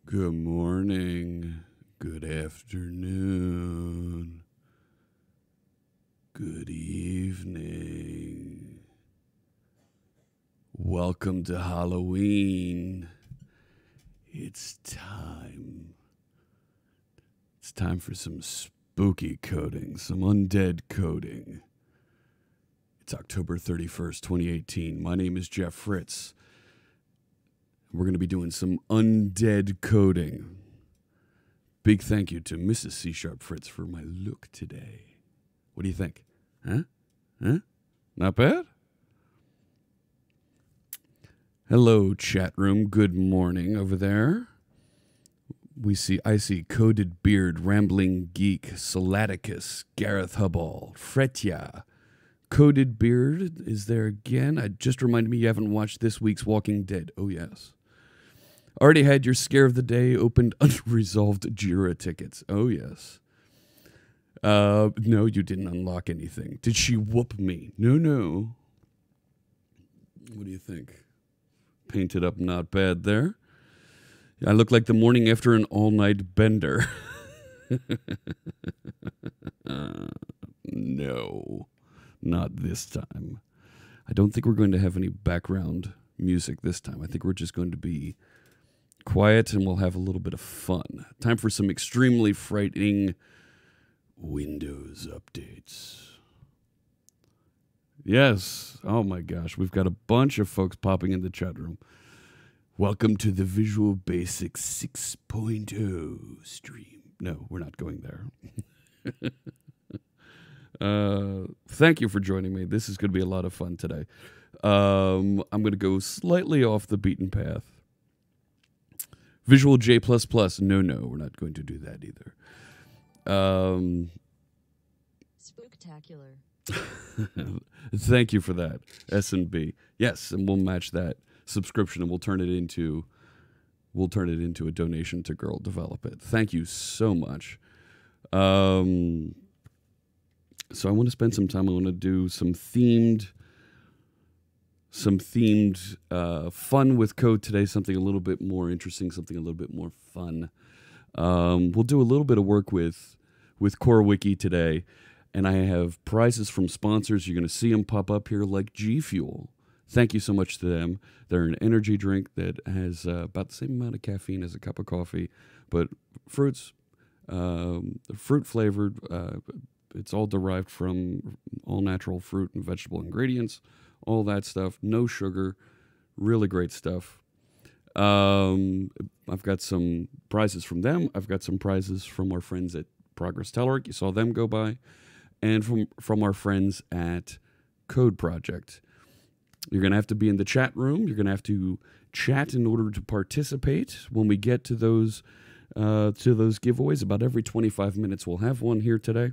Good morning, good afternoon, good evening. Welcome to Halloween. It's time. It's time for some spooky coding, some undead coding. It's October 31st, 2018. My name is Jeff Fritz. We're going to be doing some undead coding. Big thank you to Mrs. C Sharp Fritz for my look today. What do you think? Huh? Not bad? Hello, chat room. Good morning over there. I see Coded Beard, Rambling Geek, Salaticus, Gareth Hubball, Fretya. Coded Beard is there again. I just reminded me you haven't watched this week's Walking Dead. Oh, yes. Already had your scare of the day, opened unresolved Jira tickets. Oh, yes. No, you didn't unlock anything. Did she whoop me? No. What do you think? Painted up not bad there. I look like the morning after an all-night bender. No, not this time. I don't think we're going to have any background music this time. I think we're just going to be quiet and we'll have a little bit of fun. Time for some extremely frightening Windows updates. Yes. Oh my gosh. We've got a bunch of folks popping in the chat room. Welcome to the Visual Basic 6.0 stream. No, we're not going there. Thank you for joining me. This is going to be a lot of fun today. I'm going to go slightly off the beaten path. Visual J++. No, we're not going to do that either. Spooktacular. Thank you for that, S&B. Yes, and we'll match that subscription and we'll turn it into a donation to Girl Develop It. Thank you so much. So I want to spend some time. I want to do some themed fun with code today, something a little bit more interesting, something a little bit more fun. We'll do a little bit of work with CoreWiki today, and I have prizes from sponsors. You're going to see them pop up here like G Fuel. Thank you so much to them. They're an energy drink that has about the same amount of caffeine as a cup of coffee, but fruit flavored. It's all derived from all natural fruit and vegetable ingredients. All that stuff, no sugar, really great stuff. I've got some prizes from them. I've got some prizes from our friends at Progress Telework. You saw them go by. And from our friends at Code Project. You're going to have to be in the chat room. You're going to have to chat in order to participate when we get to those giveaways. About every 25 minutes we'll have one here today.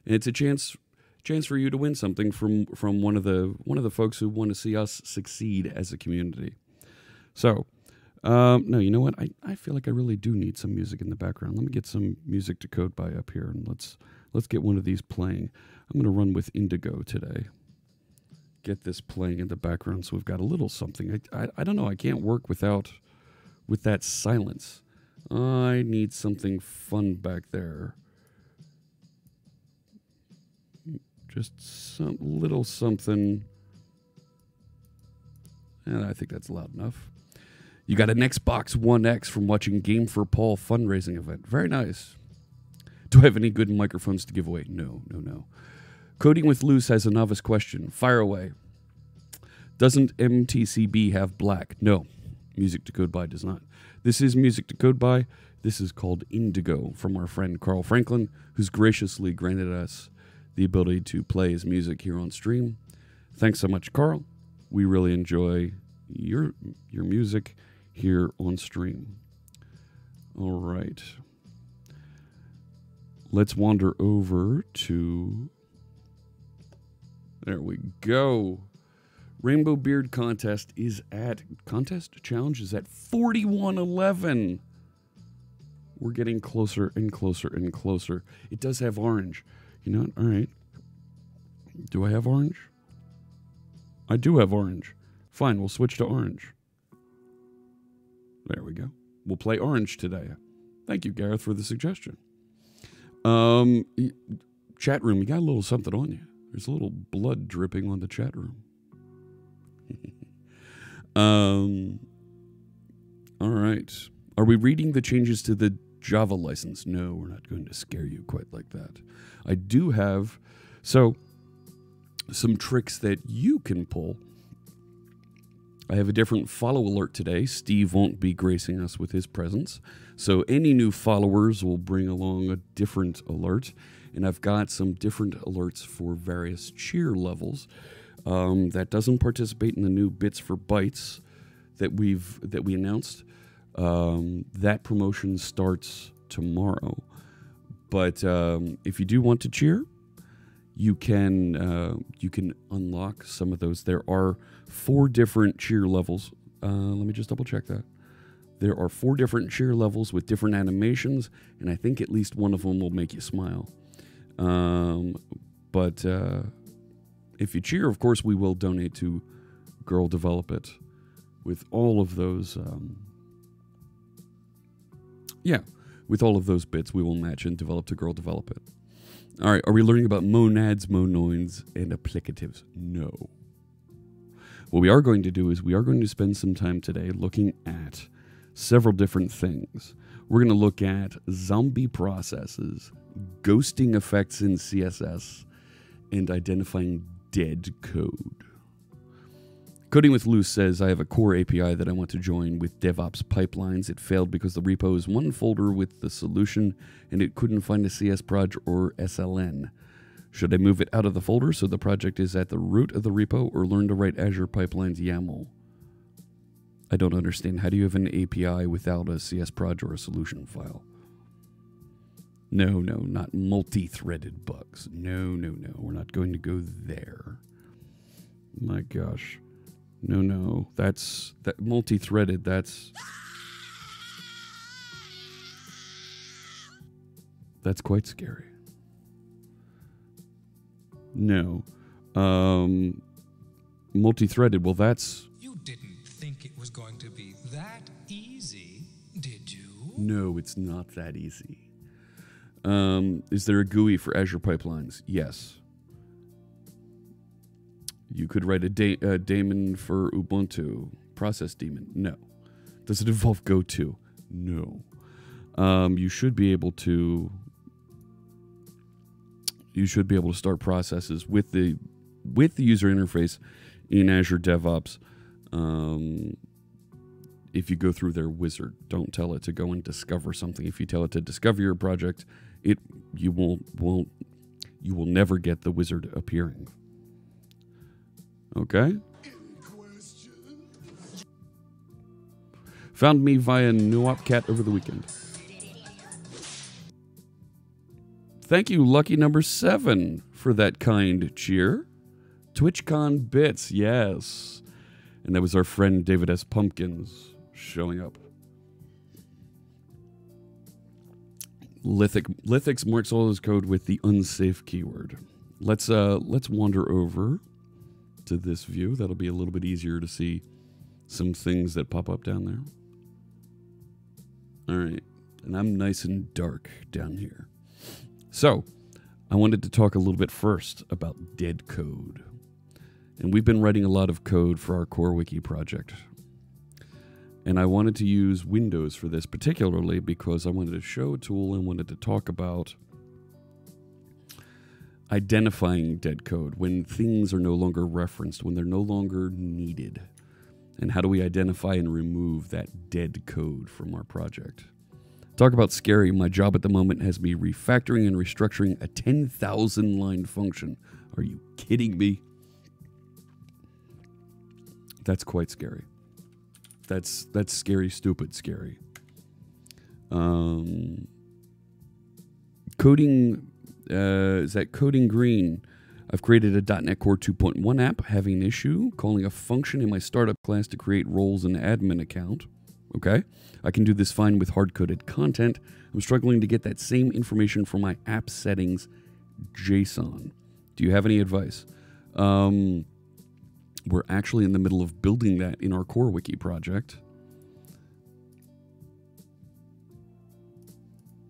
And it's a chance for you to win something from one of the folks who want to see us succeed as a community. So, no, you know what? I feel like I really do need some music in the background. Let me get some music to code by up here, and let's get one of these playing. I'm going to run with Indigo today. Get this playing in the background, so we've got a little something. I don't know. I can't work with that silence. I need something fun back there. Just some little something. And I think that's loud enough. You got an Xbox One X from watching Game for Paul fundraising event. Very nice. Do I have any good microphones to give away? No. Coding with Luce has a novice question. Fire away. Doesn't MTCB have black? No. Music to Code By does not. This is Music to Code By. This is called Indigo from our friend Carl Franklin, who's graciously granted us the ability to play his music here on stream. Thanks so much, Carl. We really enjoy your music here on stream. All right. Let's wander over to... There we go. Rainbow Beard Contest Challenge is at 4111. We're getting closer and closer and closer. It does have orange. You know what? All right. Do I have orange? I do have orange. Fine, we'll switch to orange. There we go. We'll play orange today. Thank you, Gareth, for the suggestion. Chat room, you got a little something on you. There's a little blood dripping on the chat room. All right. Are we reading the changes to the Java license? No, we're not going to scare you quite like that. I do have some tricks that you can pull. I have a different follow alert today. Steve won't be gracing us with his presence. So any new followers will bring along a different alert. And I've got some different alerts for various cheer levels. That doesn't participate in the new Bits for Bytes that we announced. That promotion starts tomorrow. But if you do want to cheer, you can unlock some of those. There are 4 different cheer levels. Let me just double check that. There are 4 different cheer levels with different animations, and I think at least one of them will make you smile. But if you cheer, of course, we will donate to Girl Develop It with all of those. With all of those bits, we will match and develop to Girl Develop It. All right, are we learning about monads, monoids, and applicatives? No. What we are going to do is we are going to spend some time today looking at several different things. We're going to look at zombie processes, ghosting effects in CSS, and identifying dead code. Coding with Luce says, I have a core API that I want to join with DevOps pipelines. It failed because the repo is one folder with the solution, and it couldn't find a CS proj or SLN. Should I move it out of the folder so the project is at the root of the repo, or learn to write Azure Pipelines YAML? I don't understand. How do you have an API without a CS proj or a solution file? No, not multi-threaded bugs. No. We're not going to go there. My gosh. No. That multi-threaded, that's quite scary. No. Multi-threaded, well, that's... You didn't think it was going to be that easy, did you? No, it's not that easy. Is there a GUI for Azure Pipelines? Yes. You could write a daemon for Ubuntu. Process daemon? No. Does it involve GoTo? No. You should be able to start processes with the user interface in Azure DevOps. If you go through their wizard, don't tell it to go and discover something. If you tell it to discover your project, you will never get the wizard appearing. Okay? Found me via NoopCat over the weekend. Thank you, lucky number 7, for that kind cheer. TwitchCon Bits, yes. And that was our friend David S. Pumpkins showing up. Lithics marks all his code with the unsafe keyword. Let's wander over to this view. That'll be a little bit easier to see some things that pop up down there. All right, and I'm nice and dark down here. So, I wanted to talk a little bit first about dead code. And we've been writing a lot of code for our Core Wiki project. And I wanted to use Windows for this particularly because I wanted to show a tool and wanted to talk about identifying dead code when things are no longer referenced, when they're no longer needed. And how do we identify and remove that dead code from our project? Talk about scary. My job at the moment has me refactoring and restructuring a 10,000 line function. Are you kidding me? That's quite scary. That's scary, stupid, scary. Coding, is that Coding Green? I've created a .NET Core 2.1 app, having an issue, calling a function in my startup class to create roles in an admin account. Okay, I can do this fine with hard-coded content. I'm struggling to get that same information from my app settings JSON. Do you have any advice? We're actually in the middle of building that in our Core Wiki project.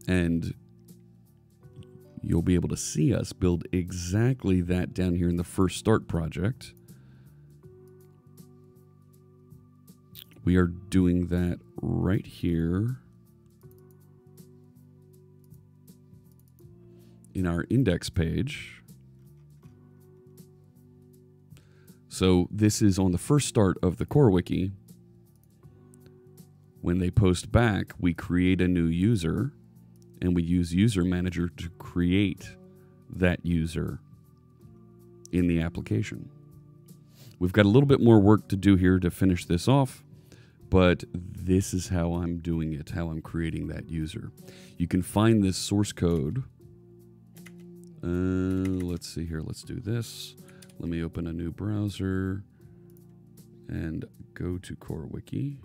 And you'll be able to see us build exactly that down here in the first start project. We are doing that right here in our index page. So this is on the first start of the core wiki. When they post back, we create a new user, and we use User Manager to create that user in the application. We've got a little bit more work to do here to finish this off, but this is how I'm doing it, how I'm creating that user. You can find this source code. Let's see here. Let's do this. Let me open a new browser and go to Core Wiki.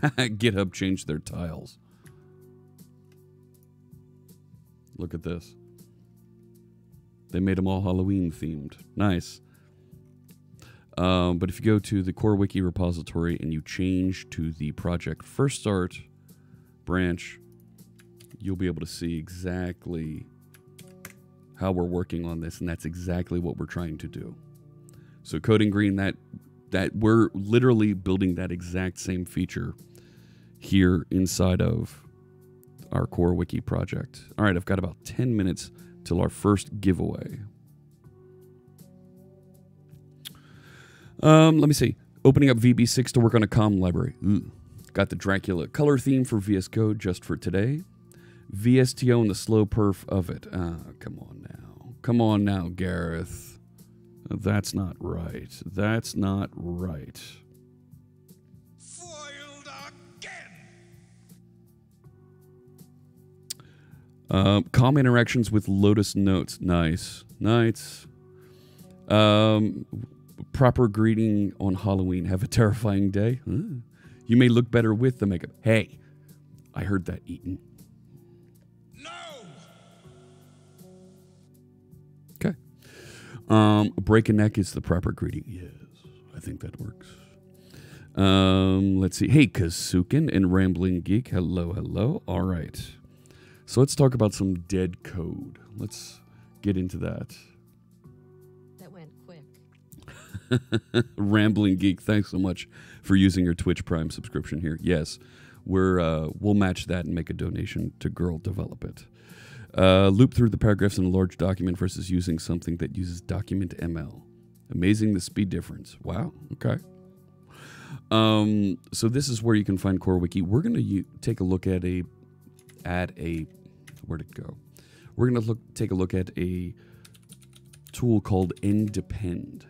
GitHub changed their tiles. Look at this. They made them all Halloween themed. Nice. But if you go to the Core Wiki repository and you change to the project first start branch, you'll be able to see exactly how we're working on this, and that's exactly what we're trying to do. So coding green, that we're literally building that exact same feature here inside of our Core Wiki project. All right, I've got about 10 minutes till our first giveaway. Let me see. Opening up VB6 to work on a common library. Ooh. Got the Dracula color theme for VS Code just for today. VSTO and the slow perf of it. Come on now. Come on now, Gareth. That's not right. That's not right. Foiled again. Calm interactions with Lotus Notes. Nice. Nice. Proper greeting on Halloween. Have a terrifying day. You may look better with the makeup. Hey, I heard that, Eaton. Break a neck is the proper greeting. Yes, I think that works. Let's see. Hey, Kazukin and Rambling Geek. Hello, hello. All right. So let's talk about some dead code. Let's get into that. That went quick. Rambling Geek, thanks so much for using your Twitch Prime subscription here. Yes, we'll match that and make a donation to Girl Develop It. Loop through the paragraphs in a large document versus using something that uses document ML. Amazing the speed difference. Wow. Okay. So this is where you can find Core Wiki. We're going to take a look at where'd it go? We're going to take a look at a tool called NDepend.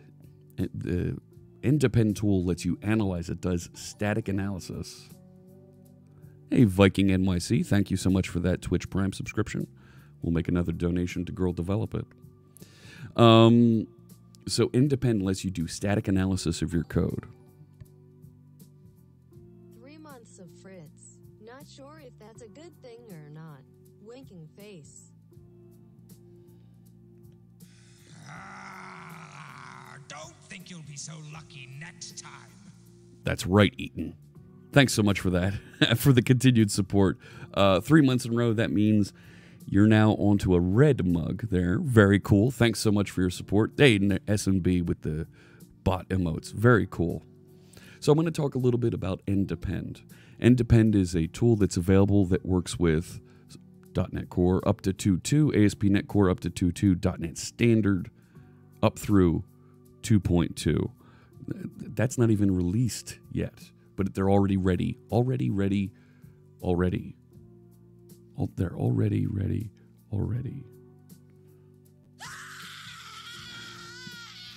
The NDepend tool lets you analyze. It does static analysis. Hey, Viking NYC, thank you so much for that Twitch Prime subscription. We'll make another donation to Girl Develop It. So NDepend lets you do static analysis of your code. 3 months of Fritz. Not sure if that's a good thing or not. Winking face. Don't think you'll be so lucky next time. That's right, Eaton. Thanks so much for that, for the continued support. 3 months in a row, that means you're now onto a red mug there. Very cool. Thanks so much for your support. Hey, SMB with the bot emotes. Very cool. So I'm going to talk a little bit about NDepend. NDepend is a tool that's available that works with .NET Core up to 2.2, ASP.NET Core up to 2.2, .NET Standard up through 2.2. That's not even released yet, but they're already ready. Already ready. They're already ready.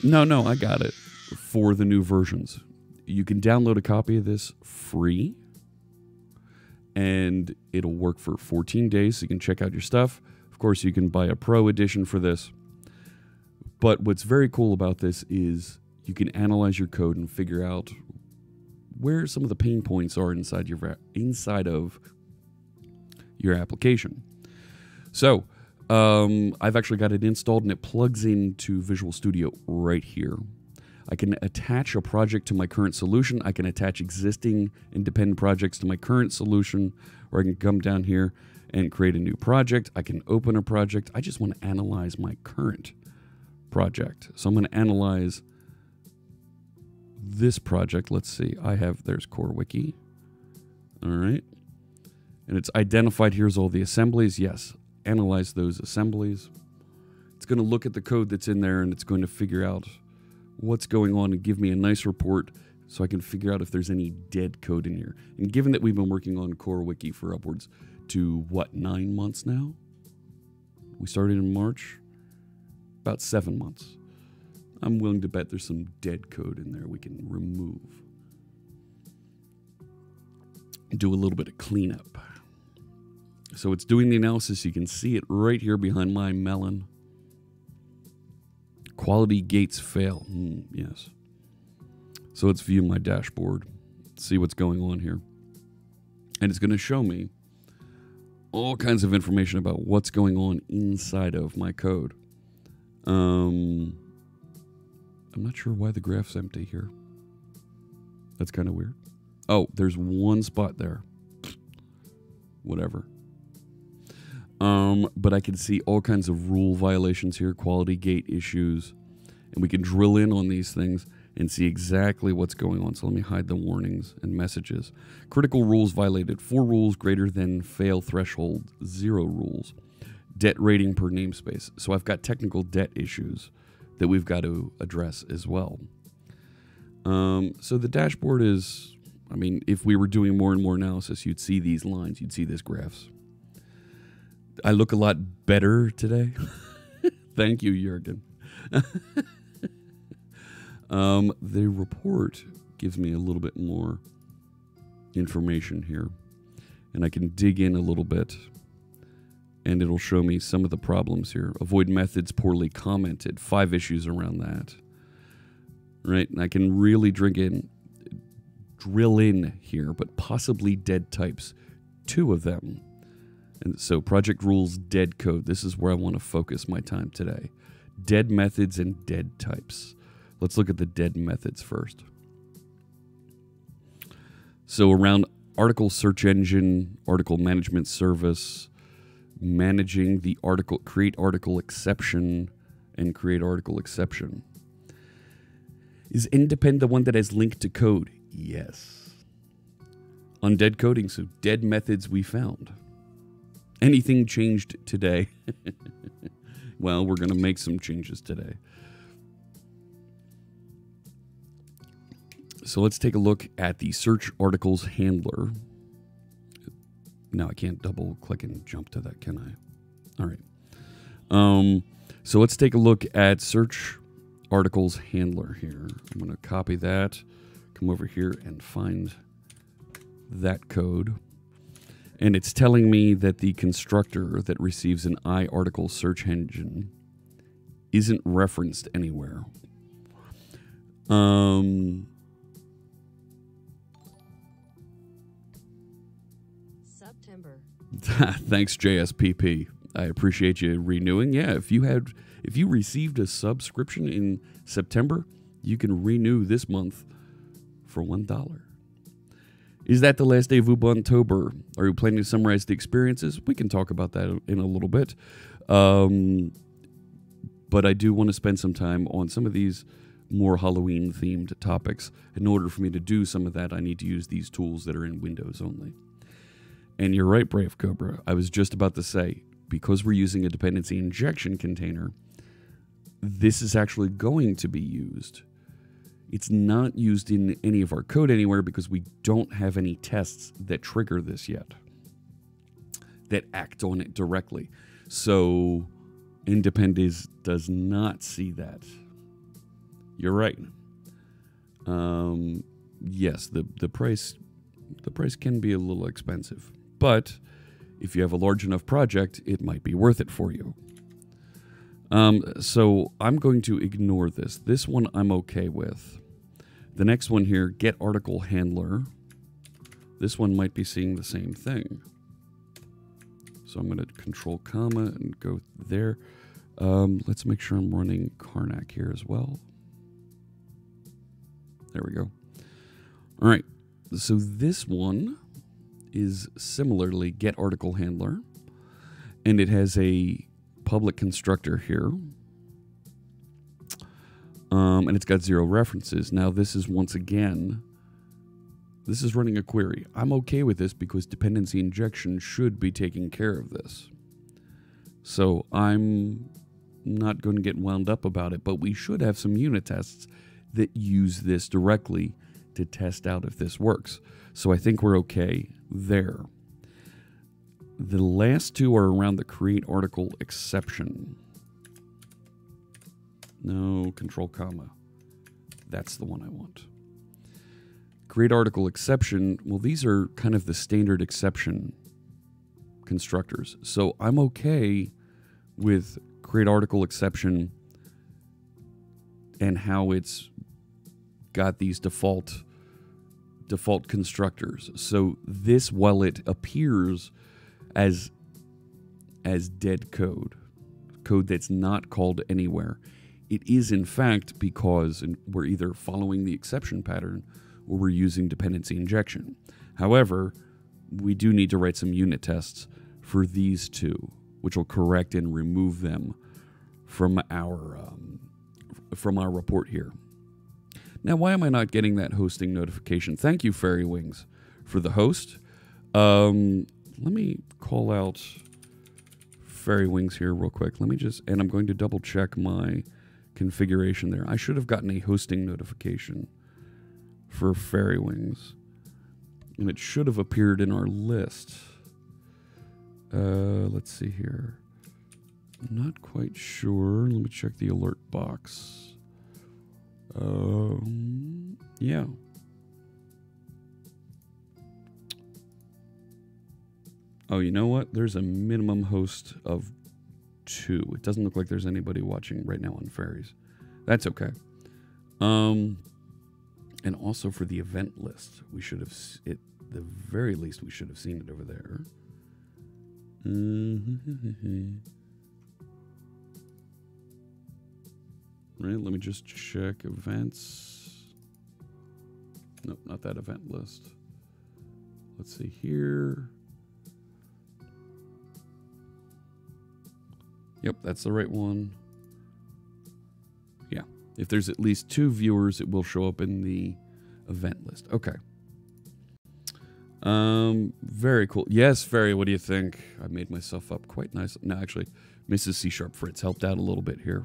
No, I got it. For the new versions. You can download a copy of this free, and it'll work for 14 days, so you can check out your stuff. Of course, you can buy a pro edition for this. But what's very cool about this is you can analyze your code and figure out where some of the pain points are inside of your application. So I've actually got it installed, and it plugs into Visual Studio right here. I can attach a project to my current solution. I can attach existing independent projects to my current solution, or I can come down here and create a new project. I can open a project. I just want to analyze my current project. So I'm going to analyze this project. Let's see. There's Core Wiki. All right. And it's identified. Here's all the assemblies. Yes. Analyze those assemblies. It's going to look at the code that's in there, and it's going to figure out what's going on and give me a nice report so I can figure out if there's any dead code in here. And given that we've been working on Core Wiki for upwards to, 9 months now? We started in March. About 7 months. I'm willing to bet there's some dead code in there we can remove. Do a little bit of cleanup. So it's doing the analysis. You can see it right here behind my melon. Quality gates fail. Yes. So let's view my dashboard. See what's going on here. And it's going to show me all kinds of information about what's going on inside of my code. I'm not sure why the graph's empty here. That's kind of weird. Oh, there's one spot there. Whatever. But I can see all kinds of rule violations here, quality gate issues, and we can drill in on these things and see exactly what's going on. So let me hide the warnings and messages. Critical rules violated. 4 rules greater than fail threshold. 0 rules. Debt rating per namespace. So I've got technical debt issues that we've got to address as well. So the dashboard is, I mean, if we were doing more and more analysis, you'd see these lines, you'd see these graphs. I look a lot better today. Thank you, Jurgen. The report gives me a little bit more information here, and I can dig in a little bit, and it'll show me some of the problems here. Avoid methods poorly commented. 5 issues around that. Right, and I can really drill in here, but possibly dead types. 2 of them. And so project rules, dead code. This is where I want to focus my time today. Dead methods and dead types. Let's look at the dead methods first. So around article search engine, article management service, managing the article, create article exception, and create article exception. Is independent the one that has linked to code? Yes. Undead coding, so dead methods we found. Anything changed today? Well, we're going to make some changes today. So let's take a look at the search articles handler. No, I can't double click and jump to that, can I? All right. So let's take a look at search articles handler here. I'm going to copy that, come over here and find that code. And it's telling me that the constructor that receives an iArticle search engine isn't referenced anywhere. September. Thanks, JSPP. I appreciate you renewing. Yeah, if you received a subscription in September, you can renew this month for $1. Is that the last day of Ubuntober? Are you planning to summarize the experiences? We can talk about that in a little bit. But I do want to spend some time on some of these more Halloween-themed topics. In order for me to do some of that, I need to use these tools that are in Windows only. And you're right, Brave Cobra. I was just about to say, because we're using a dependency injection container, this is actually going to be used. It's not used in any of our code anywhere because we don't have any tests that trigger this yet, that act on it directly. So Independence does not see that. You're right. Yes, the price can be a little expensive, but if you have a large enough project, it might be worth it for you. So I'm going to ignore this. This one I'm okay with. The next one here, get article handler. This one might be seeing the same thing. So I'm going to control comma and go there. Let's make sure I'm running Karnak here as well. There we go. All right. So this one is similarly get article handler, and it has a public constructor here. And it's got 0 references. Now this is once again, this is running a query. I'm okay with this because dependency injection should be taking care of this. So I'm not going to get wound up about it, but we should have some unit tests that use this directly to test out if this works. So I think we're okay there. The last two are around the create article exception. No, control comma. That's the one I want. Create article exception. Well, these are kind of the standard exception constructors. So I'm okay with create article exception and how it's got these default constructors. So this, while it appears as dead code that's not called anywhere, it is in fact because we're either following the exception pattern or we're using dependency injection. However, we do need to write some unit tests for these two, which will correct and remove them from our report here. Now, why am I not getting that hosting notification? Thank you, Fairy Wings, for the host. Let me call out Fairy Wings here real quick. And I'm going to double check my configuration there. I should have gotten a hosting notification for Fairy Wings, and it should have appeared in our list. Let's see here. I'm not quite sure. Let me check the alert box. Yeah. Oh, you know what? There's a minimum host of 2. It doesn't look like there's anybody watching right now on Fairies. That's okay. And also for the event list, we should have, at the very least, we should have seen it over there. Right, let me just check events. Nope, not that event list. Let's see here. Yep, that's the right one. Yeah, if there's at least 2 viewers, it will show up in the event list. Okay. Very cool. Yes, Fairy, what do you think? I made myself up quite nice. No, actually, Mrs. C# Fritz helped out a little bit here.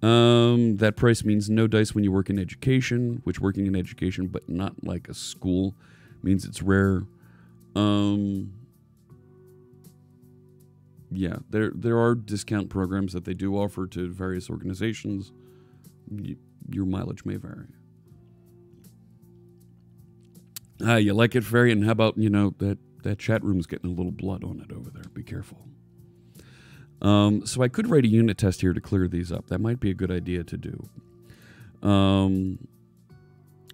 That price means no dice when you work in education, which working in education, but not like a school, means it's rare. Yeah, there are discount programs that they do offer to various organizations. Your mileage may vary. You like it, Fairy? And how about, that chat room's getting a little blood on it over there. Be careful. So I could write a unit test here to clear these up. That might be a good idea to do.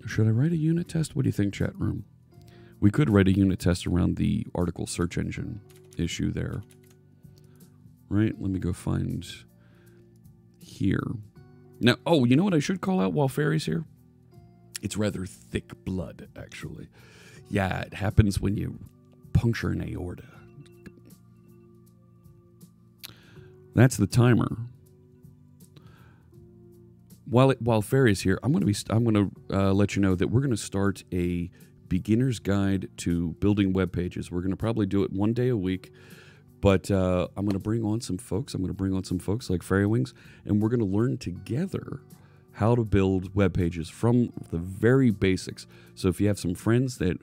Should I write a unit test? What do you think, chat room? We could write a unit test around the article search engine issue there. Right? Let me go find here. Now, oh, you know what I should call out while Fairy's here? It's rather thick blood, actually. Yeah, it happens when you puncture an aorta. That's the timer. While Fairy's here, I'm going to let you know that we're going to start a beginner's guide to building web pages. We're going to probably do it 1 day a week, but I'm going to bring on some folks. I'm going to bring on some folks like Fairy Wings, and we're going to learn together how to build web pages from the very basics. So if you have some friends that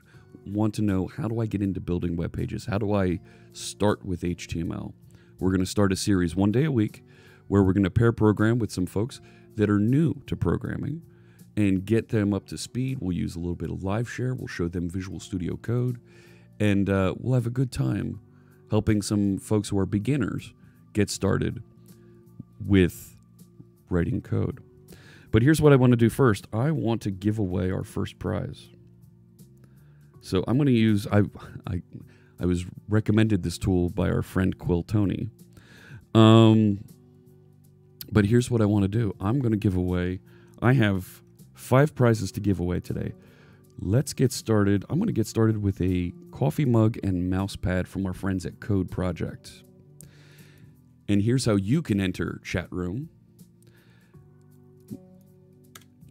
want to know, how do I get into building web pages? How do I start with HTML? We're going to start a series 1 day a week where we're going to pair program with some folks that are new to programming and get them up to speed. We'll use a little bit of live share. We'll show them Visual Studio Code, and we'll have a good time helping some folks who are beginners get started with writing code. But here's what I want to do first. I want to give away our first prize. So I'm going to use, I was recommended this tool by our friend Quill Tony. But here's what I want to do. I'm going to give away, I have 5 prizes to give away today. Let's get started. I'm going to get started with a coffee mug and mouse pad from our friends at Code Project. And here's how you can enter chat room.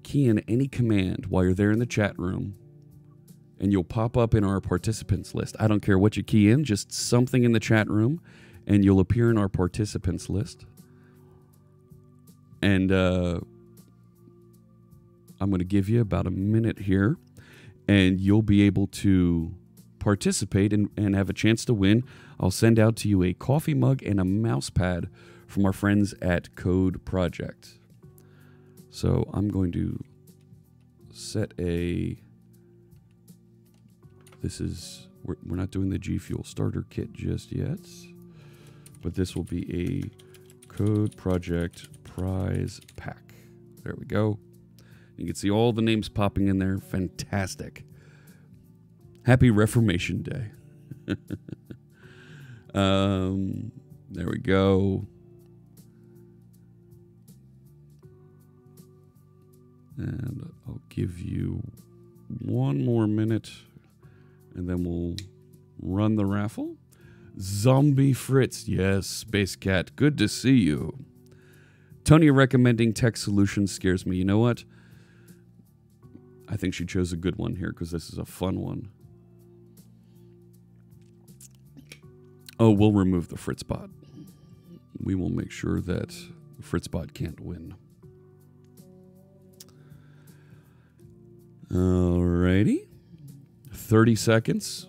Key in any command while you're there in the chat room, and you'll pop up in our participants list. I don't care what you key in, just something in the chat room, and you'll appear in our participants list. And I'm going to give you about a minute here, and you'll be able to participate and have a chance to win. I'll send out to you a coffee mug and a mouse pad from our friends at Code Project. So I'm going to set a... We're not doing the G Fuel starter kit just yet, but this will be a Code Project prize pack. There we go. You can see all the names popping in there. Fantastic. Happy Reformation Day. There we go. And I'll give you one more minute, and then we'll run the raffle. Zombie Fritz. Yes, Space Cat. Good to see you. Tony recommending tech solutions scares me. You know what? I think she chose a good one here because this is a fun one. Oh, we'll remove the Fritzbot. We will make sure that Fritzbot can't win. Alrighty. 30 seconds.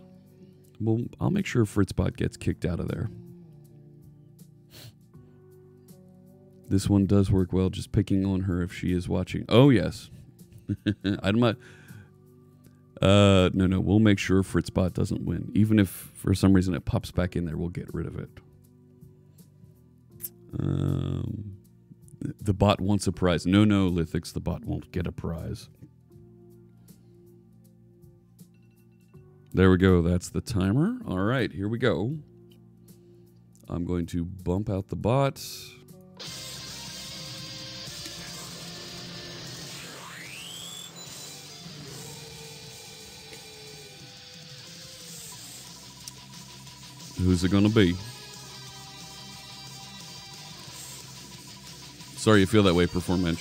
Well, I'll make sure Fritzbot gets kicked out of there. This one does work well, just picking on her if she is watching. Oh, yes. I'm not... No, we'll make sure Fritzbot doesn't win. Even if, for some reason, it pops back in there, we'll get rid of it. The bot wants a prize. No, Lithix, the bot won't get a prize. There we go. That's the timer. All right, here we go. I'm going to bump out the bot. Who's it going to be? Sorry you feel that way, Performance.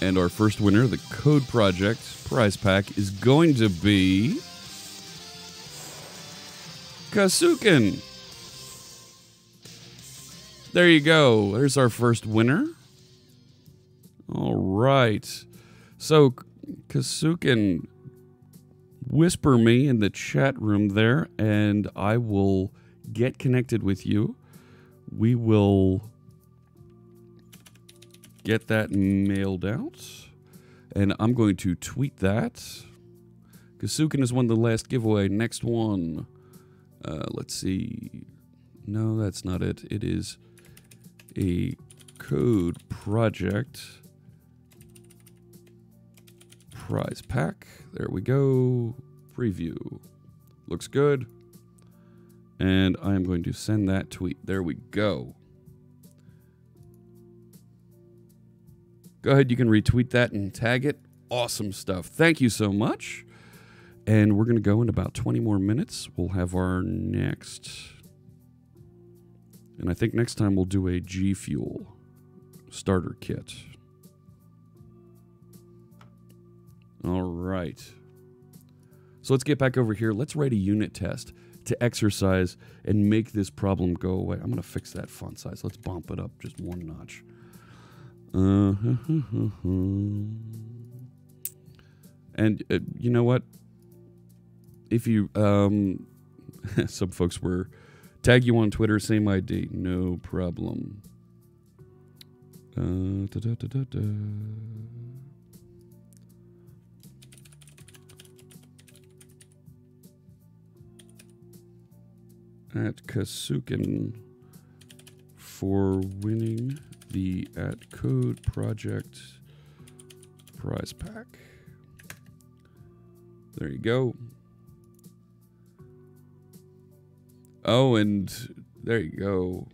And our first winner, the Code Project prize pack, is going to be Kasukin. There you go. There's our first winner. All right. So, Kasukin, whisper me in the chat room there, and I will get connected with you. We will get that mailed out, and I'm going to tweet that. Kasukin has won the last giveaway. Next one. Let's see. No, that's not it. It is a Code Project prize pack. There we go. Preview. Looks good. And I'm going to send that tweet. There we go. Go ahead, you can retweet that and tag it. Awesome stuff. Thank you so much. And we're going to go in about 20 more minutes. We'll have our next... And I think next time we'll do a G Fuel starter kit. All right. So let's get back over here. Let's write a unit test to exercise and make this problem go away. I'm going to fix that font size. Let's bump it up just one notch. And you know what? If you some folks were tag you on Twitter, same ID, no problem. At Kasukin for winning the at Code Project prize pack. There you go. Oh, and there you go.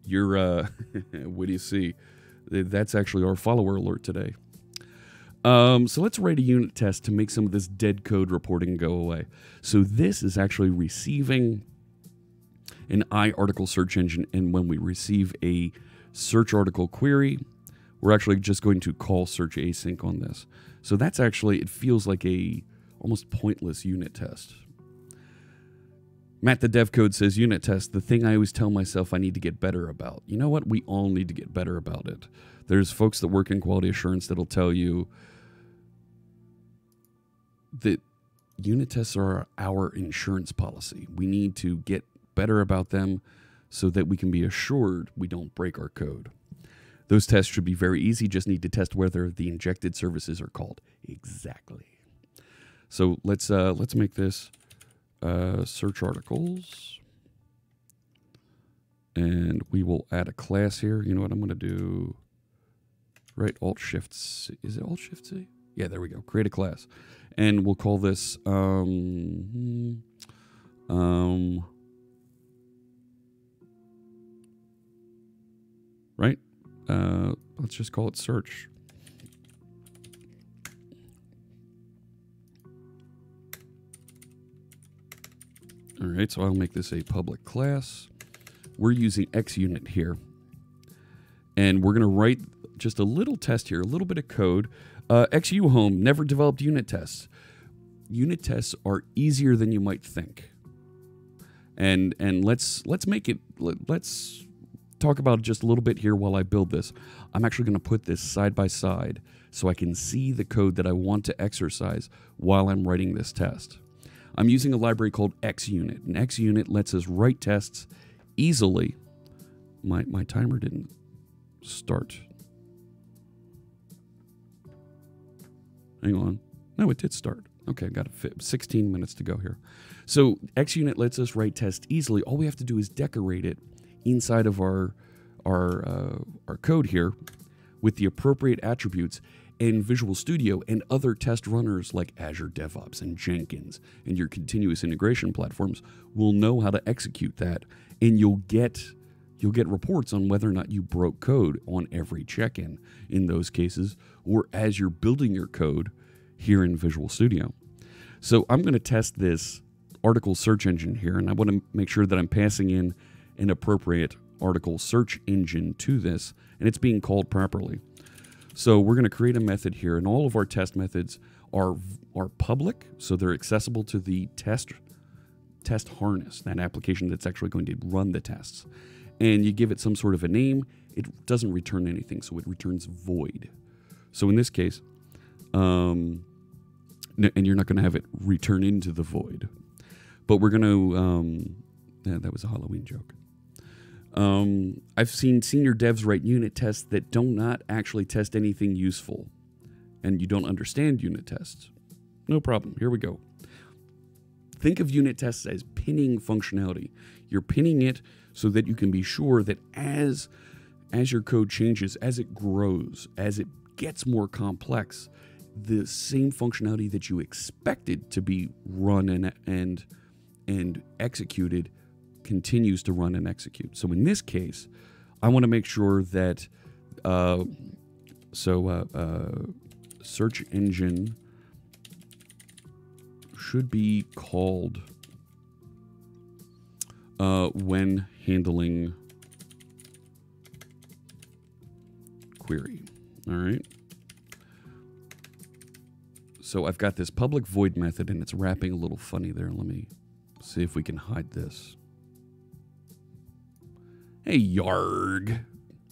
You're, what do you see? That's actually our follower alert today. So let's write a unit test to make some of this dead code reporting go away. So this is actually receiving an iArticle search engine, and when we receive a search article query, we're actually just going to call search async on this. So that's actually, it feels like a almost pointless unit test. Matt the dev code says, unit test, the thing I always tell myself I need to get better about. You know what? We all need to get better about it. There's folks that work in quality assurance that'll tell you that unit tests are our insurance policy. We need to get better about them so that we can be assured we don't break our code. Those tests should be very easy. Just need to test whether the injected services are called. Exactly. So let's make this search articles, and we will add a class here. You know what I'm going to do? Right, Alt-Shift-C. Is it Alt-Shift-C? Yeah, there we go. Create a class, and we'll call this right. Let's just call it search. All right, so I'll make this a public class. We're using XUnit here. And we're going to write just a little test here, a little bit of code. XU Home never developed unit tests. Unit tests are easier than you might think. And let's make it, let's talk about it just a little bit here while I build this. I'm actually going to put this side by side so I can see the code that I want to exercise while I'm writing this test. I'm using a library called XUnit, and XUnit lets us write tests easily. My timer didn't start. Hang on. No, it did start. Okay, I got 16 minutes to go here. So XUnit lets us write tests easily. All we have to do is decorate it inside of our code here with the appropriate attributes, and Visual Studio and other test runners like Azure DevOps and Jenkins and your continuous integration platforms will know how to execute that, and you'll get reports on whether or not you broke code on every check-in in those cases, or as you're building your code here in Visual Studio. So I'm going to test this article search engine here, and I want to make sure that I'm passing in an appropriate article search engine to this, and it's being called properly. So we're going to create a method here, and all of our test methods are public, so they're accessible to the test harness, that application that's actually going to run the tests. And you give it some sort of a name, it doesn't return anything, so it returns void. So in this case, and you're not going to have it return into the void, but we're going to, that was a Halloween joke. I've seen senior devs write unit tests that do not actually test anything useful, and you don't understand unit tests. No problem. Here we go. Think of unit tests as pinning functionality. You're pinning it so that you can be sure that as your code changes, as it grows, as it gets more complex, the same functionality that you expected to be run and executed continues to run and execute. So in this case, I want to make sure that search engine should be called when handling query. All right. So I've got this public void method, and it's wrapping a little funny there. Let me see if we can hide this. Hey, Yarg.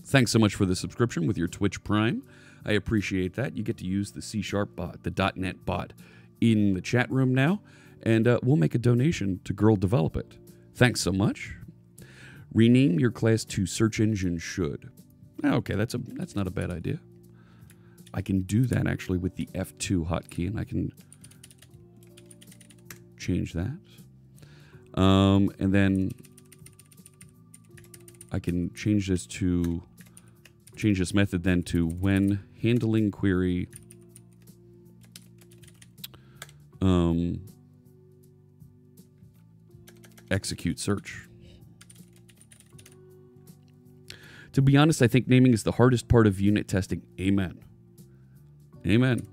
Thanks so much for the subscription with your Twitch Prime. I appreciate that. You get to use the C# bot, the .NET bot, in the chat room now, and we'll make a donation to Girl Develop It. Thanks so much. Rename your class to Search Engine Should. Okay, that's not a bad idea. I can do that actually with the F2 hotkey, and I can change that. And then I can change this method then to when handling query execute search. To be honest, I think naming is the hardest part of unit testing. Amen. Amen.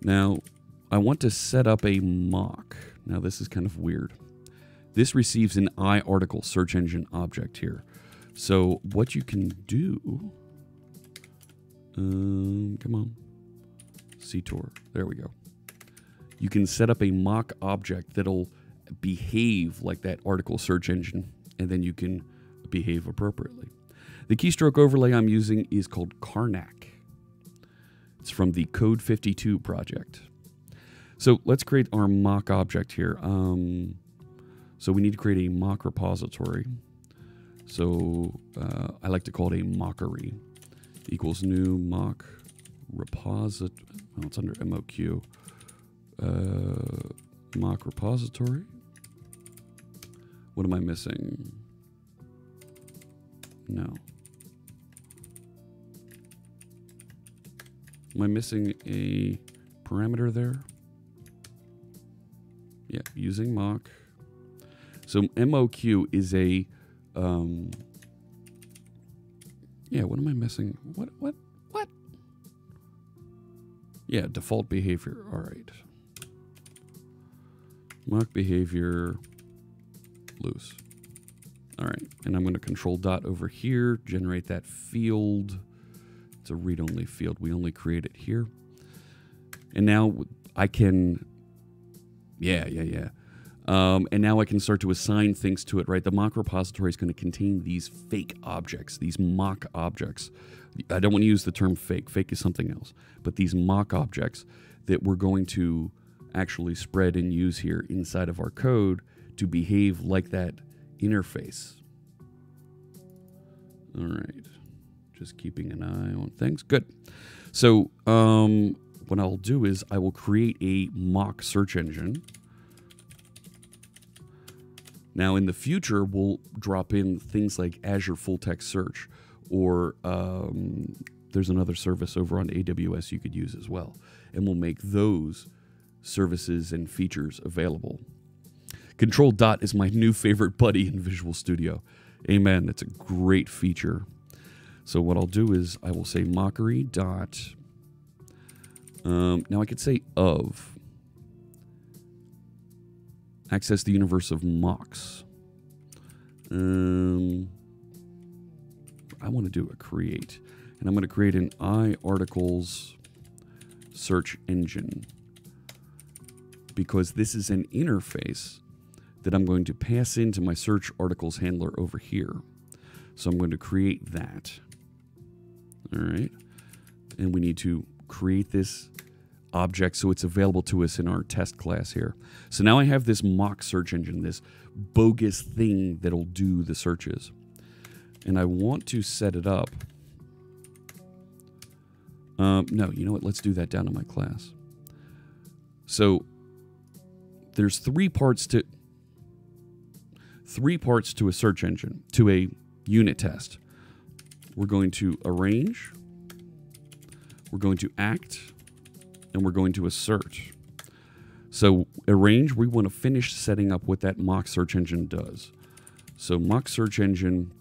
Now, I want to set up a mock. Now, this is kind of weird. This receives an iArticle search engine object here. So what you can do... come on. CTOR. There we go. You can set up a mock object that'll behave like that article search engine, and then you can behave appropriately. The keystroke overlay I'm using is called Karnak. It's from the Code 52 project. So let's create our mock object here. So we need to create a mock repository. So I like to call it a mockery. Equals new mock repository. Oh, it's under MOQ. Mock repository. What am I missing? No. Am I missing a parameter there? Yeah, using mock. So MOQ is a, yeah, what am I missing? What? Yeah, default behavior. All right. Mock behavior loose. All right, and I'm going to control dot over here, generate that field. It's a read-only field. We only create it here. And now I can, and now I can start to assign things to it, right? The mock repository is going to contain these fake objects, these mock objects. I don't want to use the term fake. Fake is something else. But these mock objects that we're going to actually spread and use here inside of our code to behave like that interface. All right. Just keeping an eye on things. Good. So what I'll do is I will create a mock search engine. Now, in the future, we'll drop in things like Azure Full Text Search, or there's another service over on AWS you could use as well. And we'll make those services and features available. Control dot is my new favorite buddy in Visual Studio. Amen. It's a great feature. So what I'll do is I will say mockery dot. Now I could say of. Access the universe of mocks. I want to do a create. And I'm going to create an iArticles search engine. Because this is an interface that I'm going to pass into my search articles handler over here. So I'm going to create that. All right. And we need to create this object so it's available to us in our test class here. So now I have this mock search engine, this bogus thing that'll do the searches. And I want to set it up. No, you know what? Let's do that down in my class. So there's three parts to a search engine, to a unit test. We're going to arrange, we're going to act, and we're going to assert. So arrange, we want to finish setting up what that mock search engine does. So mock search engine,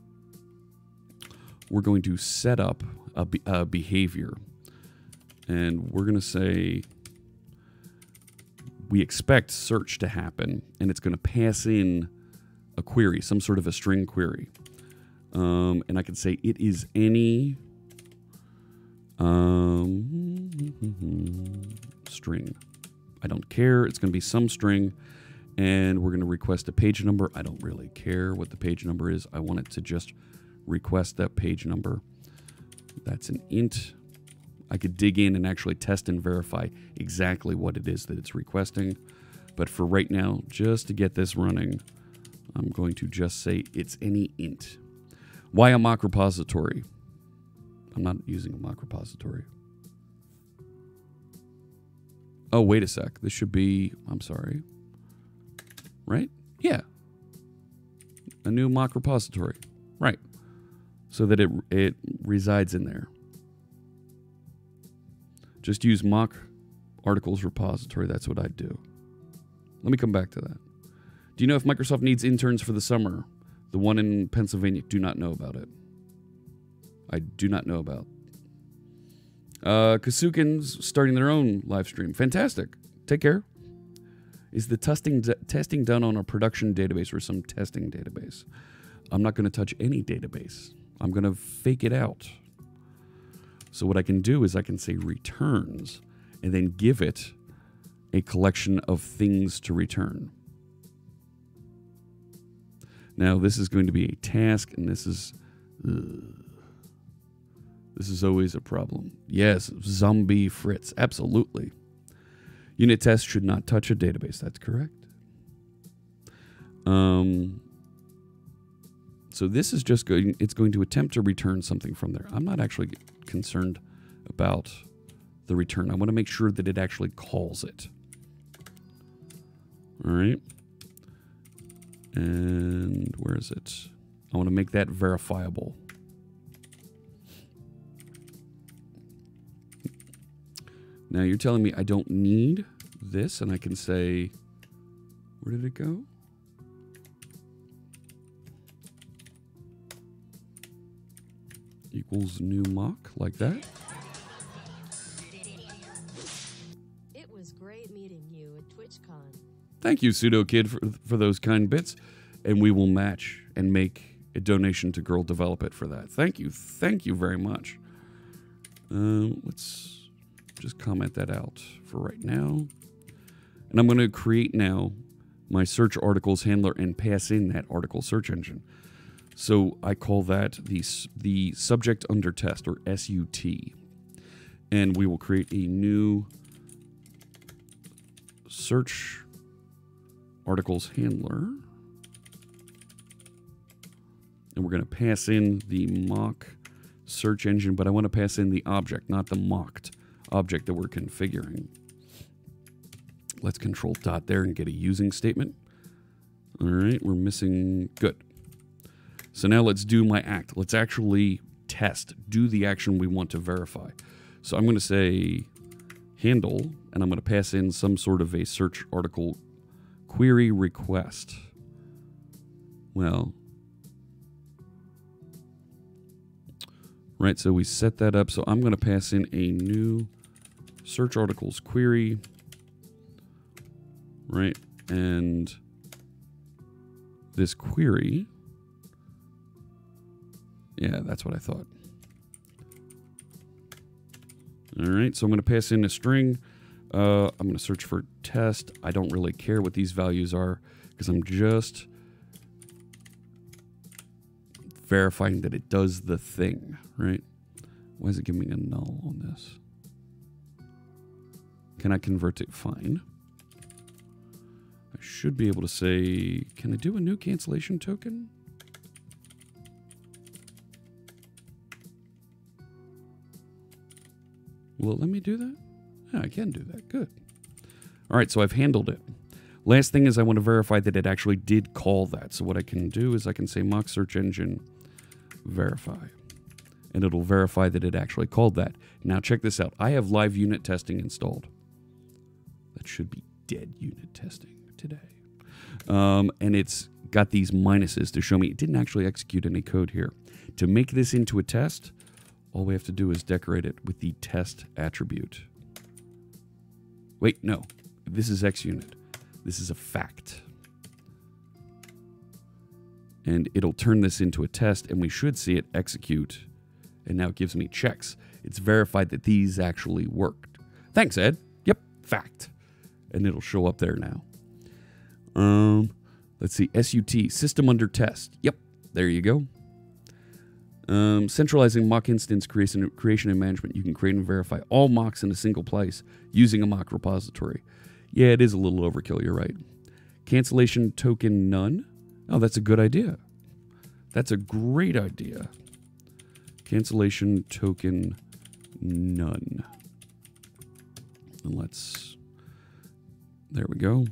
we're going to set up a behavior. And we're going to say we expect search to happen, and it's going to pass in a query, some sort of a string query. And I can say it is any string. I don't care. It's going to be some string. And we're going to request a page number. I don't really care what the page number is. I want it to just request that page number. That's an int. I could dig in and actually test and verify exactly what it is that it's requesting. But for right now, just to get this running, I'm going to just say it's any int. Why a mock repository? I'm not using a mock repository. Oh, wait a sec. This should be, I'm sorry. Right? Yeah. A new mock repository. Right. So that it resides in there. Just use mock articles repository. That's what I'd do. Let me come back to that. Do you know if Microsoft needs interns for the summer? The one in Pennsylvania, do not know about it. I do not know about. Kasukin's starting their own live stream. Fantastic. Take care. Is the testing done on a production database or some testing database? I'm not going to touch any database. I'm going to fake it out. So what I can do is I can say returns and then give it a collection of things to return. Now this is going to be a task, and this is always a problem. Yes, zombie Fritz, absolutely. Unit test should not touch a database. That's correct. So this is just going. It's going to attempt to return something from there. I'm not actually concerned about the return. I want to make sure that it actually calls it. All right. And where is it? I want to make that verifiable. Now you're telling me I don't need this, and I can say, where did it go? Equals new mock, like that. It was great meeting you at TwitchCon. Thank you, Pseudo Kid, for those kind bits, and we will match and make a donation to Girl Develop It for that. Thank you very much. Let's just comment that out for right now, and I'm going to create now my search articles handler and pass in that article search engine. So I call that the subject under test, or SUT. And we will create a new search articles handler. And we're going to pass in the mock search engine, but I want to pass in the object, not the mocked object that we're configuring. Let's control dot there and get a using statement. All right, we're missing, good. So now let's do my act. Let's actually test, do the action we want to verify. So I'm going to say handle, and I'm going to pass in some sort of a search article query request. Well, right, so we set that up. So I'm going to pass in a new search articles query, right? And this query, yeah, that's what I thought. All right, so I'm going to pass in a string. I'm going to search for test. I don't really care what these values are because I'm just verifying that it does the thing, right? Why is it giving me a null on this? Can I convert it? Fine. I should be able to say, can I do a new cancellation token? Will it let me do that? Yeah, I can do that. Good. All right, so I've handled it. Last thing is I want to verify that it actually did call that. So what I can do is I can say mock search engine verify. And it'll verify that it actually called that. Now check this out. I have live unit testing installed. That should be dead unit testing today. And it's got these minuses to show me it didn't actually execute any code here. To make this into a test, all we have to do is decorate it with the test attribute. Wait, no. This is XUnit. This is a fact. And it'll turn this into a test, and we should see it execute. And now it gives me checks. It's verified that these actually worked. Thanks, Ed. Yep, fact. And it'll show up there now. Let's see. SUT, system under test. Yep, there you go. Centralizing mock instance creation and management. You can create and verify all mocks in a single place using a mock repository. Yeah, it is a little overkill, you're right. Cancellation token none. Oh, that's a good idea. That's a great idea. Cancellation token none. And let's, there we go.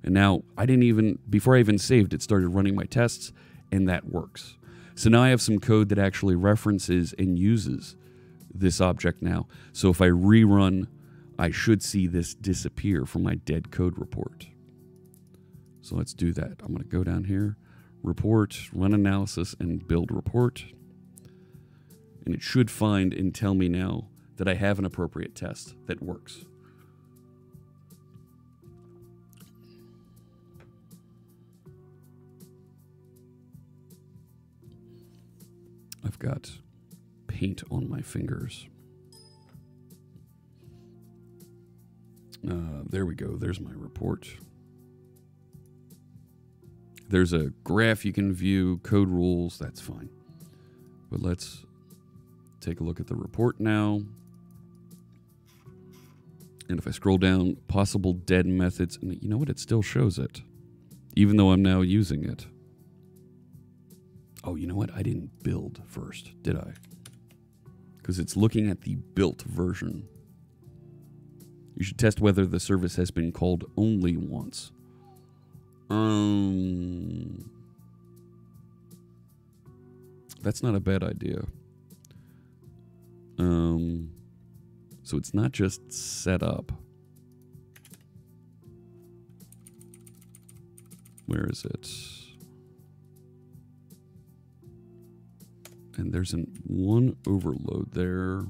And now I didn't even, before I even saved, it started running my tests, and that works. So now I have some code that actually references and uses this object now. So if I rerun, I should see this disappear from my dead code report. So let's do that. I'm going to go down here, report, run analysis, and build report. And it should find and tell me now that I have an appropriate test that works. I've got paint on my fingers. There we go. There's my report. There's a graph you can view, code rules, that's fine. But let's take a look at the report now. And if I scroll down, possible dead methods, and you know what? It still shows it, even though I'm now using it. Oh, you know what? I didn't build first, did I? Because it's looking at the built version. You should test whether the service has been called only once. That's not a bad idea. So it's not just set up. Where is it? And there's one overload there.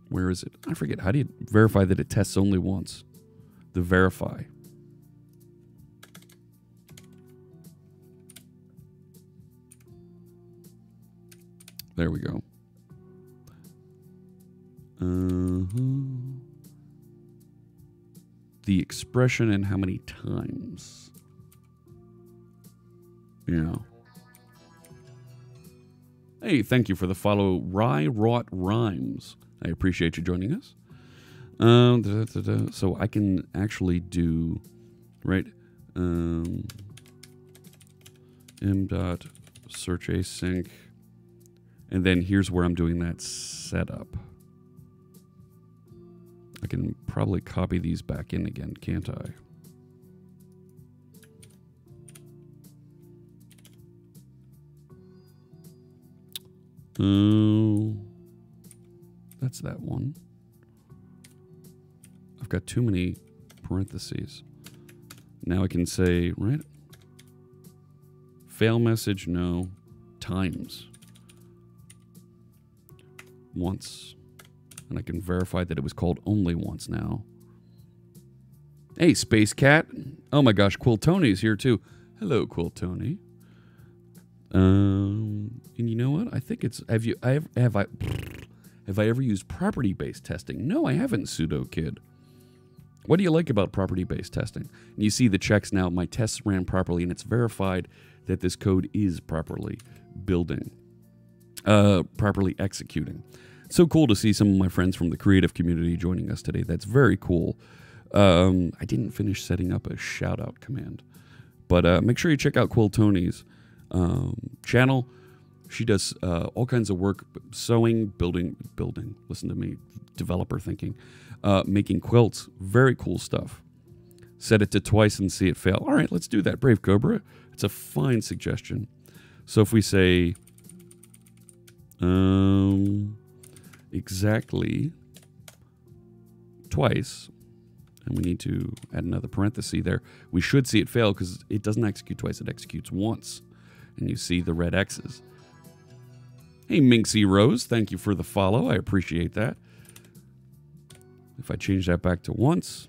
Where is it? I forget. How do you verify that it tests only once? The verify. There we go. The expression and how many times. Yeah. Hey, thank you for the follow, Rye Wrought Rhymes. I appreciate you joining us. So I can actually do, right, m dot search async, and then here's where I'm doing that setup. I can probably copy these back in again, can't I? That's that one. I've got too many parentheses. Now I can say, right? Fail message, no. Times. Once. And I can verify that it was called only once now. Hey, Space Cat. Oh my gosh, Quill Tony's here too. Hello, Quill Tony. And you know what? I think it's have I ever used property-based testing? No, I haven't, Pseudo Kid. What do you like about property-based testing? And you see the checks now. My tests ran properly, and it's verified that this code is properly building, properly executing. So cool to see some of my friends from the creative community joining us today. That's very cool. I didn't finish setting up a shout-out command, but make sure you check out Quill Tony's channel. She does all kinds of work, sewing, building, listen to me, developer thinking, making quilts, very cool stuff. Set it to twice and see it fail. All right, let's do that, Brave Cobra. It's a fine suggestion. So if we say exactly twice, and we need to add another parenthesis there, we should see it fail because it doesn't execute twice, it executes once. And you see the red X's. Hey, Minxie Rose, thank you for the follow. I appreciate that. If I change that back to once.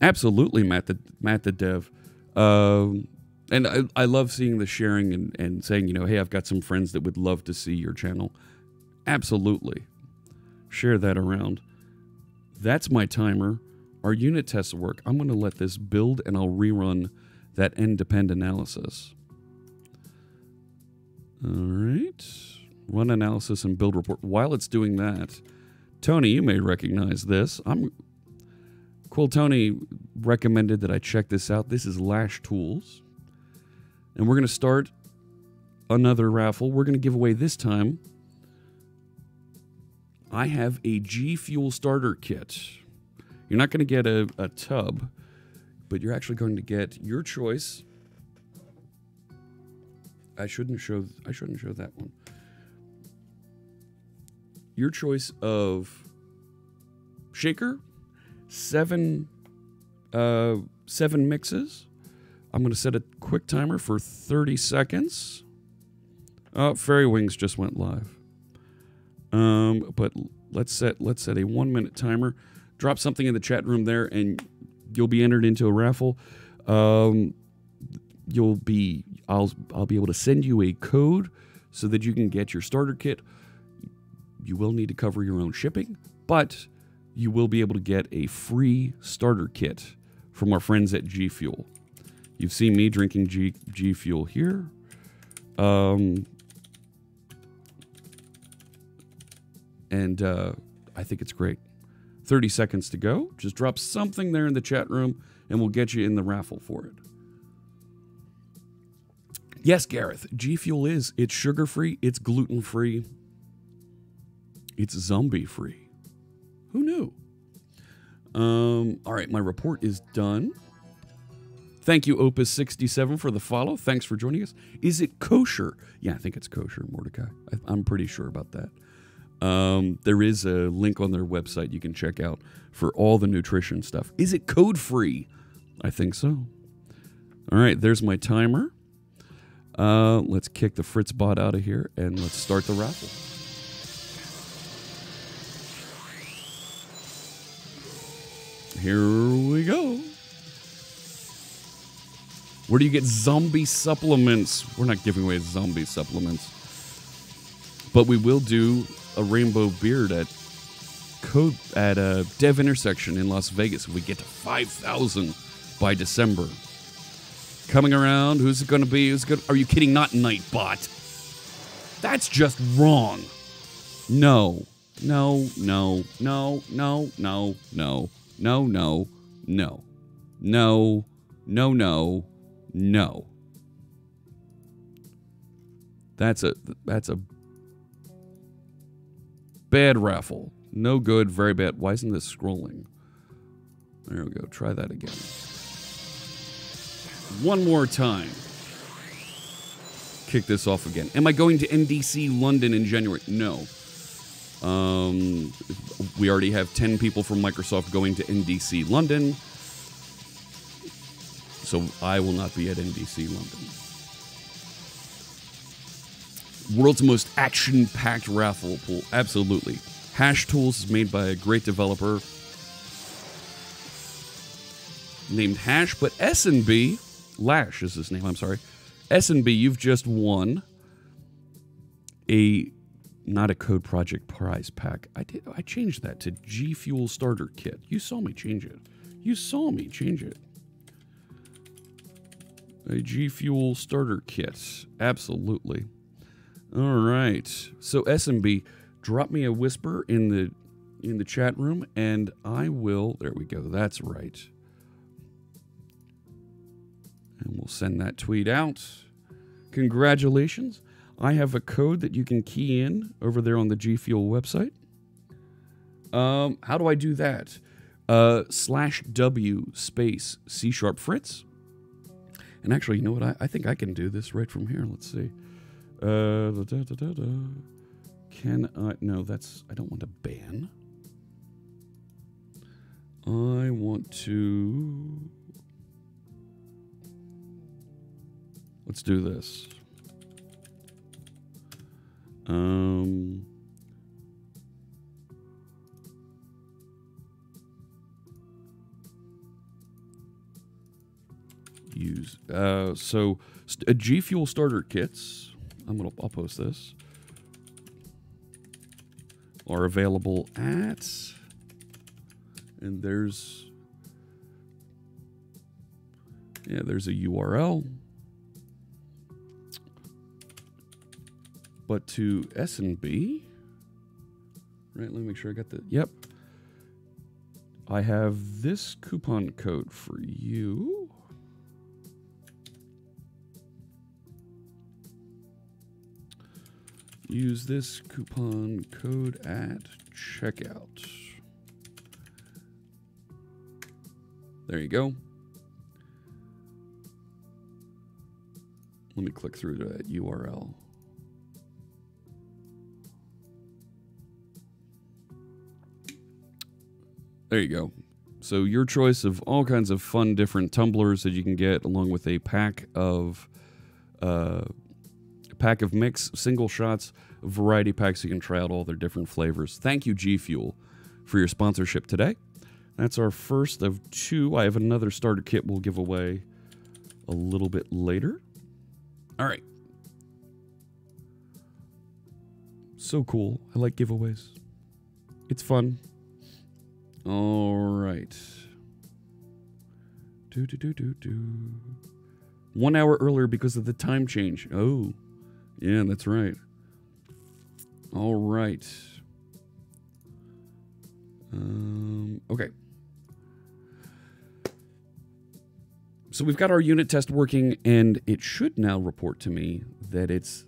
Absolutely, Matt the Dev. And I love seeing the sharing and saying, you know, hey, I've got some friends that would love to see your channel. Absolutely. Share that around. That's my timer. Our unit tests work. I'm going to let this build and I'll rerun that end-depend analysis. All right. Run analysis and build report. While it's doing that, Tony, you may recognize this. Quill Tony recommended that I check this out. This is Lash Tools. And we're going to start another raffle. We're going to give away this time. I have a G Fuel starter kit. You're not going to get a tub, but you're actually going to get your choice. I shouldn't show that one. Your choice of shaker, seven mixes, I'm going to set a quick timer for 30 seconds. Oh, Fairy Wings just went live. But let's set a 1 minute timer. Drop something in the chat room there, and you'll be entered into a raffle. I'll be able to send you a code so that you can get your starter kit. You will need to cover your own shipping, but you will be able to get a free starter kit from our friends at G Fuel. You've seen me drinking G Fuel here. I think it's great. 30 seconds to go. Just drop something there in the chat room, and we'll get you in the raffle for it. Yes, Gareth, G Fuel it's sugar-free, it's gluten-free, it's zombie-free. Who knew? All right, my report is done. Thank you, Opus67, for the follow. Thanks for joining us. Is it kosher? Yeah, I think it's kosher, Mordecai. I'm pretty sure about that. There is a link on their website you can check out for all the nutrition stuff. Is it code-free? I think so. All right, there's my timer. Let's kick the Fritz bot out of here, and let's start the raffle. Here we go. Where do you get zombie supplements? We're not giving away zombie supplements. But we will do a rainbow beard at Dev Intersection in Las Vegas if we get to 5,000 by December. Coming around, who's it going to be? Are you kidding? Not Nightbot. That's just wrong. No. No, no, no, no, no, no, no, no, no, no, no, no, no. That's a bad raffle. No good, very bad. Why isn't this scrolling? There we go. Try that again. One more time. Kick this off again. Am I going to NDC London in January? No. We already have 10 people from Microsoft going to NDC London. So I will not be at NDC London. World's most action-packed raffle pool. Absolutely. Hash Tools is made by a great developer named Hash, but S&B, Lash is his name, I'm sorry. S&B, you've just won not a Code Project prize pack. I changed that to G Fuel Starter Kit. You saw me change it. A G Fuel Starter Kit. Absolutely. All right. So S&B, drop me a whisper in the chat room, and I will. There we go. That's right. And we'll send that tweet out. Congratulations. I have a code that you can key in over there on the G Fuel website. How do I do that? /W space C# Fritz. And actually, you know what? I think I can do this right from here. Let's see. Can I? No, I don't want to ban. I want to. Let's do this. So G Fuel starter kits. I'll post this. Are available at, and there's a URL. But to S&B, right? Let me make sure I got the. Yep. I have this coupon code for you. Use this coupon code at checkout. There you go. Let me click through to that URL. There you go. So your choice of all kinds of fun different tumblers that you can get, along with a pack of mix, single shots, variety packs, so you can try out all their different flavors. Thank you, G Fuel, for your sponsorship today. That's our first of 2. I have another starter kit we'll give away a little bit later. All right. So cool. I like giveaways. It's fun. All right. 1 hour earlier because of the time change. Oh, yeah, that's right. All right. Okay. So we've got our unit test working, and it should now report to me that it's,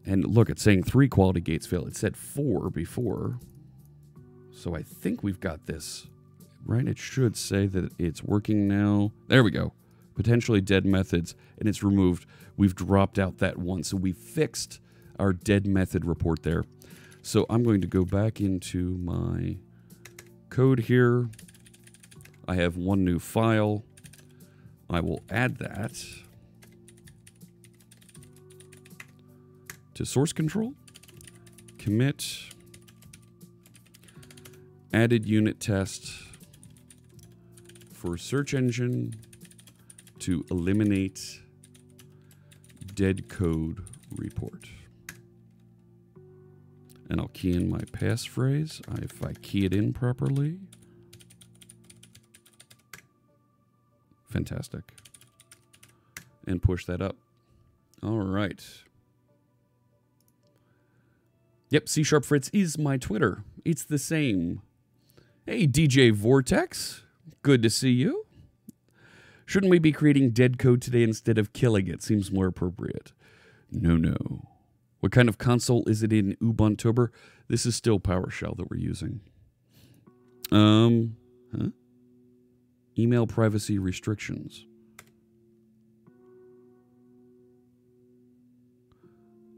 and look, it's saying 3 quality gates failed. It said 4 before. So I think we've got this, right? It should say that it's working now. There we go. Potentially dead methods, and it's removed. We've dropped out that one. So we fixed our dead method report there. So I'm going to go back into my code here. I have one new file. I will add that to source control, commit, added unit test for search engine to eliminate dead code report. And I'll key in my passphrase if I key it in properly. Fantastic. And push that up. All right. Yep, C# Fritz is my Twitter. It's the same. Hey, DJ Vortex. Good to see you. Shouldn't we be creating dead code today instead of killing it? Seems more appropriate. No. What kind of console is it in Ubuntu? This is still PowerShell that we're using. Email privacy restrictions.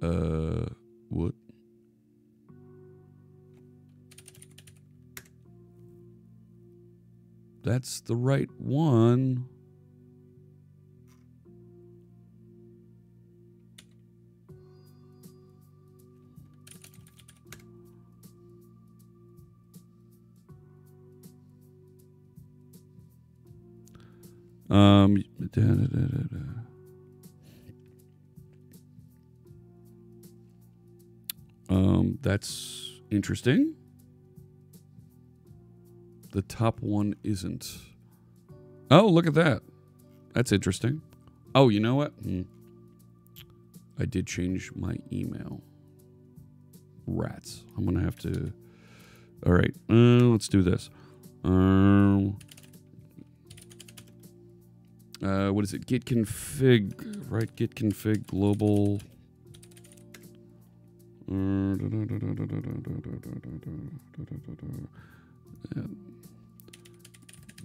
What? That's the right one. That's interesting. The top one isn't. Oh, look at that. That's interesting. Oh, you know what? I did change my email. Rats. I'm going to have to... All right. Let's do this. What is it? Git config, right? Git config global.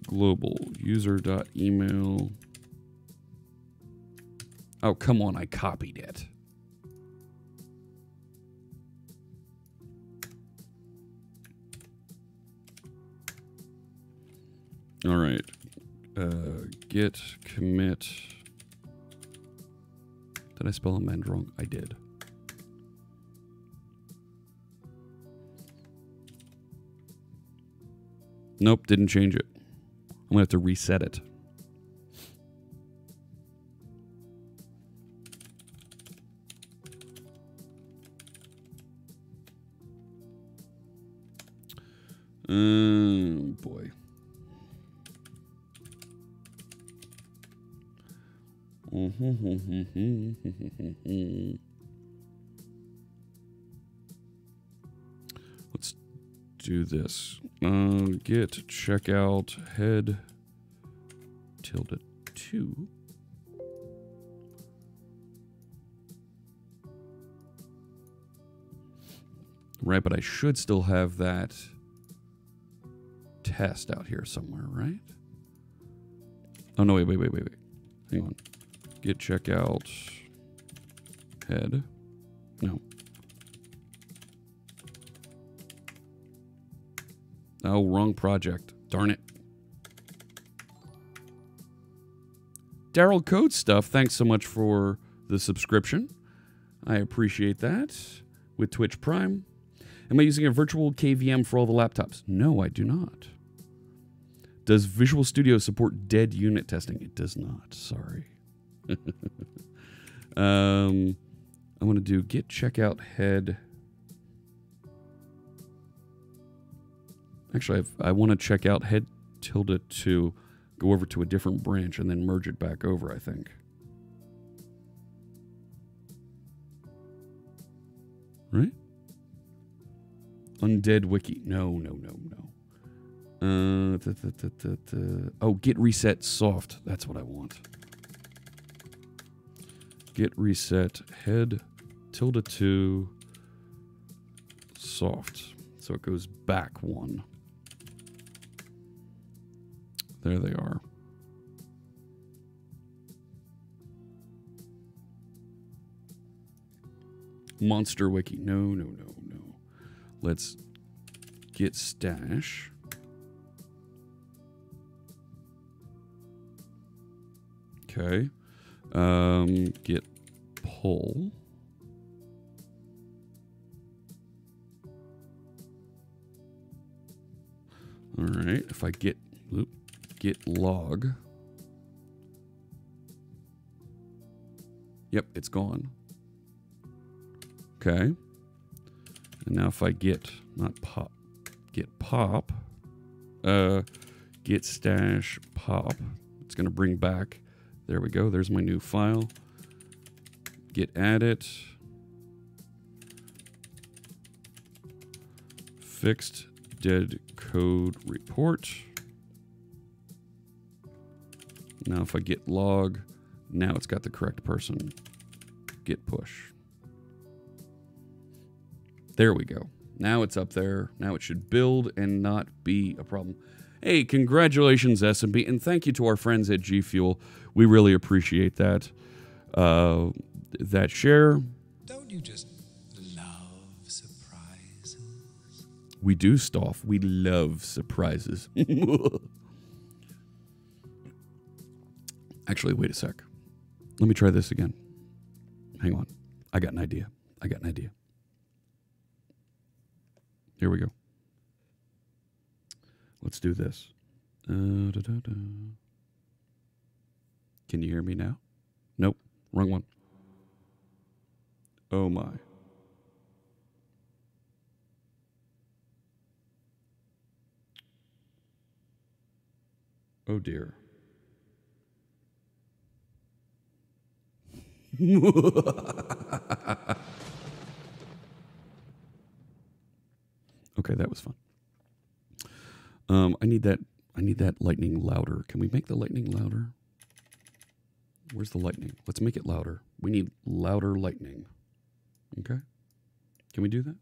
Global user.email. Oh, come on. I copied it. All right. Git commit. Did I spell amend wrong? I did. Nope, didn't change it. I'm going to have to reset it. Boy. Let's do this. Git checkout head -2. Right, but I should still have that test out here somewhere, right? Oh, no, wait. Hang on. Git checkout head. No. Oh, wrong project. Darn it. Daryl Code Stuff, thanks so much for the subscription. I appreciate that. With Twitch Prime. Am I using a virtual KVM for all the laptops? No, I do not. Does Visual Studio support dead unit testing? It does not. Sorry. I want to do git checkout head. Actually, I want to check out head tilde to go over to a different branch and then merge it back over, I think. Right? Undead wiki. No. Oh, git reset soft. That's what I want. Git reset head tilde to soft. So it goes back one. There they are. Monster wiki. No. Let's git stash. Okay. Git pull. All right. If I git log. Yep, it's gone. Okay. And now if I git pop, git stash pop, it's going to bring back, there we go, there's my new file. Git edit, fixed dead code report. Now if I git log, now it's got the correct person. Git push. There we go. Now it's up there. Now it should build and not be a problem. Hey, congratulations, SMB, and thank you to our friends at G Fuel. We really appreciate that. That share. Don't you just love surprises? We do, Stoff. We love surprises. Actually, wait a sec. Let me try this again. Hang on. I got an idea. Here we go. Let's do this. Can you hear me now? Nope. Wrong one. Oh my. Oh dear. Okay, that was fun. I need that lightning louder. Can we make the lightning louder? Where's the lightning? Let's make it louder. We need louder lightning. Okay? Can we do that?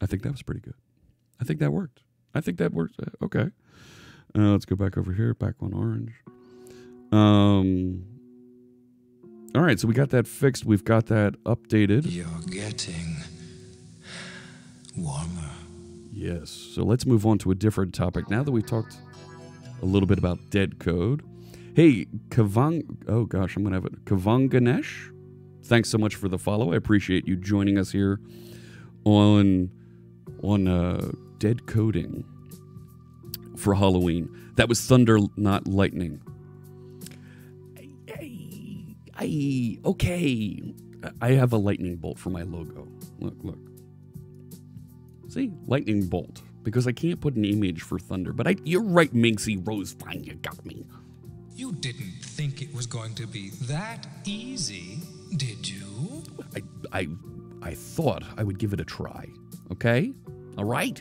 I think that was pretty good. I think that worked. Okay. Let's go back over here. Back on orange. All right. So we got that fixed. We've got that updated. You're getting warmer. Yes. So let's move on to a different topic. Now that we've talked a little bit about dead code. Hey, oh gosh, I'm going to have it. Kavanganesh. Thanks so much for the follow. I appreciate you joining us here on dead coding for Halloween. That was thunder, not lightning. Okay. I have a lightning bolt for my logo. Look. See? Lightning bolt. Because I can't put an image for thunder. But you're right, Minxie Rosefine. You got me. You didn't think it was going to be that easy, did you? I thought I would give it a try. Okay? All right?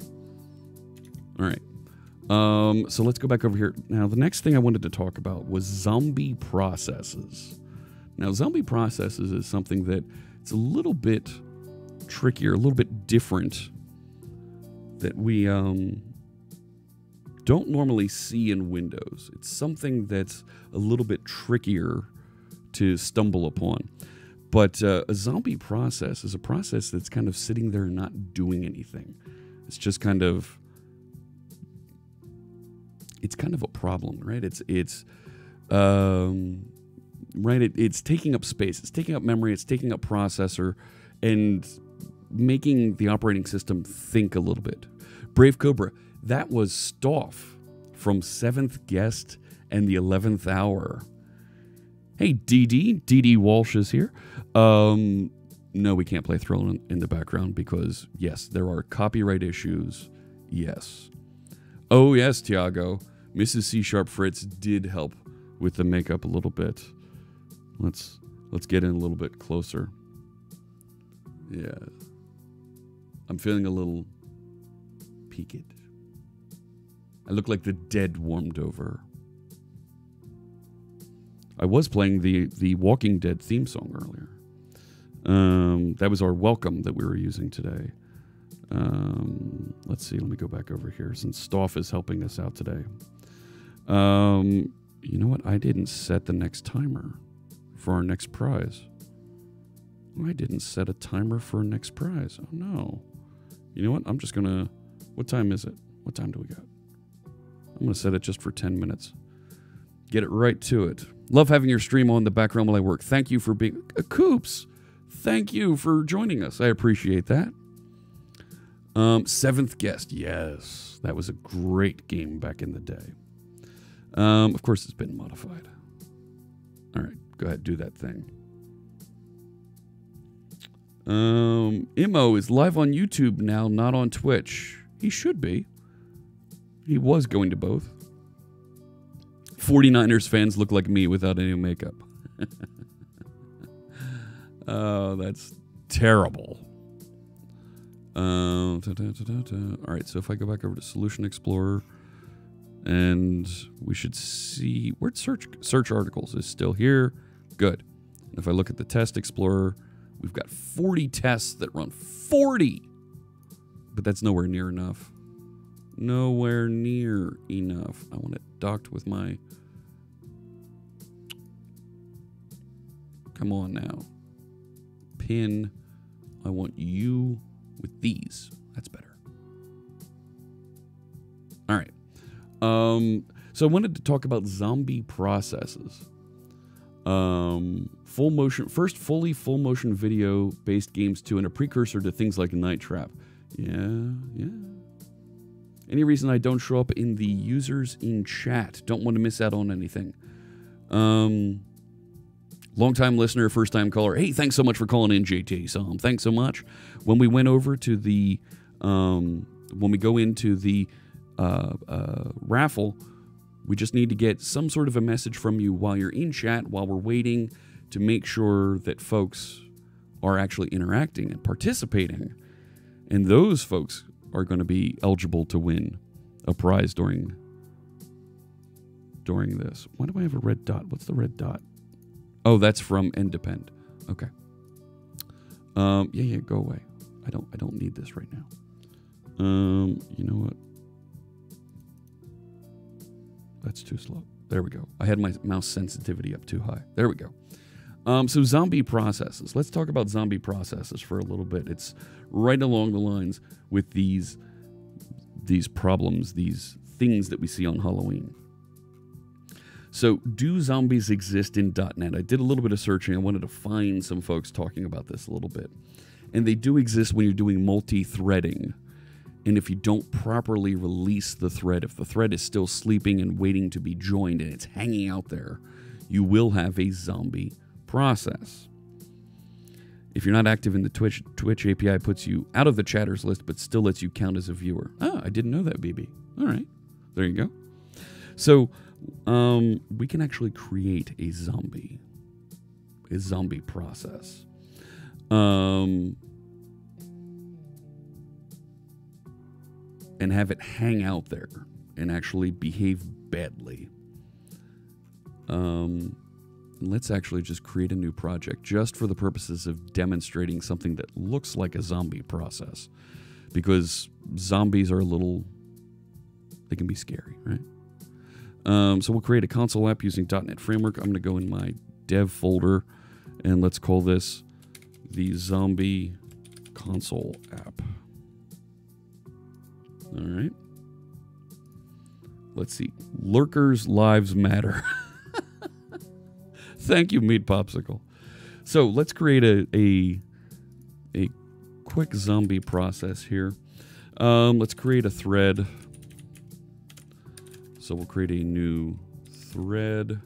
All right. So let's go back over here. Now, the next thing I wanted to talk about was zombie processes. Now, zombie processes is something that it's a little bit trickier, a little bit different that we don't don't normally see in Windows. It's something that's a little bit trickier to stumble upon. But a zombie process is a process that's kind of sitting there and not doing anything. It's just kind of, it's kind of a problem, right? It's taking up space, it's taking up memory, it's taking up processor, and making the operating system think a little bit. Brave Cobra, that was Stoff from 7th Guest and the 11th Hour. Hey, DD Walsh is here. No, we can't play Thriller in the background because, yes, there are copyright issues. Yes. Oh, yes, Tiago. Mrs. C Sharp Fritz did help with the makeup a little bit. Let's get in a little bit closer. Yeah. I'm feeling a little peaked. I look like the dead warmed over. I was playing the Walking Dead theme song earlier. That was our welcome that we were using today. Let's see. Let me go back over here since Stoff is helping us out today. You know what? I didn't set the next timer for our next prize. I didn't set a timer for our next prize. Oh, no. You know what? I'm just going to... What time is it? What time do we got? I'm going to set it just for 10 minutes. Get it right to it. Love having your stream on in the background while I work. Thank you for being... Coops, thank you for joining us. I appreciate that. 7th Guest. Yes. That was a great game back in the day. Of course, it's been modified. All right. Go ahead. Do that thing. Immo is live on YouTube now, not on Twitch. He should be. He was going to both. 49ers fans look like me without any makeup. Oh, that's terrible. All right, so if I go back over to Solution Explorer, and we should see... Where'd search articles is still here. Good. And if I look at the Test Explorer, we've got 40 tests that run. 40! But that's nowhere near enough. Nowhere near enough. I want it docked with my... Come on now. Pin. I want you with these. That's better. All right. So I wanted to talk about zombie processes. Full motion, first fully full motion video based games too, and a precursor to things like Night Trap. Yeah. Any reason I don't show up in the users in chat? Don't want to miss out on anything. Long-time listener, first-time caller. Hey, thanks so much for calling in, JT. Thanks so much. When we went over to the, when we go into the raffle, we just need to get some sort of a message from you while you're in chat, while we're waiting to make sure that folks are actually interacting and participating. And those folks are going to be eligible to win a prize during this. Why do I have a red dot? What's the red dot? Oh, that's from Independ. Okay. Yeah, go away. I don't need this right now. You know what? That's too slow. There we go. I had my mouse sensitivity up too high. There we go. So zombie processes. Let's talk about zombie processes for a little bit. It's right along the lines with these problems, these things that we see on Halloween. So, do zombies exist in .NET? I did a little bit of searching. I wanted to find some folks talking about this a little bit. And they do exist when you're doing multi-threading. And if you don't properly release the thread, if the thread is still sleeping and waiting to be joined and it's hanging out there, you will have a zombie process. If you're not active in the Twitch API puts you out of the chatters list, but still lets you count as a viewer. Ah, I didn't know that, BB. All right. There you go. So, we can actually create a zombie process. And have it hang out there and actually behave badly. Let's actually just create a new project just for the purposes of demonstrating something that looks like a zombie process. Because zombies are a little They can be scary, right? So we'll create a console app using .NET Framework. I'm going to go in my dev folder, and let's call this the Zombie Console app. All right. Let's see. Lurkers' lives matter. Thank you, Meat Popsicle. So let's create a quick zombie process here. Let's create a thread. So we'll create a new thread.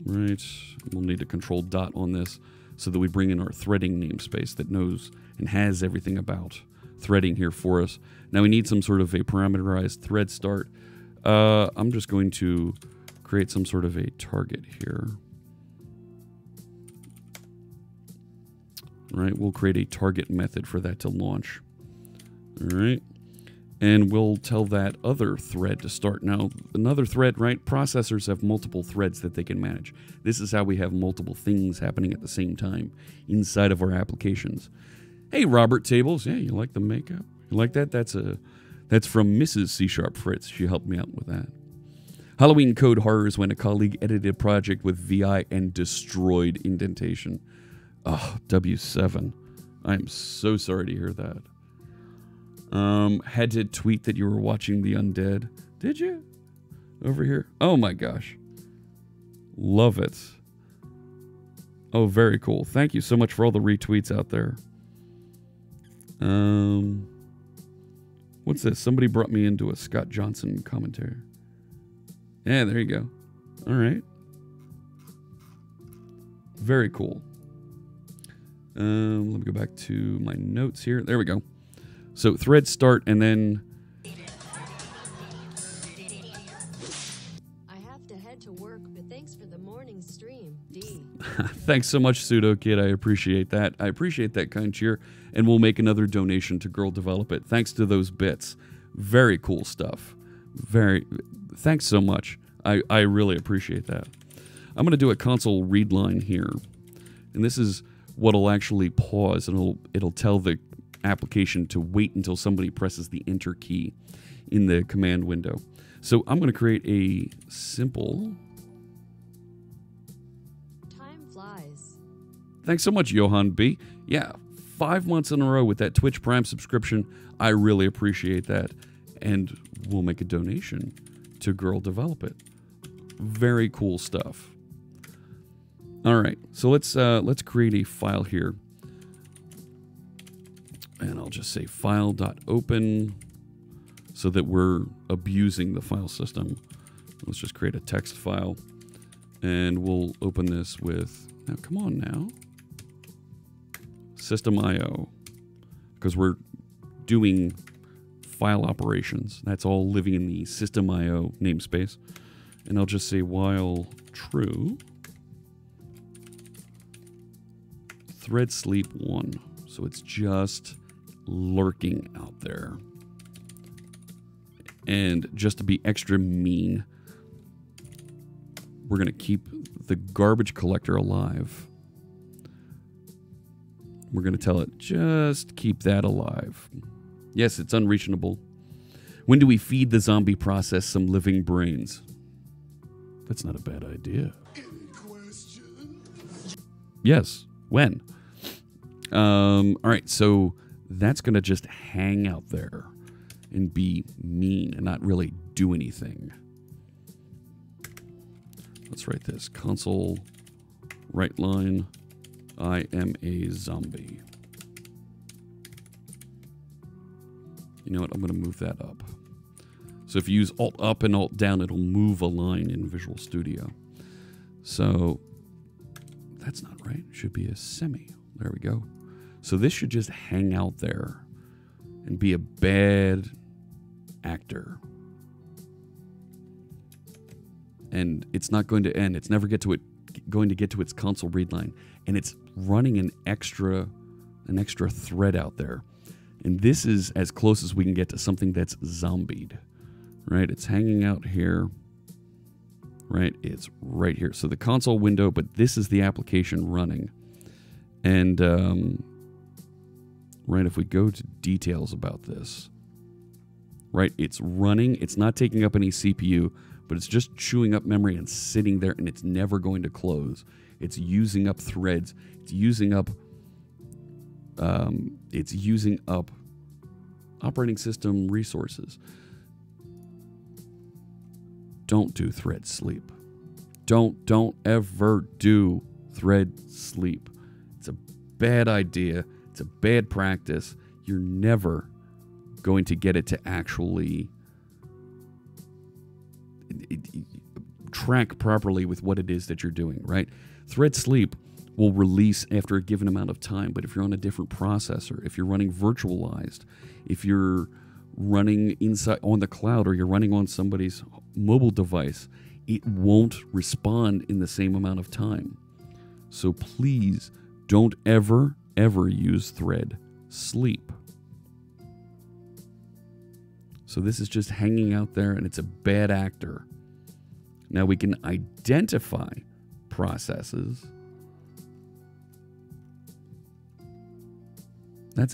Right. We'll need a control dot on this so that we bring in our threading namespace that knows and has everything about threading here for us. Now we need some sort of a parameterized thread start. I'm just going to create some sort of a target here. Right, we'll create a target method for that to launch. All right, and we'll tell that other thread to start. Now, another thread, right? Processors have multiple threads that they can manage. This is how we have multiple things happening at the same time inside of our applications. Hey, Robert Tables. Yeah, you like the makeup? You like that? That's from Mrs. C# Fritz. She helped me out with that. Halloween code horrors when a colleague edited a project with VI and destroyed indentation. Oh, W7. I'm so sorry to hear that. Had to tweet that you were watching the Undead. Did you? Over here. Oh my gosh. Love it. Oh, very cool. Thank you so much for all the retweets out there. What's this? Somebody brought me into a Scott Johnson commentary. Yeah, there you go. All right. Very cool. Let me go back to my notes here. There we go. So thread start and then... I have to head to work, but thanks for the morning stream, D. Thanks so much, Pseudo Kid. I appreciate that. I appreciate that kind cheer. And we'll make another donation to Girl Develop It. Thanks to those bits. Very cool stuff. Thanks so much. I really appreciate that. I'm going to do a console read line here. And this is what'll actually pause, and it'll tell the application to wait until somebody presses the enter key in the command window. So I'm going to create a simple... Time flies. Thanks so much, Johan B. Yeah, 5 months in a row with that Twitch Prime subscription. I really appreciate that. And we'll make a donation to Girl Develop It. Very cool stuff. All right, so let's create a file here. And I'll just say file.open so that we're abusing the file system. Let's just create a text file. And we'll open this with, now come on now, system.io, because we're doing file operations. That's all living in the system.io namespace. And I'll just say while true, thread sleep 1. So it's just lurking out there. And just to be extra mean, we're going to keep the garbage collector alive. We're going to tell it, just keep that alive. Yes, it's unreachable. When do we feed the zombie process some living brains? That's not a bad idea. Any questions? Yes, when? All right, so that's going to just hang out there and be mean and not really do anything. Let's write this. Console write line. I am a zombie. You know what? I'm going to move that up. So if you use Alt up and Alt down, it'll move a line in Visual Studio. So that's not right. It should be a semi. There we go. So this should just hang out there and be a bad actor. And it's not going to end. It's never going to get to its console read line. And it's running an extra thread out there. And this is as close as we can get to something that's zombied. Right? It's hanging out here. Right? It's right here. So the console window, but this is the application running. And right, if we go to details about this, right? It's running. It's not taking up any CPU, but it's just chewing up memory and sitting there, and it's never going to close. It's using up threads. It's using up operating system resources. Don't do thread sleep. Don't ever do thread sleep. It's a bad idea. It's a bad practice. You're never going to get it to actually track properly with what it is that you're doing, right? Thread sleep will release after a given amount of time, but if you're on a different processor, if you're running virtualized, if you're running inside on the cloud, or you're running on somebody's mobile device, it won't respond in the same amount of time. So please don't ever use thread sleep. So this is just hanging out there, and it's a bad actor. Now we can identify processes. That's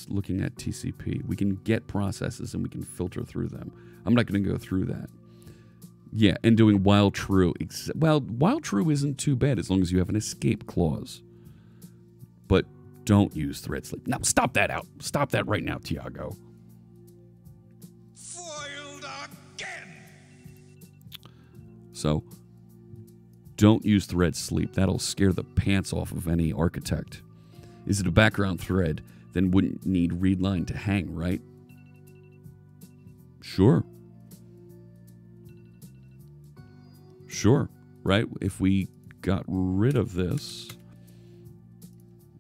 looking at TCP. We can get processes and we can filter through them. I'm not going to go through that. Yeah, and doing while true. Well, while true isn't too bad as long as you have an escape clause. But don't use thread sleep. Now, stop that out. Stop that right now, Tiago. Foiled again! So, don't use thread sleep. That'll scare the pants off of any architect. Is it a background thread? Then wouldn't need readline to hang, right? Sure. Sure, right? If we got rid of this,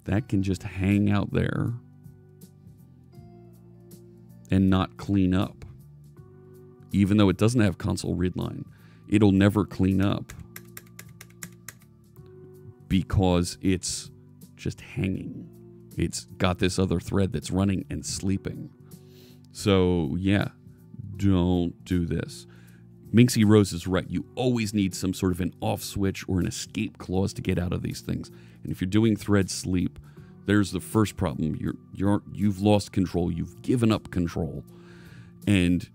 that can just hang out there and not clean up. Even though it doesn't have console readline, it'll never clean up because it's just hanging. It's got this other thread that's running and sleeping. So, yeah, don't do this. Minxie Rose is right. You always need some sort of an off switch or an escape clause to get out of these things. And if you're doing thread sleep, there's the first problem. You've lost control. You've given up control. And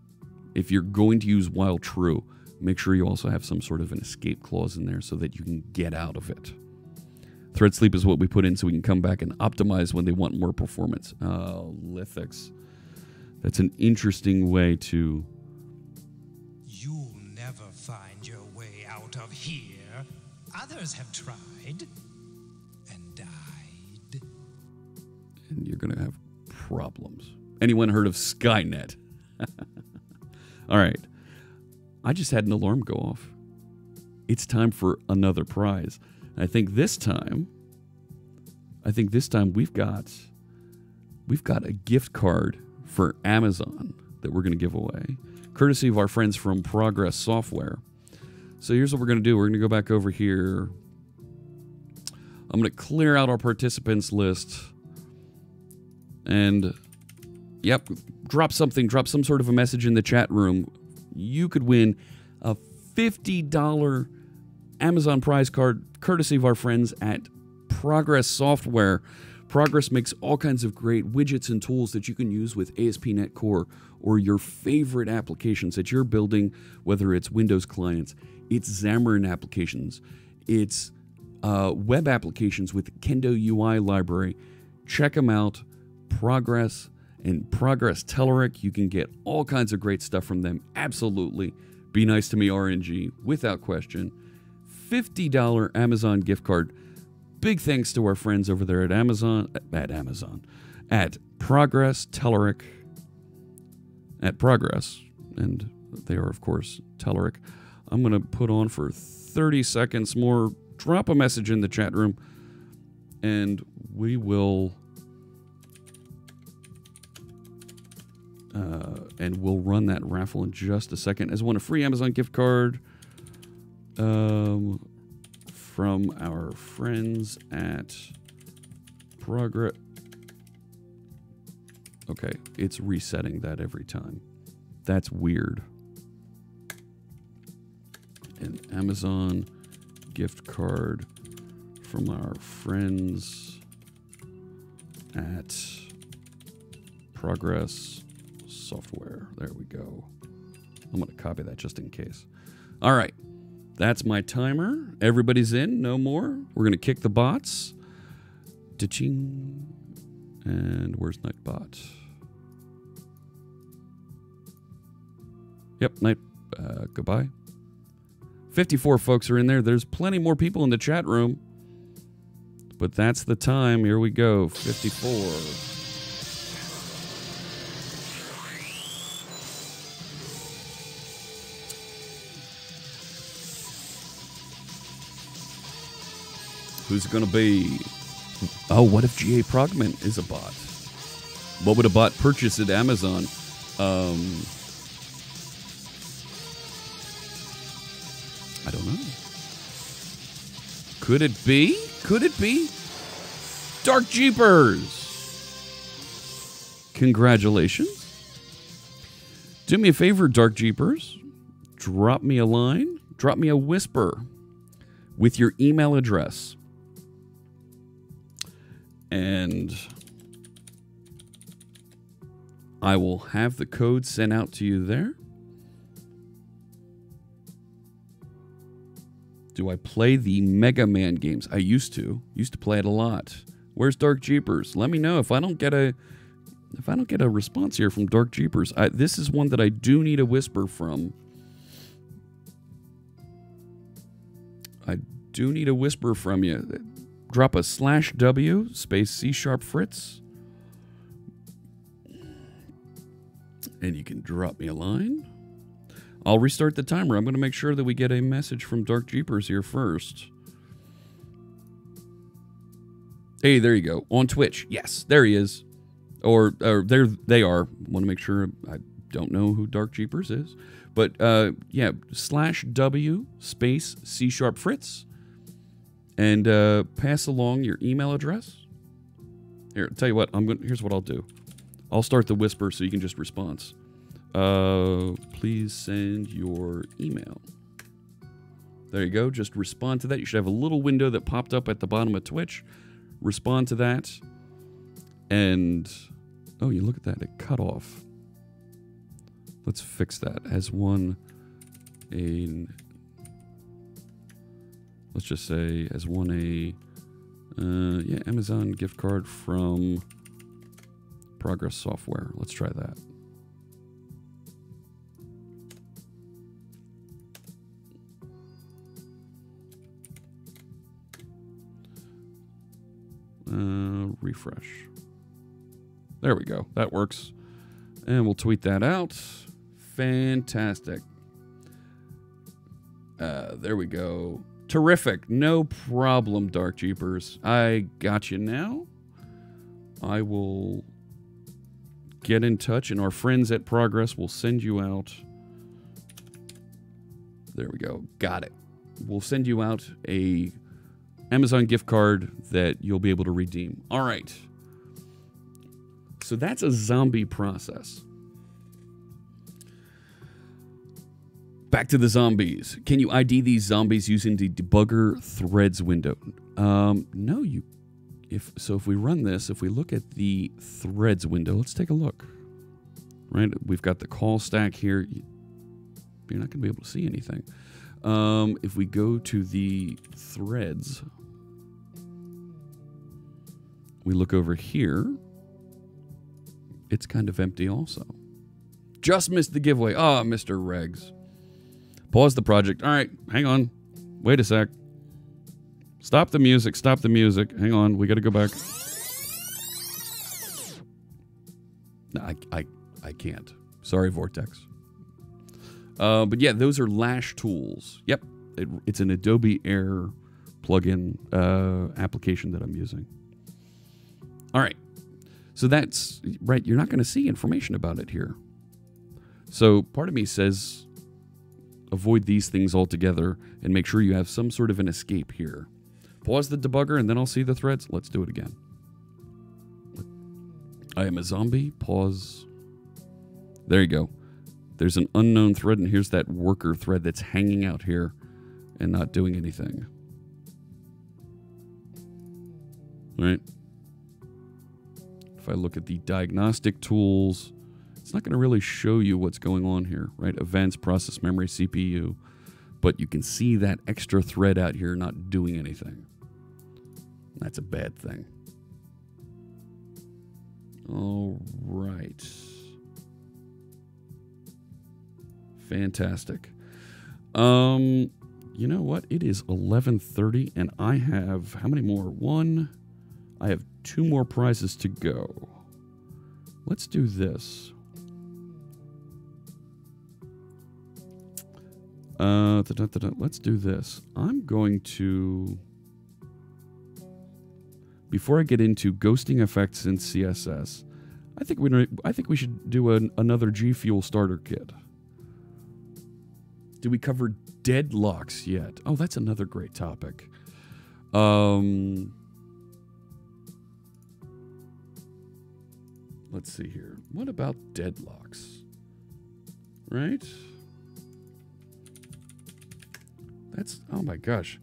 if you're going to use while true, make sure you also have some sort of an escape clause in there so that you can get out of it. Thread sleep is what we put in so we can come back and optimize when they want more performance. Oh, lithics. That's an interesting way to... You'll never find your way out of here. Others have tried and died. And you're going to have problems. Anyone heard of Skynet? All right. I just had an alarm go off. It's time for another prize. I think this time we've got a gift card for Amazon that we're going to give away, courtesy of our friends from Progress Software. So here's what we're going to do. We're going to go back over here. I'm going to clear out our participants list. And, yep, drop some sort of a message in the chat room. You could win a $50 Amazon prize card, courtesy of our friends at Progress Software. Progress makes all kinds of great widgets and tools that you can use with ASP.NET Core or your favorite applications that you're building, whether it's Windows clients, it's Xamarin applications, it's web applications with Kendo UI library. Check them out. Progress and Progress Telerik. You can get all kinds of great stuff from them. Absolutely. Be nice to me, RNG, without question. $50 Amazon gift card. Big thanks to our friends over there at Progress Telerik, at Progress, and they are, of course, Telerik. I'm going to put on for 30 seconds more. Drop a message in the chat room, and we will... and we'll run that raffle in just a second. As won a free Amazon gift card from our friends at Progress. Okay, it's resetting that every time. That's weird. An Amazon gift card from our friends at Progress software. There we go. I'm going to copy that just in case. All right. That's my timer. Everybody's in. No more. We're going to kick the bots. Da-ching. And where's Nightbot? Yep, goodbye. 54 folks are in there. There's plenty more people in the chat room. But that's the time. Here we go. 54. Who's it going to be? Oh, what if G.A. Progman is a bot? What would a bot purchase at Amazon? I don't know. Could it be? Could it be? Dark Jeepers! Congratulations. Do me a favor, Dark Jeepers. Drop me a line. Drop me a whisper with your email address. And I will have the code sent out to you there. Do I play the Mega Man games? I used to play it a lot. Where's Dark Jeepers? Let me know if I don't get a response here from Dark Jeepers. This is one that I do need a whisper from. I do need a whisper from you. Drop a /W space C# Fritz. And you can drop me a line. I'll restart the timer. I'm going to make sure that we get a message from Dark Jeepers here first. Hey, there you go. On Twitch. Yes, there he is. Or there they are. Want to make sure. I don't know who Dark Jeepers is. But, yeah, /W space C# Fritz. And pass along your email address. Here, tell you what. Here's what I'll do. I'll start the whisper so you can just respond. Please send your email. There you go. Just respond to that. You should have a little window that popped up at the bottom of Twitch. Respond to that. And, oh, you look at that. It cut off. Let's fix that. Let's just say, yeah, Amazon gift card from Progress Software. Let's try that. Refresh. There we go. That works. And we'll tweet that out. Fantastic. There we go. Terrific. No problem, Dark Jeepers. I got you now. I will get in touch, and our friends at Progress will send you out. There we go. Got it. We'll send you out a Amazon gift card that you'll be able to redeem. All right. So that's a zombie process. Back to the zombies. Can you ID these zombies using the debugger threads window? No, if we run this, if we look at the threads window, let's take a look. Right, we've got the call stack here. You're not going to be able to see anything. If we go to the threads, we look over here. It's kind of empty also. Just missed the giveaway. Ah, Mr. Regs. Pause the project. All right, hang on. Wait a sec. Stop the music. Stop the music. Hang on. We got to go back. No, I can't. Sorry, Vortex. But yeah, those are Lash tools. Yep. It's an Adobe Air plugin application that I'm using. All right. So that's right. You're not going to see information about it here. So part of me says avoid these things altogether and make sure you have some sort of an escape here. Pause the debugger and then I'll see the threads. Let's do it again. I am a zombie. Pause. There you go. There's an unknown thread, and here's that worker thread that's hanging out here and not doing anything. All right. If I look at the diagnostic tools, It's not going to really show you what's going on here, right? Events, process memory, CPU. But you can see that extra thread out here not doing anything. That's a bad thing. All right. Fantastic. You know what? It is 11:30 and I have how many more? I have 2 more prizes to go. Let's do this. Let's do this. I'm going to, before I get into ghosting effects in CSS, I think we should do another G Fuel starter kit. Did we cover deadlocks yet? Oh, that's another great topic. Let's see here. What about deadlocks? Right? That's, oh my gosh.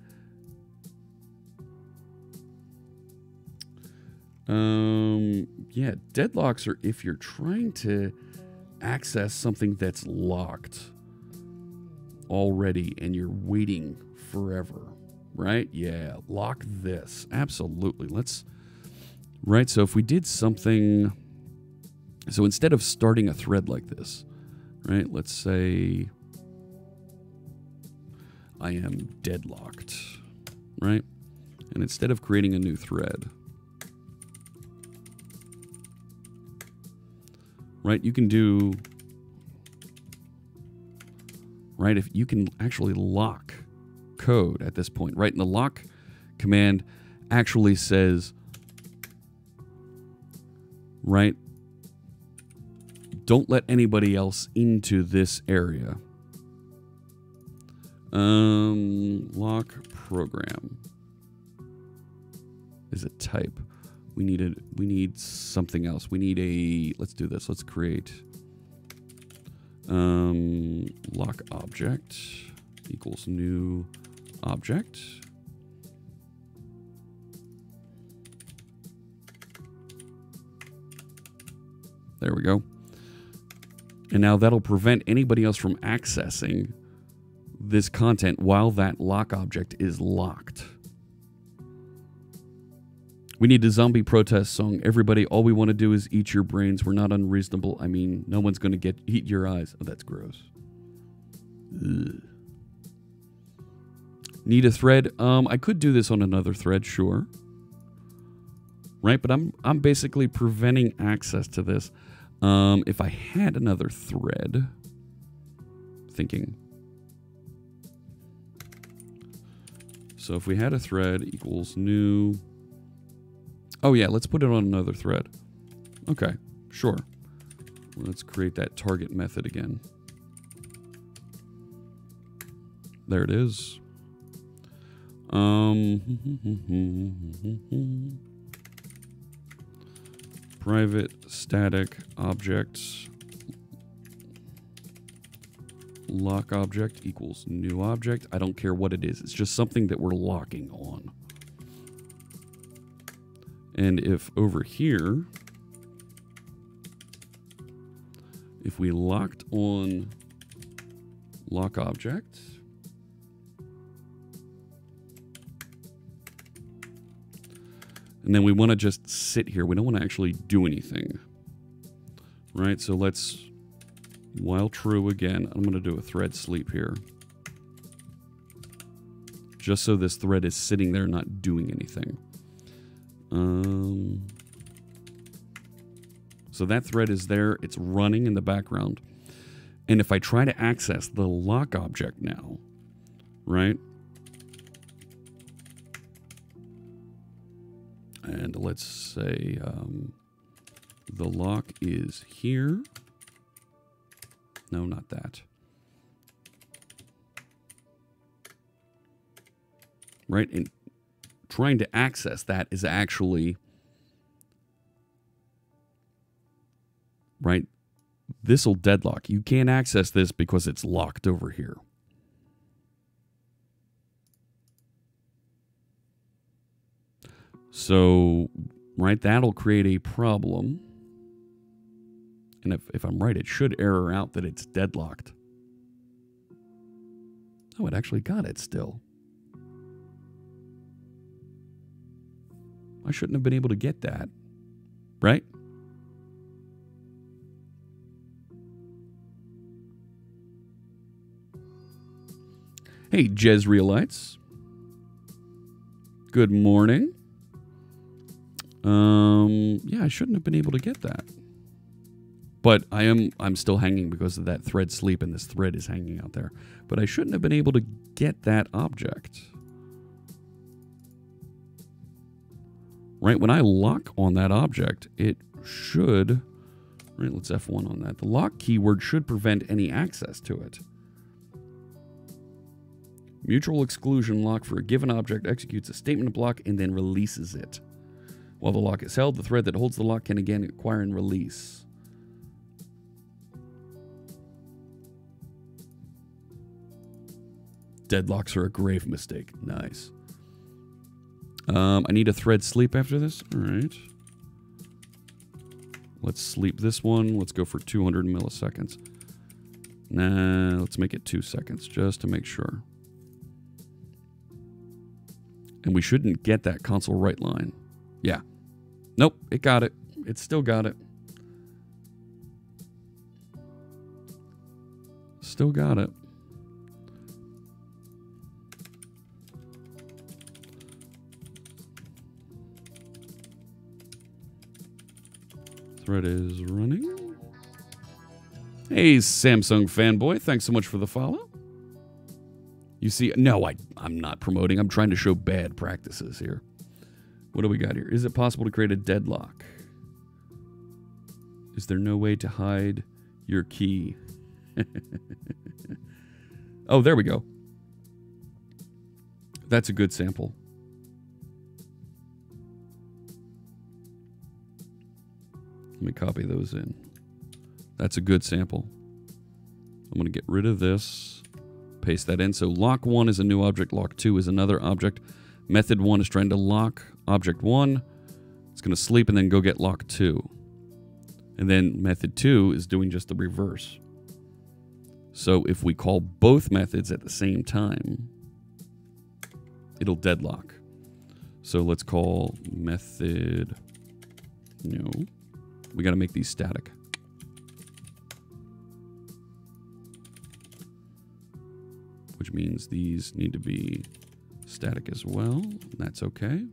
Yeah, deadlocks are if you're trying to access something that's locked already and you're waiting forever, right? Yeah, lock this. Absolutely. Right, so if we did something, so instead of starting a thread like this, right, let's say I am deadlocked, right? And instead of creating a new thread, right, you can do, right, if you can actually lock code at this point, right? And the lock command actually says, right, don't let anybody else into this area. Lock program is a type. We need something else. We need a, let's do this. Let's create lock object equals new object. There we go. And now that'll prevent anybody else from accessing this content while that lock object is locked. We need a zombie protest song. Everybody, all we want to do is eat your brains. We're not unreasonable. I mean, no one's going to eat your eyes. Oh, that's gross. Ugh. Need a thread? I could do this on another thread, sure. Right, but I'm basically preventing access to this. If I had another thread, thinking. So if we had a thread equals new. Oh yeah, let's put it on another thread. Okay, sure. Let's create that target method again. There it is. Private static object lock object equals new object. I don't care what it is. It's just something that we're locking on. And if over here, if we locked on lock object, and then we want to just sit here. We don't want to actually do anything. Right? So let's, while true again, I'm going to do a thread sleep here. Just so this thread is sitting there not doing anything. So that thread is there. It's running in the background. And if I try to access the lock object now, right? And let's say the lock is here. No, not that. Right? And trying to access that is actually, right? This will deadlock. You can't access this because it's locked over here. So, right, that'll create a problem. And if I'm right, it should error out that it's deadlocked. Oh, it actually got it still. I shouldn't have been able to get that. Right? Hey, Jezreelites. Good morning. Yeah, I shouldn't have been able to get that. But I'm still hanging because of that thread sleep, and this thread is hanging out there. But I shouldn't have been able to get that object. Right, when I lock on that object, it should... Right, let's F1 on that. The lock keyword should prevent any access to it. Mutual exclusion lock for a given object executes a statement block and then releases it. While the lock is held, the thread that holds the lock can again acquire and release. Deadlocks are a grave mistake. Nice. I need a thread sleep after this. All right. Let's sleep this one. Let's go for 200 milliseconds. Nah, let's make it 2 seconds just to make sure. And we shouldn't get that console write line. Yeah. Nope, it got it. It still got it. Still got it. Thread is running. Hey, Samsung fanboy. Thanks so much for the follow. You see, no, I'm not promoting. I'm trying to show bad practices here. What do we got here? Is it possible to create a deadlock? Is there no way to hide your key? Oh, there we go. That's a good sample. Let me copy those in. That's a good sample. I'm going to get rid of this. Paste that in. So lock 1 is a new object. Lock 2 is another object. Method 1 is trying to lock object 1. It's going to sleep and then go get lock 2. And then method 2 is doing just the reverse. So if we call both methods at the same time, it'll deadlock. So let's call method... No. We got to make these static. Which means these need to be static as well. That's okay.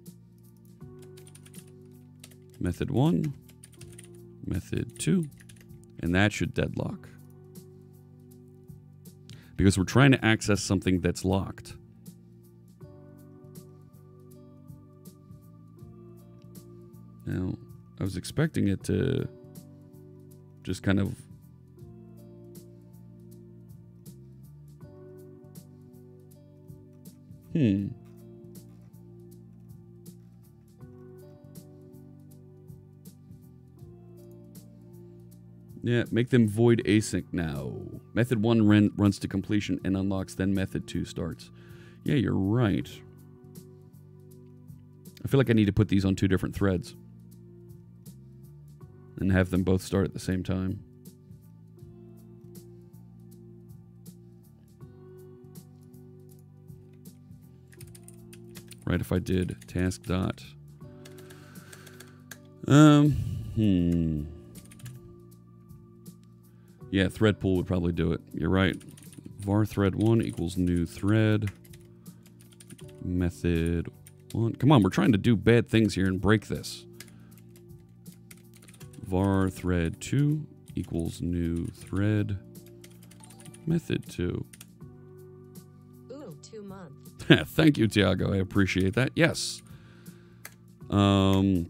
Method 1, method 2, and that should deadlock. Because we're trying to access something that's locked. Now, I was expecting it to just kind of... Yeah, make them void async now. Method 1 runs to completion and unlocks, then method 2 starts. Yeah, you're right. I feel like I need to put these on 2 different threads. And have them both start at the same time. Right, if I did task dot. Yeah, thread pool would probably do it. You're right. Var thread 1 equals new thread. Method 1. Come on, we're trying to do bad things here and break this. Var thread 2 equals new thread. Method 2. Ooh, 2 months. Thank you, Tiago. I appreciate that. Yes. And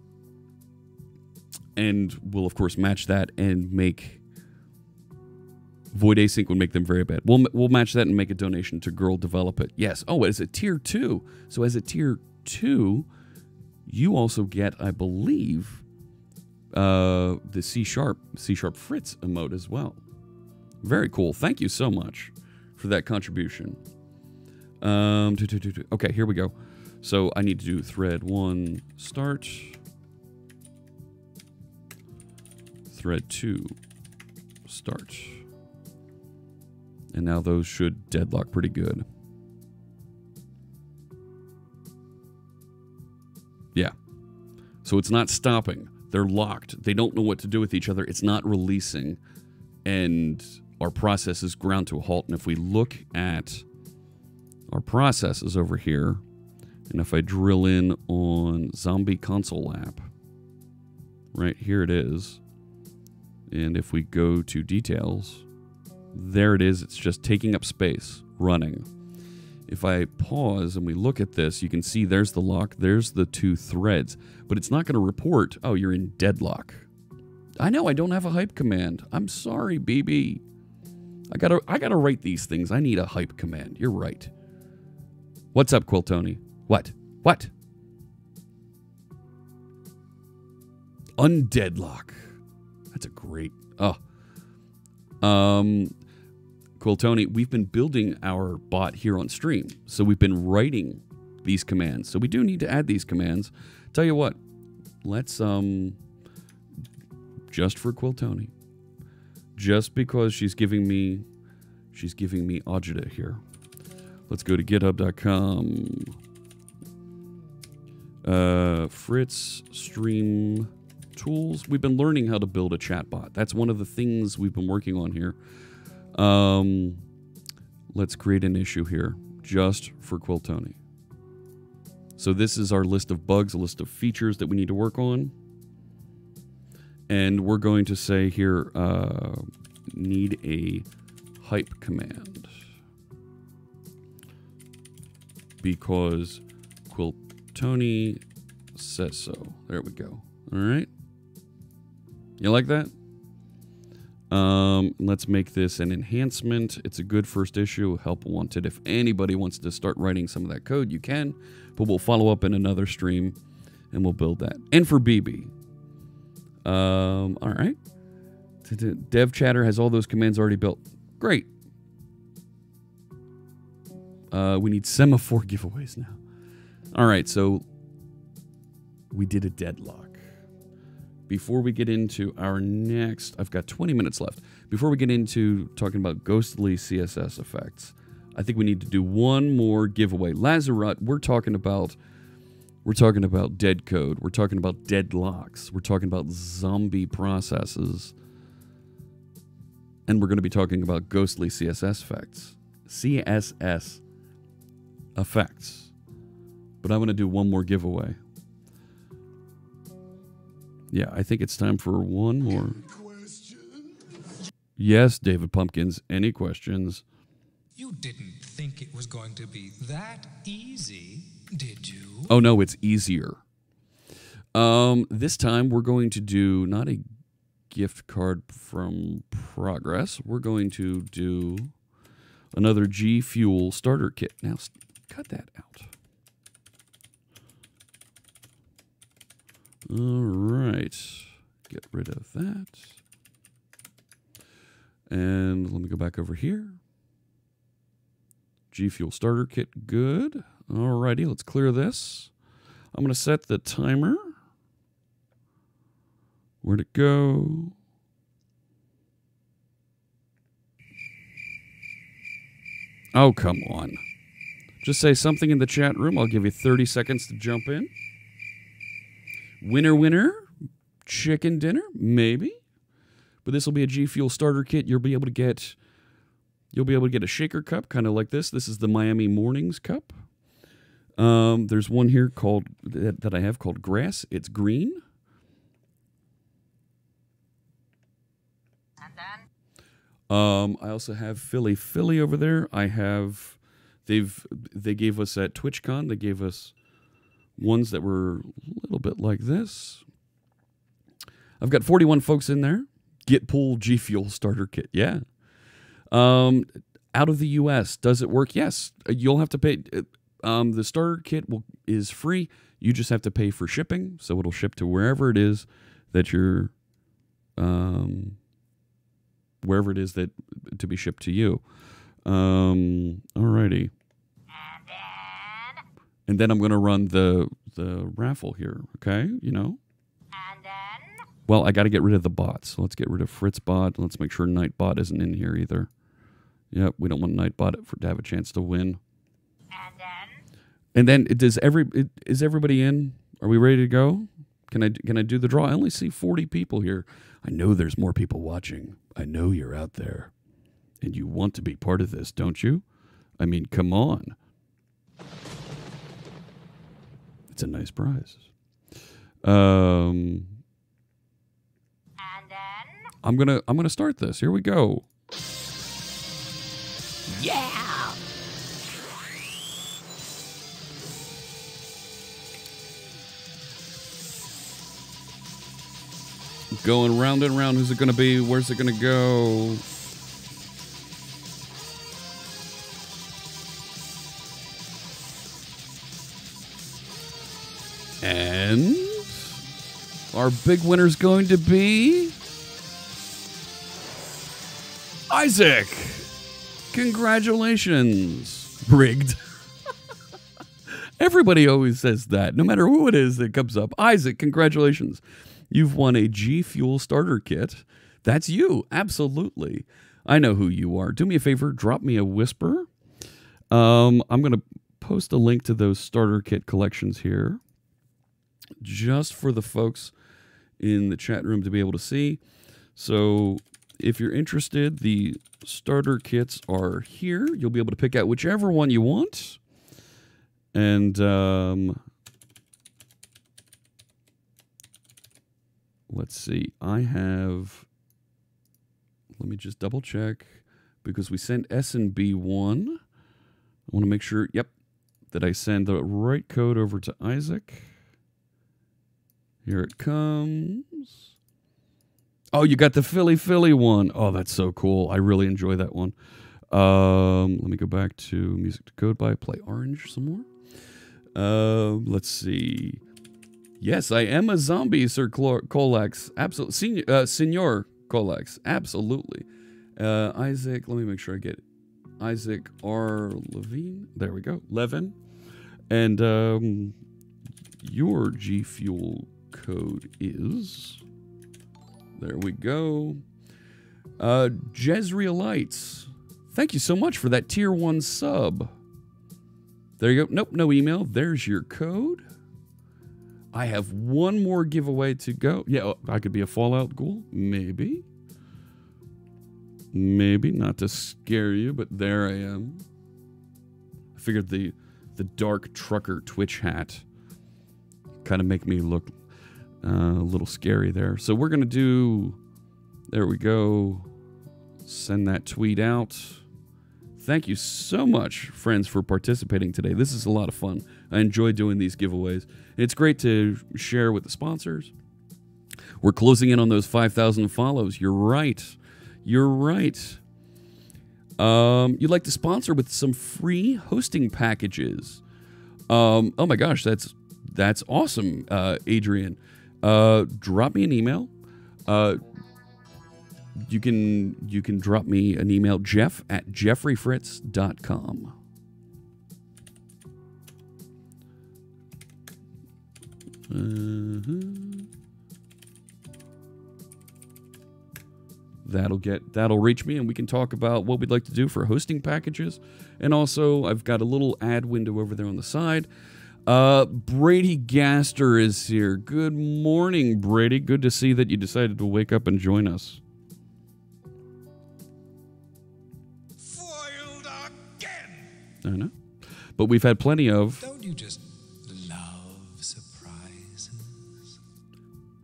we'll, of course, match that and make... Void async would make them very bad. We'll match that and make a donation to Girl Develop It. Yes. Oh, it's a tier 2. So as a tier 2, you also get, I believe, the C# Fritz emote as well. Very cool. Thank you so much for that contribution. Okay, here we go. So I need to do thread 1 start. Thread 2 start. And now those should deadlock pretty good. Yeah. So it's not stopping. They're locked. They don't know what to do with each other. It's not releasing. And our process is ground to a halt. And if we look at our processes over here, and if I drill in on Zombie Console app, right here it is. And if we go to details, there it is. It's just taking up space, running. If I pause and we look at this, you can see there's the lock, there's the two threads, but it's not going to report, oh, you're in deadlock. I know I don't have a hype command. I'm sorry, BB. I gotta write these things. I need a hype command. You're right. What's up, Quill Tony? What? Undeadlock. That's a great. Quill Tony, we've been building our bot here on stream, so we've been writing these commands. So we do need to add these commands. Tell you what, let's just for Quill Tony, just because she's giving me agita here. Let's go to github.com. Fritz stream tools. We've been learning how to build a chatbot. That's one of the things we've been working on here. Let's create an issue here just for Quill Tony. So this is our list of bugs, a list of features that we need to work on. And we're going to say here, need a hype command. Because Quill Tony says so. There we go. All right. You like that? Let's make this an enhancement. It's a good first issue. Help wanted. If anybody wants to start writing some of that code, you can. But we'll follow up in another stream, and we'll build that. And for BB. All right. Dev chatter has all those commands already built. Great. We need semaphore giveaways now. All right, so we did a deadlock. Before we get into our next, I've got 20 minutes left. Before we get into talking about ghostly CSS effects, I think we need to do one more giveaway. Lazarus, we're talking about dead code. We're talking about deadlocks. We're talking about zombie processes. And we're going to be talking about ghostly CSS effects. CSS effects. But I'm going to do one more giveaway. Yeah, I think it's time for one more. Yes, David Pumpkins. Any questions? You didn't think it was going to be that easy, did you? Oh, no, it's easier. This time we're going to do not a gift card from Progress. We're going to do another G Fuel starter kit. Now, cut that out. All right. Get rid of that. And let me go back over here. G Fuel starter kit. Good. All righty. Let's clear this. I'm going to set the timer. Where'd it go? Oh, come on. Just say something in the chat room. I'll give you 30 seconds to jump in. Winner, winner. Chicken dinner? Maybe. But this will be a G Fuel starter kit. You'll be able to get a shaker cup, kind of like this. This is the Miami Mornings cup. There's one here called that I have called Grass. It's green. And then? I also have Philly over there. I have they gave us at TwitchCon, they gave us ones that were a little bit like this. I've got 41 folks in there. Get Pool G Fuel starter kit. Yeah. Out of the US, does it work? Yes. You'll have to pay. The starter kit is free. You just have to pay for shipping, so it'll ship to wherever it is that you're, wherever it is that to be shipped to you. Alrighty. And then I'm going to run the raffle here. Okay, you know. And then? Well, I got to get rid of the bot. So let's get rid of Fritzbot. Let's make sure Nightbot isn't in here either. Yep, we don't want Nightbot to have a chance to win. And then is everybody in? Are we ready to go? Can I do the draw? I only see 40 people here. I know there's more people watching. I know you're out there. And you want to be part of this, don't you? I mean, come on. It's a nice prize. I'm gonna start this. Here we go. Yeah. Going round and round. Who's it gonna be? Where's it gonna go? And our big winner's going to be Isaac. Congratulations. Rigged. Everybody always says that, no matter who it is that comes up. Isaac, congratulations. You've won a G Fuel starter kit. That's you. Absolutely. I know who you are. Do me a favor. Drop me a whisper. I'm going to post a link to those starter kit collections here, just for the folks in the chat room to be able to see. So if you're interested, the starter kits are here. You'll be able to pick out whichever one you want. And let's see. I have, let me just double check, because we sent S and B one. I want to make sure, yep, that I send the right code over to Isaac. Here it comes. Oh, you got the Philly one. Oh, that's so cool. I really enjoy that one. Let me go back to music to code by, play Orange some more. Let's see. Yes, I am a zombie, Sir Colax. Absolutely. Senor Colax. Absolutely. Isaac, let me make sure I get it. Isaac R. Levine. There we go. Levin. And your G Fuel code is, there we go, Jezreelites. Thank you so much for that tier 1 sub. There you go. Nope, no email. There's your code. I have one more giveaway to go. Yeah, I could be a Fallout ghoul. Maybe. Maybe, not to scare you, but there I am. I figured the dark trucker Twitch hat kind of make me look a little scary there. So we're going to do, there we go, send that tweet out. Thank you so much, friends, for participating today. This is a lot of fun. I enjoy doing these giveaways. It's great to share with the sponsors. We're closing in on those 5,000 follows. You're right. You're right. You'd like to sponsor with some free hosting packages. Oh my gosh, that's awesome, Adrian. Drop me an email. You can drop me an email, jeff@jeffreyfritz.com. That'll reach me, and we can talk about what we'd like to do for hosting packages. And also, I've got a little ad window over there on the side. Brady Gaster is here. Good morning, Brady. Good to see that you decided to wake up and join us. Foiled again! I know. But we've had plenty of... Don't you just love surprises?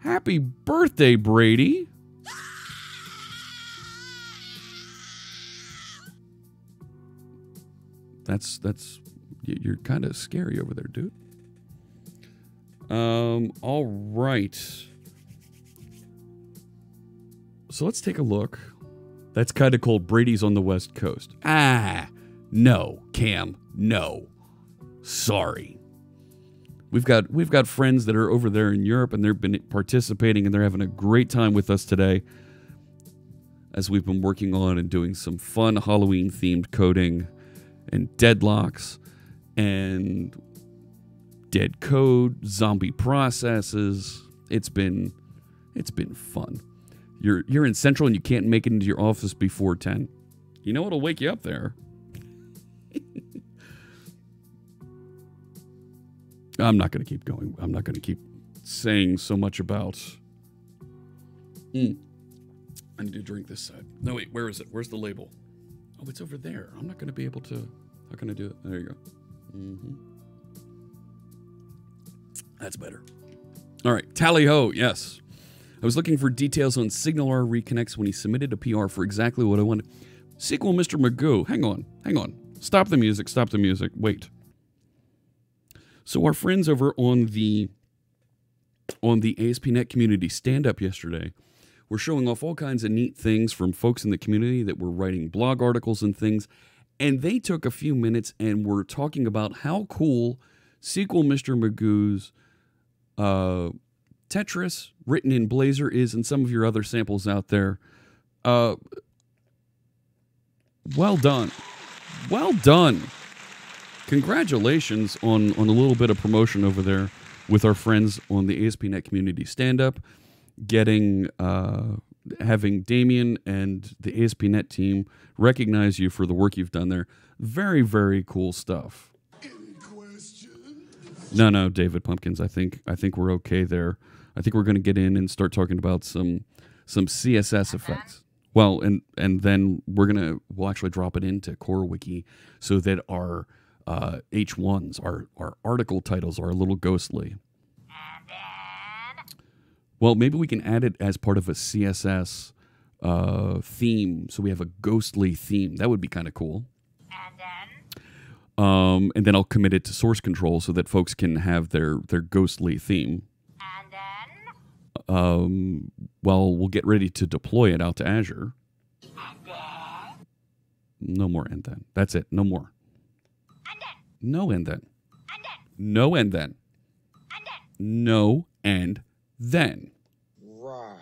Happy birthday, Brady. That's you're kind of scary over there, dude. All right. So let's take a look. That's kind of cold. Brady's on the West Coast. No, Cam, no. Sorry. We've got friends that are over there in Europe, and they've been participating, and they're having a great time with us today as we've been working on and doing some fun Halloween-themed coding and deadlocks and dead code, zombie processes. It's been It's been fun. You're in Central and you can't make it into your office before 10. You know what'll wake you up there? I'm not going to keep going. I'm not going to keep saying so much about... I need to drink this side. No, wait, where is it? Where's the label? Oh, it's over there. I'm not going to be able to... How can I do it? There you go. That's better. All right, tally-ho, yes. I was looking for details on SignalR reconnects when he submitted a PR for exactly what I wanted. Sequel Mr. Magoo. Hang on. Stop the music, wait. So our friends over on the ASP.NET community stand-up yesterday were showing off all kinds of neat things from folks in the community that were writing blog articles and things, and they took a few minutes and were talking about how cool Sequel Mr. Magoo's Tetris written in Blazor is, and some of your other samples out there. Well done. Congratulations on a little bit of promotion over there with our friends on the ASP.NET community stand-up, having Damien and the ASP.NET team recognize you for the work you've done there. Very, very cool stuff. Any questions? No, David Pumpkins. I think we're okay there. I think we're going to get in and start talking about some CSS effects. Well, and then we'll actually drop it into CoreWiki so that our H1s, our article titles are a little ghostly. Well, maybe we can add it as part of a CSS theme, so we have a ghostly theme. That would be kind of cool. And then I'll commit it to source control so that folks can have their ghostly theme. Well, we'll get ready to deploy it out to Azure. No more and then. That's it. No more. No and then. No and then. No and then. Right.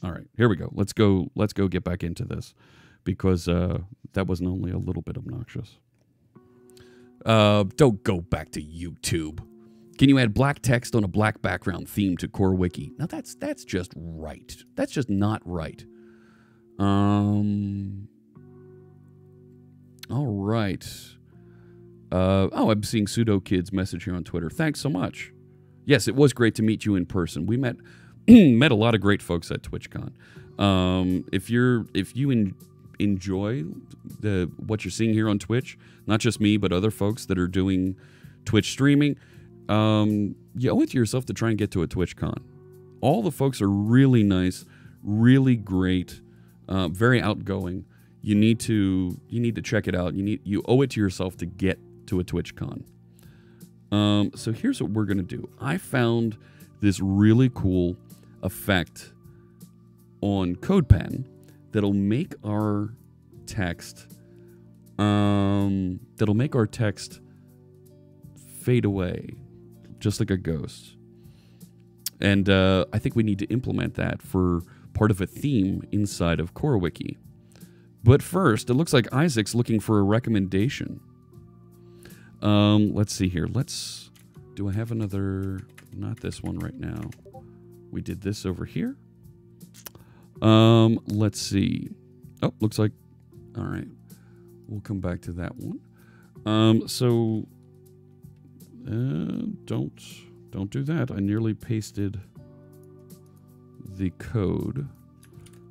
All right, here we go. Let's go get back into this because that wasn't only a little bit obnoxious. Don't go back to YouTube. Can you add black text on a black background theme to CoreWiki? Now that's just right. That's just not right. All right. I'm seeing Pseudo Kid's message here on Twitter. Thanks so much. Yes, it was great to meet you in person. We met a lot of great folks at TwitchCon. If you enjoy what you're seeing here on Twitch, not just me but other folks that are doing Twitch streaming, you owe it to yourself to try and get to a TwitchCon. All the folks are really nice, really great, very outgoing. You need to check it out. You owe it to yourself to get to a TwitchCon. So here's what we're gonna do. I found this really cool effect on CodePen that'll make our text fade away, just like a ghost. And I think we need to implement that for part of a theme inside of CoreWiki. But first, it looks like Isaac's looking for a recommendation. Let's see here. Do I have another? Not this one right now. We did this over here. Let's see. Oh, looks like, all right. We'll come back to that one. Don't do that. I nearly pasted the code.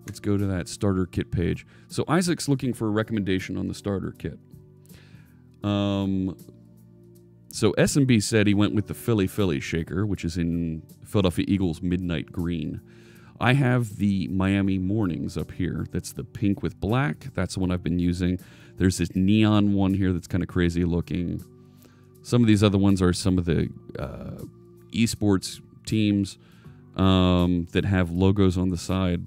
Let's go to that starter kit page. So Isaac's looking for a recommendation on the starter kit. So SMB said he went with the Philly shaker, which is in Philadelphia Eagles Midnight Green. I have the Miami Mornings up here. That's the pink with black. That's the one I've been using. There's this neon one here that's kind of crazy looking. Some of these other ones are some of the esports teams that have logos on the side.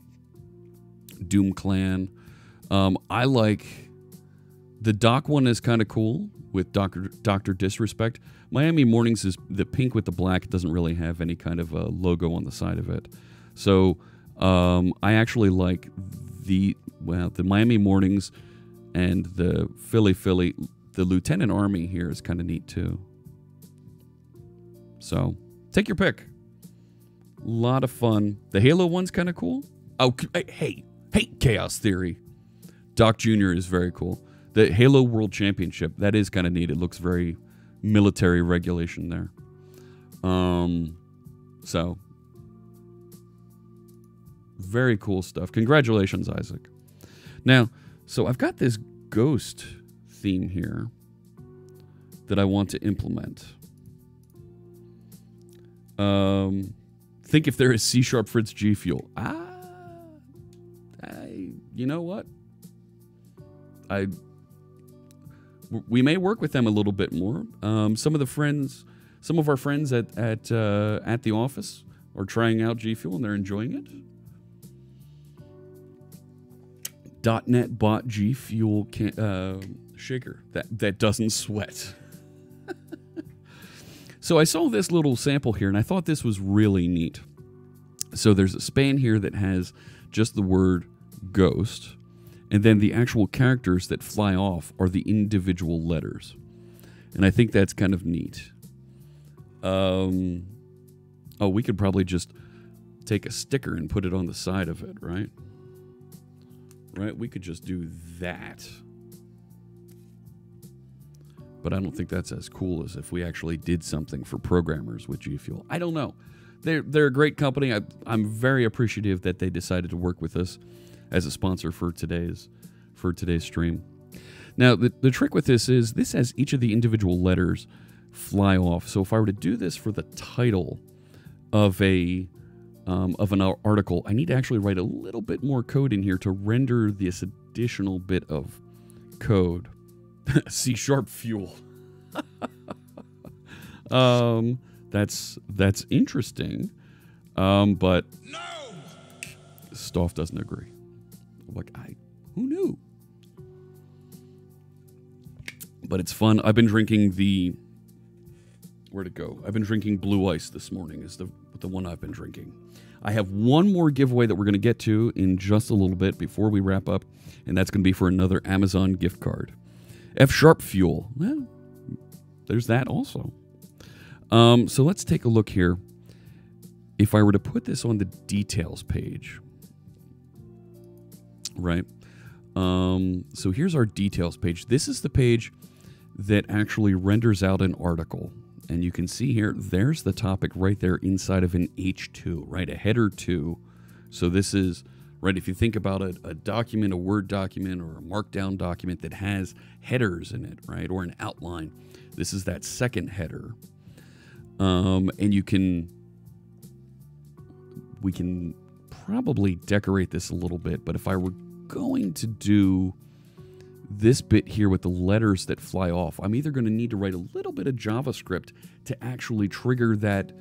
Doom Clan. I like the Doc one is kind of cool with Dr. Disrespect. Miami Mornings is the pink with the black. It doesn't really have any kind of a logo on the side of it. So I actually like the Miami Mornings and the Philly. The Lieutenant Army here is kind of neat too. So take your pick. Lot of fun. The Halo one's kind of cool. Oh, hey, Chaos Theory. Doc Jr. is very cool. The Halo World Championship, that is kind of neat. It looks very military regulation there. So, very cool stuff. Congratulations, Isaac. Now, so I've got this ghost theme here that I want to implement. Think if there is C# Fritz G Fuel. You know what? We may work with them a little bit more. Some of our friends at the office are trying out G Fuel and they're enjoying it. .NET bought G Fuel shaker that doesn't sweat. So I saw this little sample here and I thought this was really neat. So there's a span here that has just the word ghost, and then the actual characters that fly off are the individual letters. And I think that's kind of neat. Oh, we could probably just take a sticker and put it on the side of it, right? Right? We could just do that. But I don't think that's as cool as if we actually did something for programmers with G Fuel. I don't know. They're a great company. I'm very appreciative that they decided to work with us as a sponsor for today's stream. Now, the trick with this is this has each of the individual letters fly off. So if I were to do this for the title of an article, I need to actually write a little bit more code in here to render this additional bit of code. C# Fuel. That's interesting. But No! Stoff doesn't agree. Like, who knew? But it's fun. I've been drinking where'd it go? I've been drinking Blue Ice this morning is the one I've been drinking. I have one more giveaway that we're going to get to in just a little bit before we wrap up, and that's going to be for another Amazon gift card. F# Fuel. Well, there's that also. So let's take a look here. If I were to put this on the details page, right? So here's our details page. This is the page that actually renders out an article. And you can see here, there's the topic right there inside of an H2, right? A header 2. So this is, right, if you think about a document, a Word document, or a Markdown document that has headers in it, right, or an outline, this is that second header. And we can probably decorate this a little bit, but if I were going to do this bit here with the letters that fly off, I'm either going to need to write a little bit of JavaScript to actually trigger that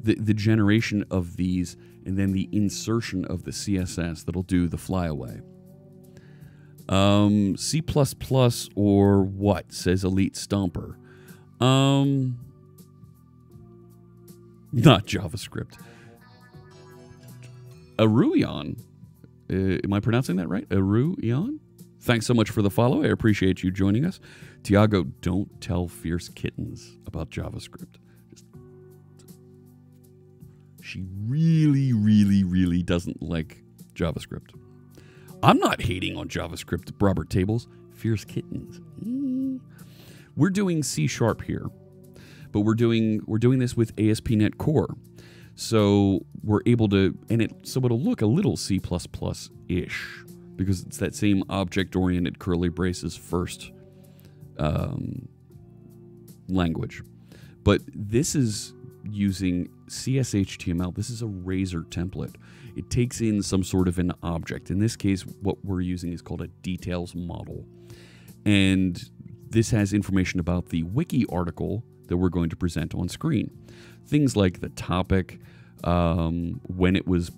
the generation of these, and then the insertion of the CSS that'll do the flyaway. C++ or what, says Elite Stomper. Not JavaScript. Aruion. Am I pronouncing that right? Aruion? Thanks so much for the follow. I appreciate you joining us. Tiago, don't tell Fierce Kittens about JavaScript. She really, really, really doesn't like JavaScript. I'm not hating on JavaScript, Robert Tables. Fierce Kittens. We're doing C# here, but we're doing this with ASP.NET Core. So we're able to, so it'll look a little C++-ish because it's that same object-oriented curly braces first language. But this is using CSHTML. This is a Razor template. It takes in some sort of an object. In this case, what we're using is called a details model. And this has information about the wiki article that we're going to present on screen. Things like the topic, when it was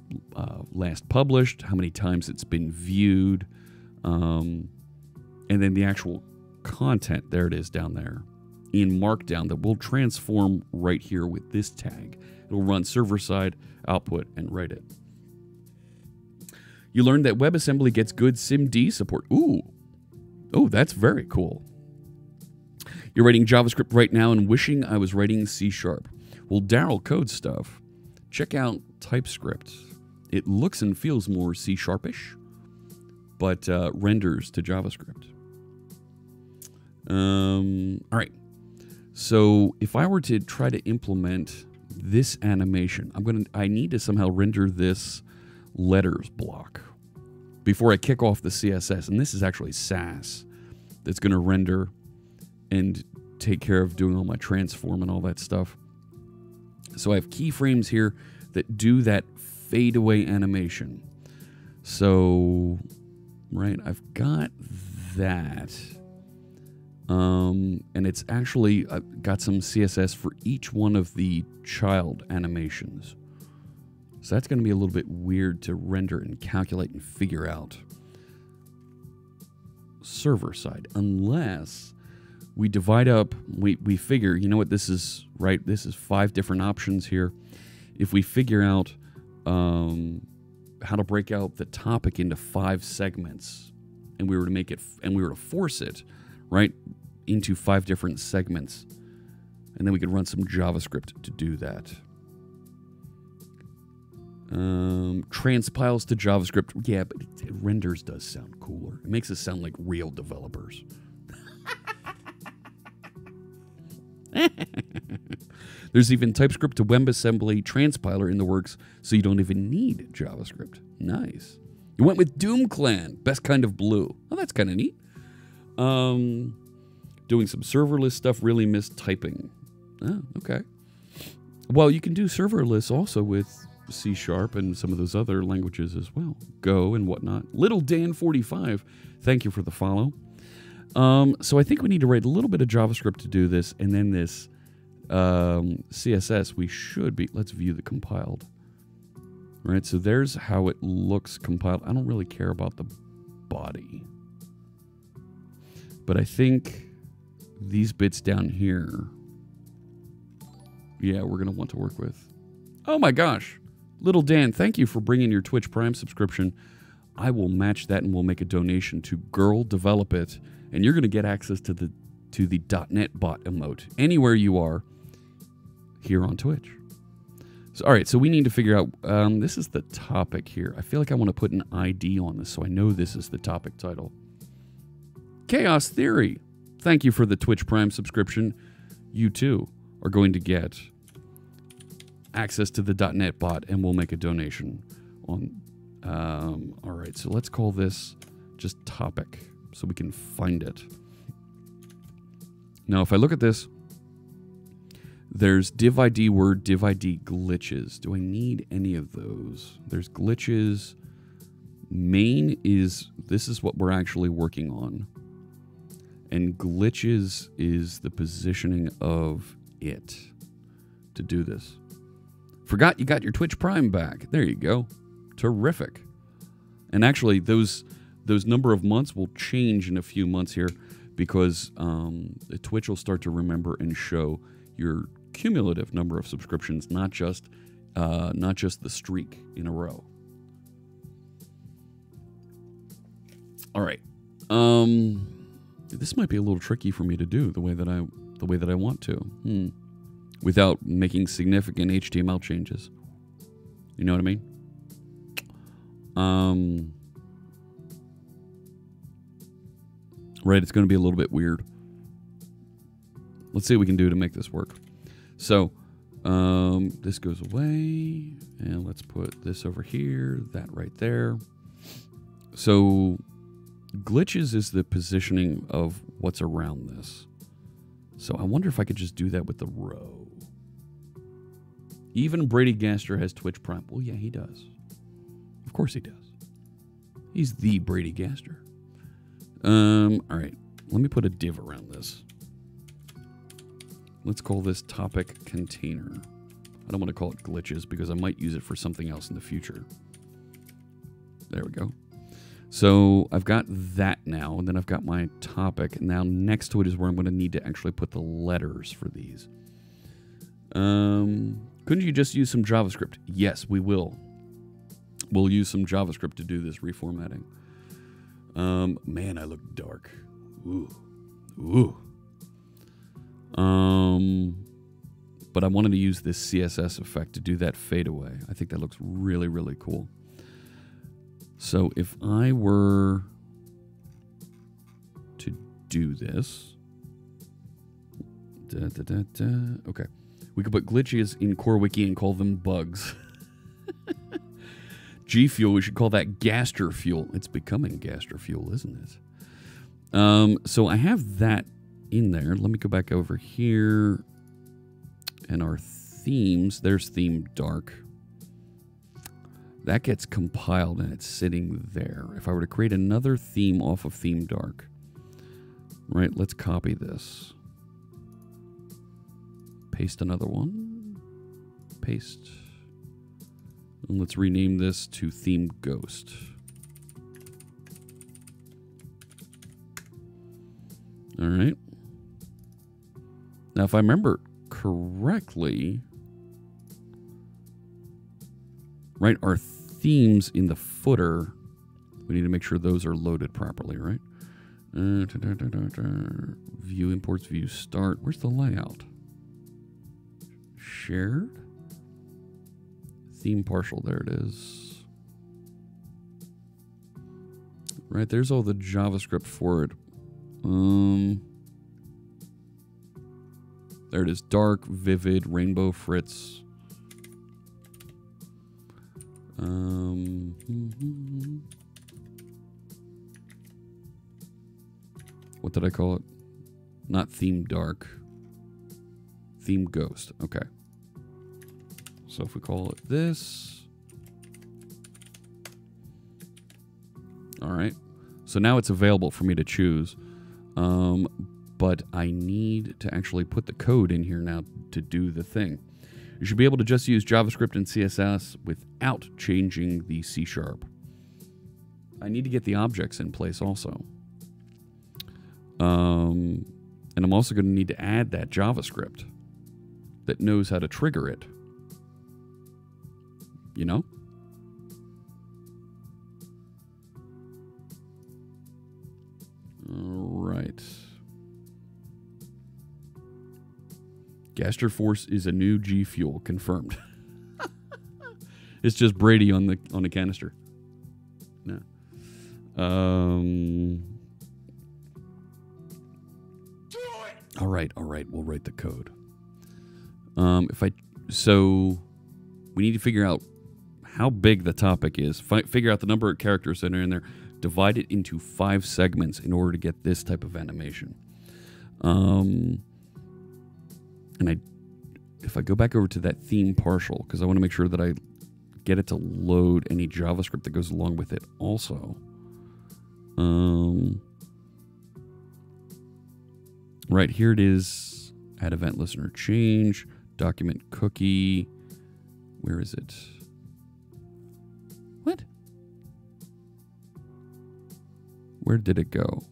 last published, how many times it's been viewed, and then the actual content. There it is down there in Markdown that will transform right here with this tag. It'll run server-side, output, and write it. You learned that WebAssembly gets good SIMD support. Ooh. Oh, that's very cool. You're writing JavaScript right now and wishing I was writing C#. Well, Daryl codes stuff. check out TypeScript. It looks and feels more C-sharpish, but renders to JavaScript. All right. So if I were to try to implement this animation, I need to somehow render this letters block before I kick off the CSS. And this is actually Sass that's going to render and take care of doing all my transform and all that stuff. So I have keyframes here that do that fade away animation. So, right, I've got that. And it's actually got some CSS for each one of the child animations. So that's going to be a little bit weird to render and calculate and figure out server side, unless we divide up, we figure, you know what, this is, right, this is 5 different options here. If we figure out how to break out the topic into 5 segments, and we were to make it, and we were to force it, right, into 5 different segments, and then we could run some JavaScript to do that. Transpiles to JavaScript. Yeah, but it renders does sound cooler. It makes us sound like real developers. There's even TypeScript to WebAssembly transpiler in the works, so you don't even need JavaScript. Nice. You went with Doom Clan, best kind of blue. Oh, that's kind of neat. Doing some serverless stuff, really missed typing. Oh, okay. Well, you can do serverless also with C# and some of those other languages as well. Go and whatnot. Little Dan45, thank you for the follow. So I think we need to write a little bit of JavaScript to do this, and then this CSS we should be, let's view the compiled. Right, so there's how it looks compiled. I don't really care about the body. But I think these bits down here, yeah, we're going to want to work with. Oh my gosh. Little Dan, thank you for bringing your Twitch Prime subscription. I will match that and we'll make a donation to Girl Develop It. And you're going to get access to the .NET bot emote anywhere you are here on Twitch. So, all right, so we need to figure out, this is the topic here. I feel like I want to put an ID on this so I know this is the topic title. Chaos Theory, thank you for the Twitch Prime subscription. You too are going to get access to the .NET bot, and we'll make a donation on. All right, so let's call this just topic so we can find it. Now, if I look at this, there's div ID word, div ID glitches. Do I need any of those? There's glitches. Main is, this is what we're actually working on. And glitches is the positioning of it to do this. Forgot you got your Twitch Prime back. There you go. Terrific. And actually, those number of months will change in a few months here because Twitch will start to remember and show your cumulative number of subscriptions, not just the streak in a row. All right. This might be a little tricky for me to do the way that I want to, without making significant HTML changes. You know what I mean? Right, it's going to be a little bit weird. Let's see what we can do to make this work. So, this goes away, and let's put this over here, that right there. So, glitches is the positioning of what's around this. So I wonder if I could just do that with the row. Even Brady Gaster has Twitch Prime. Well, yeah, he does. Of course he does. He's the Brady Gaster. All right. Let me put a div around this. Let's call this topic container. I don't want to call it glitches because I might use it for something else in the future. There we go. So I've got that now, and then I've got my topic. And now next to it is where I'm going to need to actually put the letters for these. Couldn't you just use some JavaScript? Yes, we will. We'll use some JavaScript to do this reformatting. Man, I look dark. Ooh. Ooh. But I wanted to use this CSS effect to do that fade away. I think that looks really, really cool. So if I were to do this, okay, we could put glitches in Core Wiki and call them bugs. G Fuel, we should call that Gaster Fuel. It's becoming Gaster Fuel, isn't it? So I have that in there. Let me go back over here. And our themes, there's theme dark. That gets compiled and it's sitting there. If I were to create another theme off of theme dark, right, let's copy this. Paste another one. Paste. And let's rename this to theme ghost. All right. Now, if I remember correctly, right, our themes in the footer, we need to make sure those are loaded properly, right? View imports, view start. Where's the layout? Shared? Theme partial, there it is. Right, there's all the JavaScript for it. There it is. Dark, vivid, rainbow fritz. What did I call it? Not theme dark. Theme ghost. Okay. So if we call it this. All right. So now it's available for me to choose. But I need to actually put the code in here now to do the thing. You should be able to just use JavaScript and CSS without changing the C#. I need to get the objects in place also. And I'm also going to need to add that JavaScript that knows how to trigger it. You know? All right. Gaster Force is a new G Fuel, confirmed. It's just Brady on the canister. No. All right, we'll write the code. So we need to figure out how big the topic is. Figure out the number of characters that are in there. Divide it into 5 segments in order to get this type of animation. And if I go back over to that theme partial, because I want to make sure that I get it to load any JavaScript that goes along with it also. Right, here it is. Add event listener change. Document cookie. Where is it? What? Where did it go?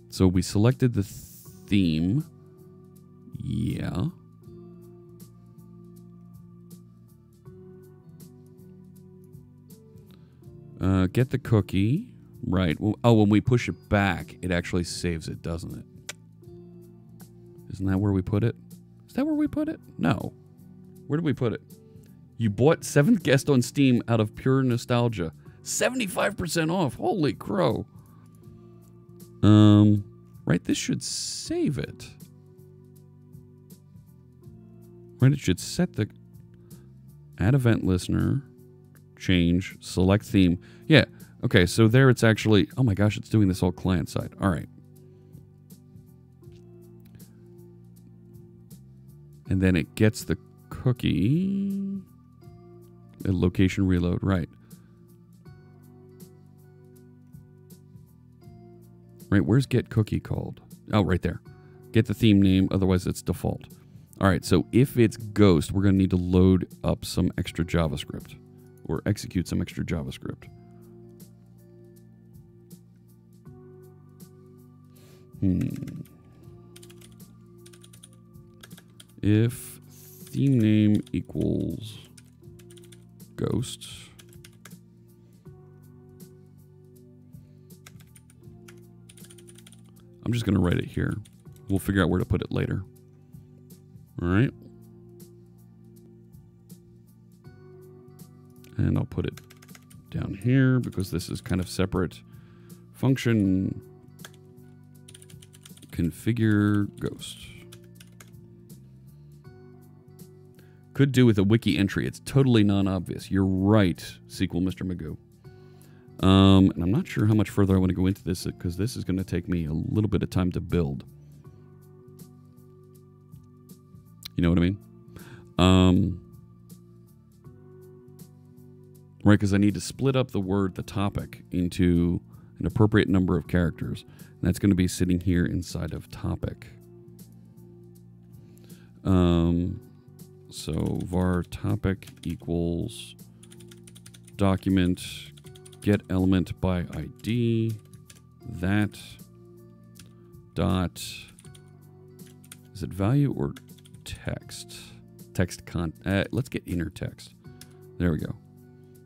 So we selected the theme. Yeah. Get the cookie. Right. Well, oh, when we push it back, it actually saves it, doesn't it? Isn't that where we put it? Is that where we put it? No. Where did we put it? You bought 7th Guest on Steam out of pure nostalgia. 75% off. Holy crow. Right, this should save it. Right, it should set the add event listener, change, select theme. Yeah, okay, so there it's actually, oh my gosh, it's doing this all client side. All right. And then it gets the cookie, a location reload, right. Right, where's get cookie called? Oh, right there. Get the theme name, otherwise it's default. All right, so if it's Ghost, we're going to need to load up some extra JavaScript or execute some extra JavaScript. If theme name equals Ghost, I'm just going to write it here. We'll figure out where to put it later. All right. And I'll put it down here because this is kind of separate. Function configure ghost. Could do with a wiki entry. It's totally non-obvious. You're right, SQL Mr. Magoo. And I'm not sure how much further I want to go into this because this is going to take me a little bit of time to build. You know what I mean? Right, because I need to split up the topic, into an appropriate number of characters. And that's going to be sitting here inside of topic. So var topic equals document get element by ID that dot, is it value or text? Let's get inner text. There we go.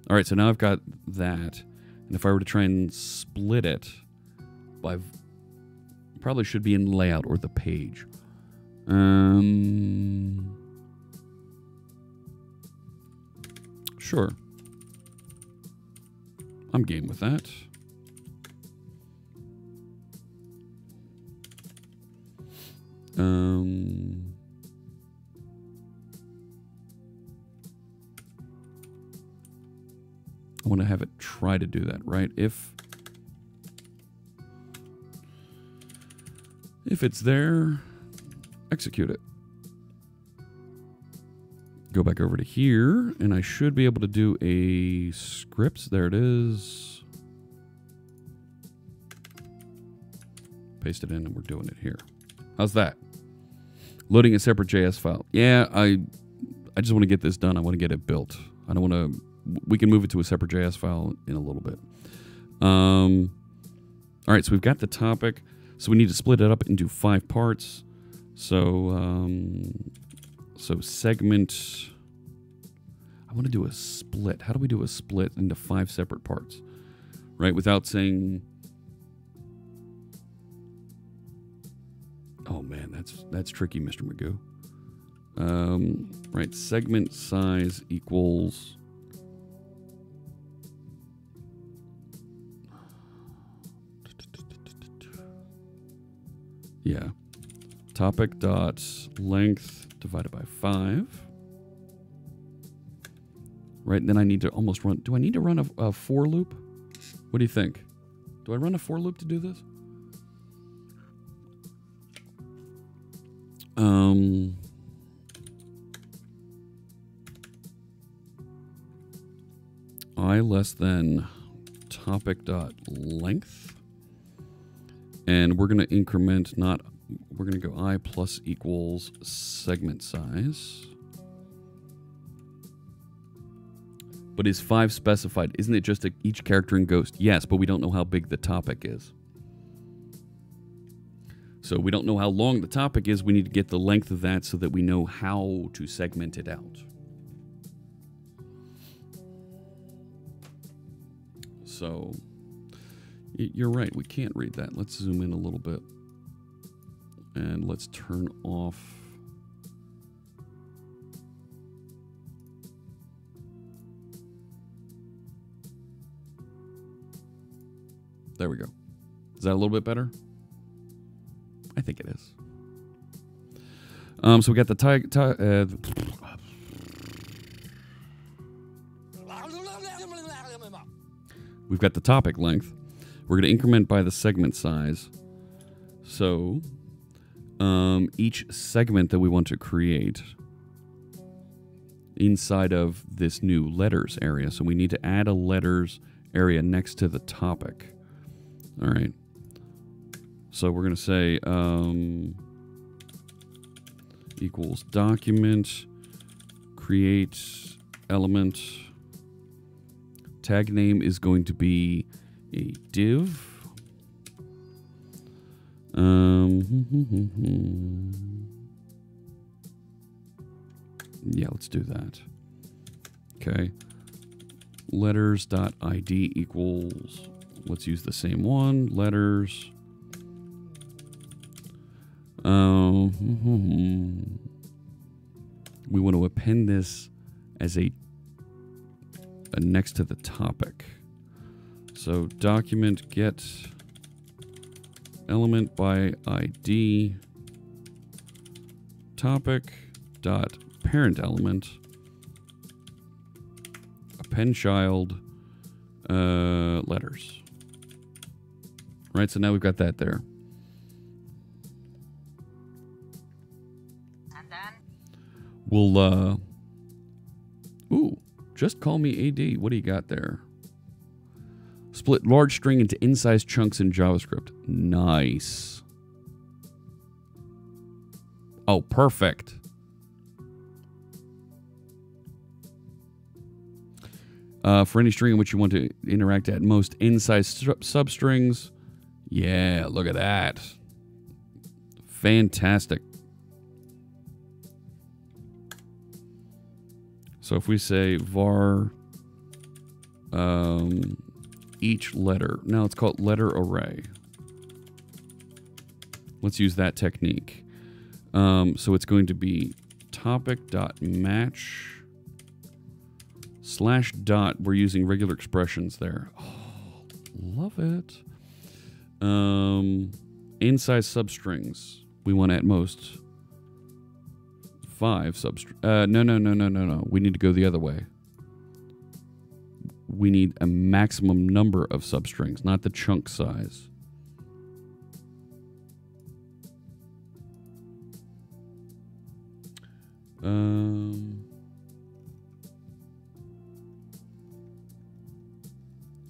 All right, so now I've got that. And if I were to try and split it by, probably should be in layout or the page. Sure. I'm game with that. I want to have it try to do that, right? If it's there, execute it. Go back over to here, and I should be able to do a script. There it is. Paste it in, and we're doing it here. How's that? Loading a separate JS file. Yeah, I just want to get this done. I want to get it built. I don't want to... We can move it to a separate JS file in a little bit. All right, so we've got the topic. So we need to split it up into 5 parts. So, so segment... I want to do a split. How do we do a split into 5 separate parts? Right, without saying... Oh, man, that's tricky, Mr. Magoo. Right, segment size equals... Yeah. Topic dot length divided by 5. Right, and then I need to almost run... Do I need to run a for loop? What do you think? Do I run a for loop to do this? I less than topic dot length. And we're going to increment not, we're going to go I plus equals segment size. But is 5 specified? Isn't it just each character in Ghost? Yes, but we don't know how big the topic is. So we don't know how long the topic is. We need to get the length of that so that we know how to segment it out. So... You're right, we can't read that. Let's zoom in a little bit. And let's turn off. There we go. Is that a little bit better? I think it is. So we got the we've got the topic length. We're going to increment by the segment size. So, each segment that we want to create inside of this new letters area. So we need to add a letters area next to the topic. All right. So we're going to say equals document, create element. Tag name is going to be a div. Yeah, let's do that. Okay. Letters.id equals, let's use the same one. Letters. we want to append this as a next to the topic. So document get element by ID topic dot parent element append child letters. Right, so now we've got that there. And then We'll ooh, just call me AD. What do you got there? Split large string into in-size chunks in JavaScript. Nice. Oh, perfect. For any string in which you want to interact at most in-size substrings. Yeah, look at that. Fantastic. So if we say var each letter. Now it's called letter array. Let's use that technique. So it's going to be topic.match /dot. We're using regular expressions there. Oh, love it. In-size substrings. We want at most 5 substrings. No. We need to go the other way. We need a maximum number of substrings, not the chunk size.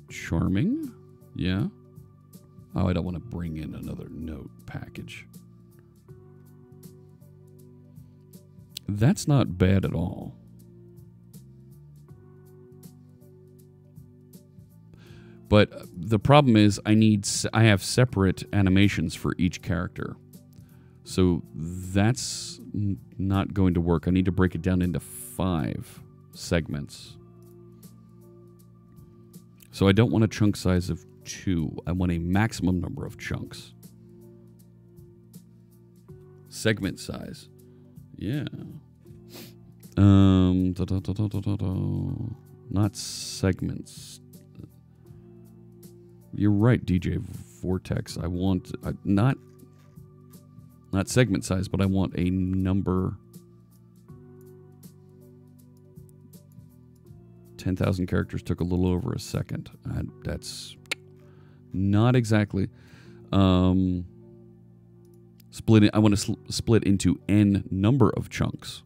Charming. Yeah. Oh, I don't want to bring in another note package. That's not bad at all. But the problem is I have separate animations for each character. So that's not going to work. I need to break it down into 5 segments. So I don't want a chunk size of 2. I want a maximum number of chunks. Segment size. Yeah. Not segments. You're right, DJ Vortex. I want not segment size, but I want a number. 10,000 characters took a little over a second. That's not exactly. Split it. I want to split into n number of chunks.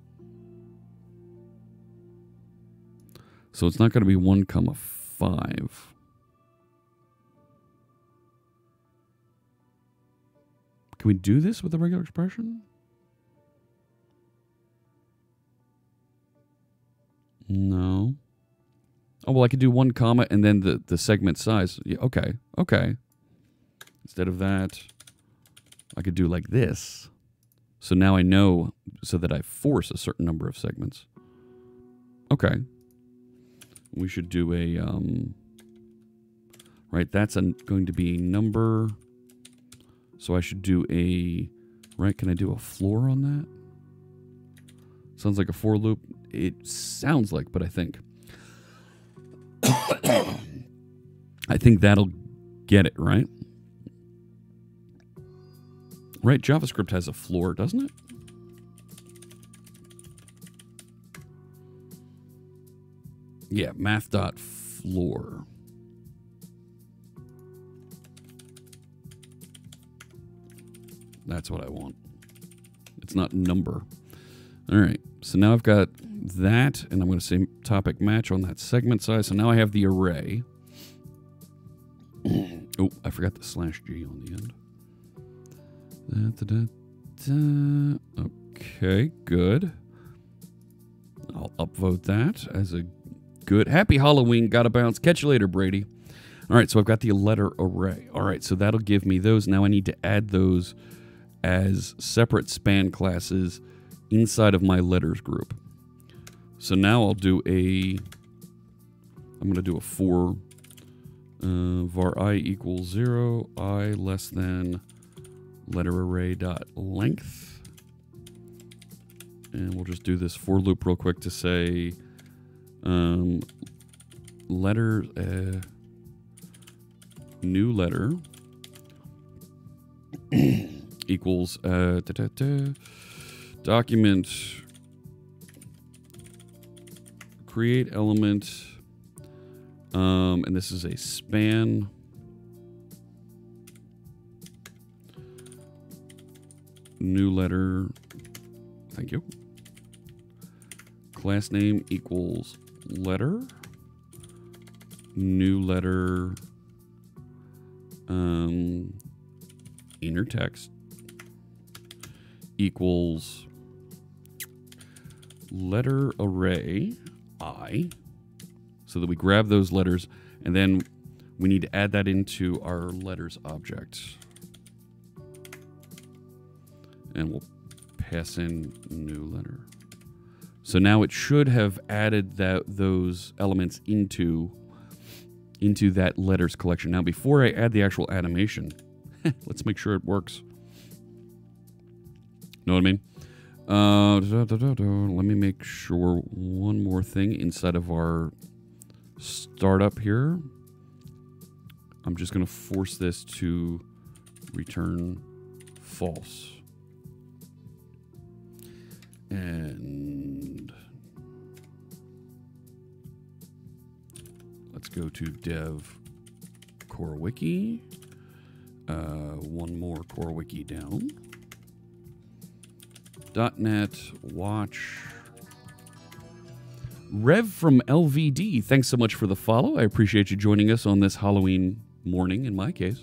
So it's not going to be 1,5. Can we do this with a regular expression? No. Oh, well, I could do 1 comma and then the segment size. Yeah, okay. Instead of that, I could do like this. So now I know so that I force a certain number of segments. Okay. We should do a, right, that's going to be number. So I should do a, right, can I do a floor on that? Sounds like a for loop. It sounds like, but I think. I think that'll get it, right? Right, JavaScript has a floor, doesn't it? Yeah, math.floor. That's what I want. It's not number. All right, so now I've got that, and I'm going to say topic match on that segment size. So now I have the array. Oh, I forgot the /g on the end. Okay, good. I'll upvote that as a good. Happy Halloween. Gotta bounce. Catch you later, Brady. All right, so I've got the letter array. All right, so that'll give me those. Now I need to add those as separate span classes inside of my letters group. So now I'll do I'm going to do a for var I equals 0, I less than letter array dot length. And we'll just do this for loop real quick to say letter, new letter equals document create element, and this is a span. New letter, thank you. Class name equals letter. New letter, inner text equals letter array I, so that we grab those letters, and then we need to add that into our letters object. And we'll pass in new letter. So now it should have added those elements into that letters collection. Now, before I add the actual animation, let's make sure it works. Know what I mean? Let me make sure one more thing inside of our startup here. I'm just going to force this to return false. And let's go to dev core wiki. One more core wiki down. .NET watch. Rev from LVD, thanks so much for the follow. I appreciate you joining us on this Halloween morning, in my case.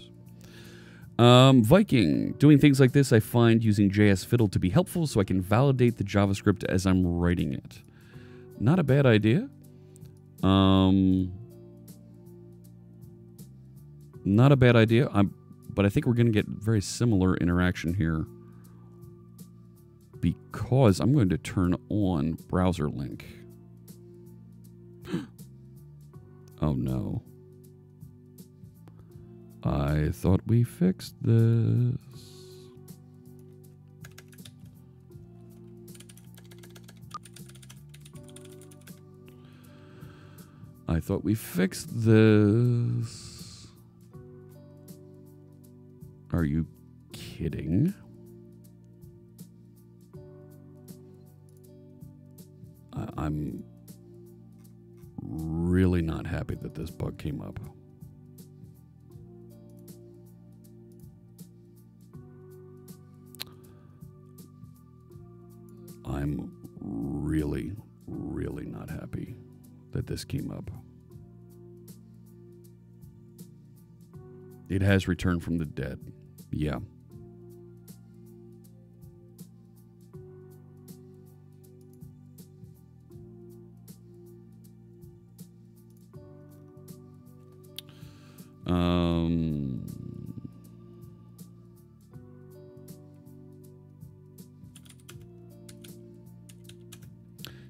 Viking, doing things like this, I find using JS Fiddle to be helpful so I can validate the JavaScript as I'm writing it. Not a bad idea. Not a bad idea, but I think we're going to get very similar interaction here because I'm going to turn on browser link. Oh no. I thought we fixed this. I thought we fixed this. Are you kidding? I'm really not happy that this bug came up. I'm really, really not happy that this came up. It has returned from the dead. Yeah.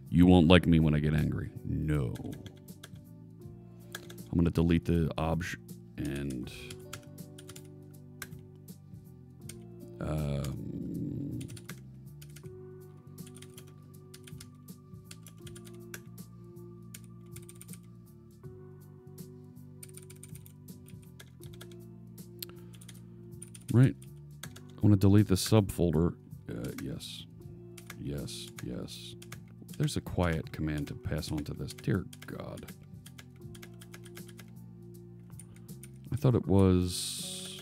You won't like me when I get angry. No. I'm going to delete the obj and right. I want to delete the subfolder. Yes. Yes. Yes. There's a quiet command to pass on to this. Dear God. I thought it was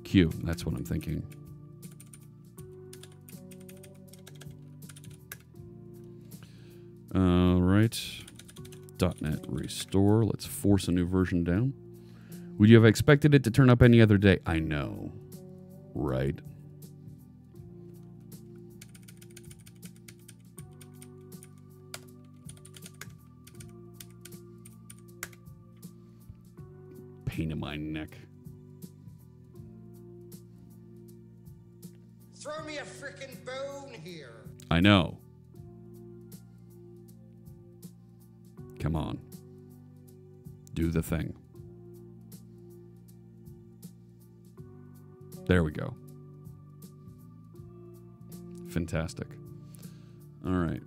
Q. That's what I'm thinking. All right. .NET restore. Let's force a new version down. Would you have expected it to turn up any other day? I know. Right. Pain in my neck. Throw me a frickin' bone here. I know. Come on. Do the thing. There we go. Fantastic. All right.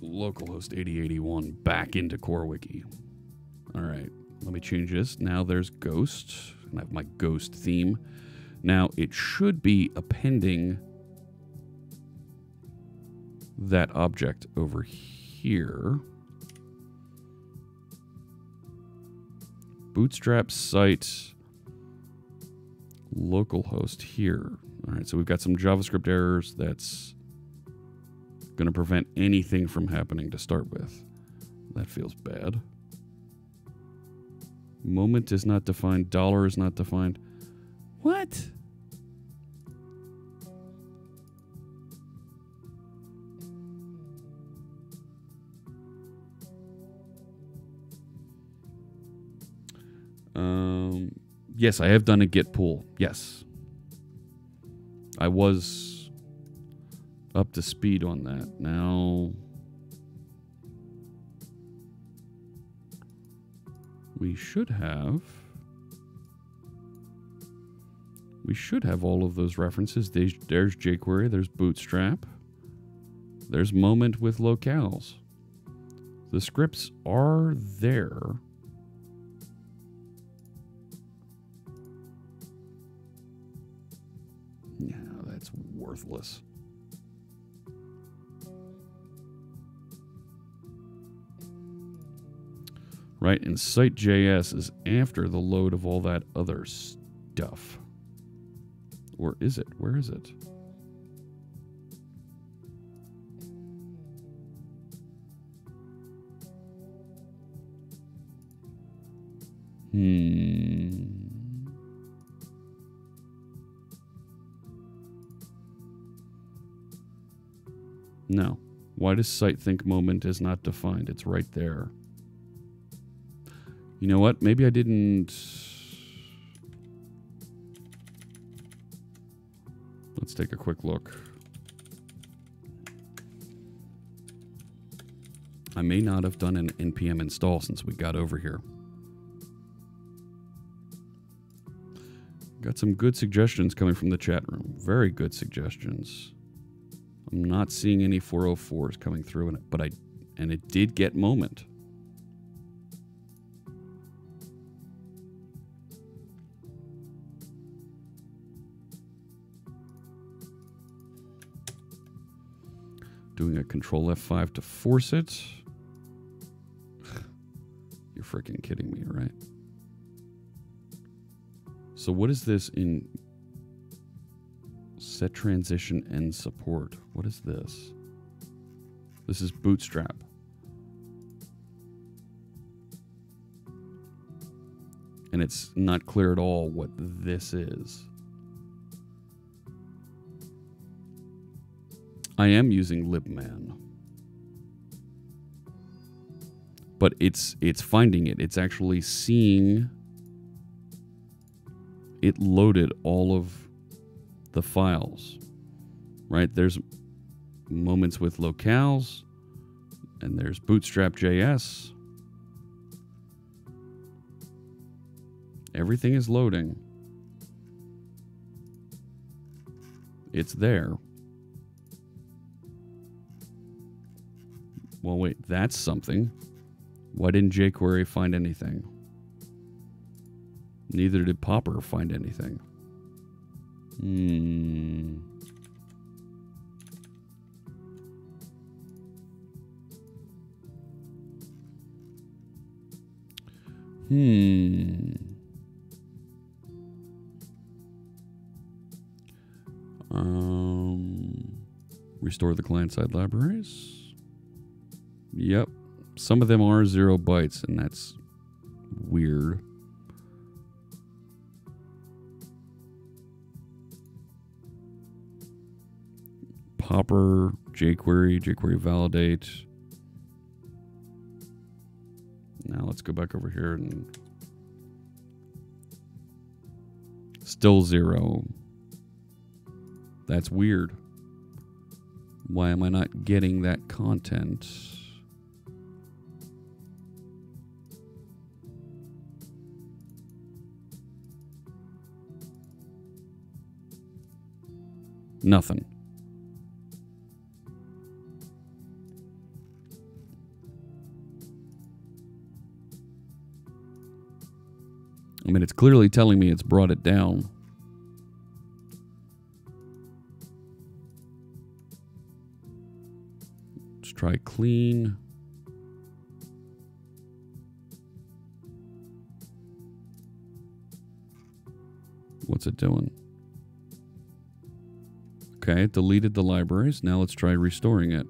Localhost 8081 back into CoreWiki. All right. Let me change this. Now there's Ghost. And I have my Ghost theme. Now it should be appending that object over here. Bootstrap site localhost here. All right, so we've got some JavaScript errors that's going to prevent anything from happening to start with. That feels bad. Moment is not defined. Dollar is not defined. What? Yes, I have done a git pull. Yes. I was up to speed on that. Now we should have all of those references. There's jQuery, there's Bootstrap, there's Moment with locales. The scripts are there. Yeah, that's worthless. Right, and site.js is after the load of all that other stuff. Or is it? Where is it? No. Why does site think moment is not defined? It's right there. You know what? Maybe I didn't... Let's take a quick look. I may not have done an npm install since we got over here. Got some good suggestions coming from the chat room. Very good suggestions. I'm not seeing any 404s coming through in it, but it did get moment. Doing a control F5 to force it. You're freaking kidding me, right? So what is this in set transition and support? What is this? This is Bootstrap. And it's not clear at all what this is. I am using libman. But it's finding it. It's actually seeing it loaded all of the files. Right? There's moments with locales and there's Bootstrap.js. Everything is loading. It's there. Well, wait, that's something. Why didn't jQuery find anything? Neither did Popper find anything. Restore the client-side libraries. Yep. Some of them are 0 bytes, and that's weird. Popper, jQuery validate. Now let's go back over here and still 0. That's weird. Why am I not getting that content? Nothing. I mean, it's clearly telling me it's brought it down. Let's try clean. What's it doing? Okay, it deleted the libraries. Now let's try restoring it.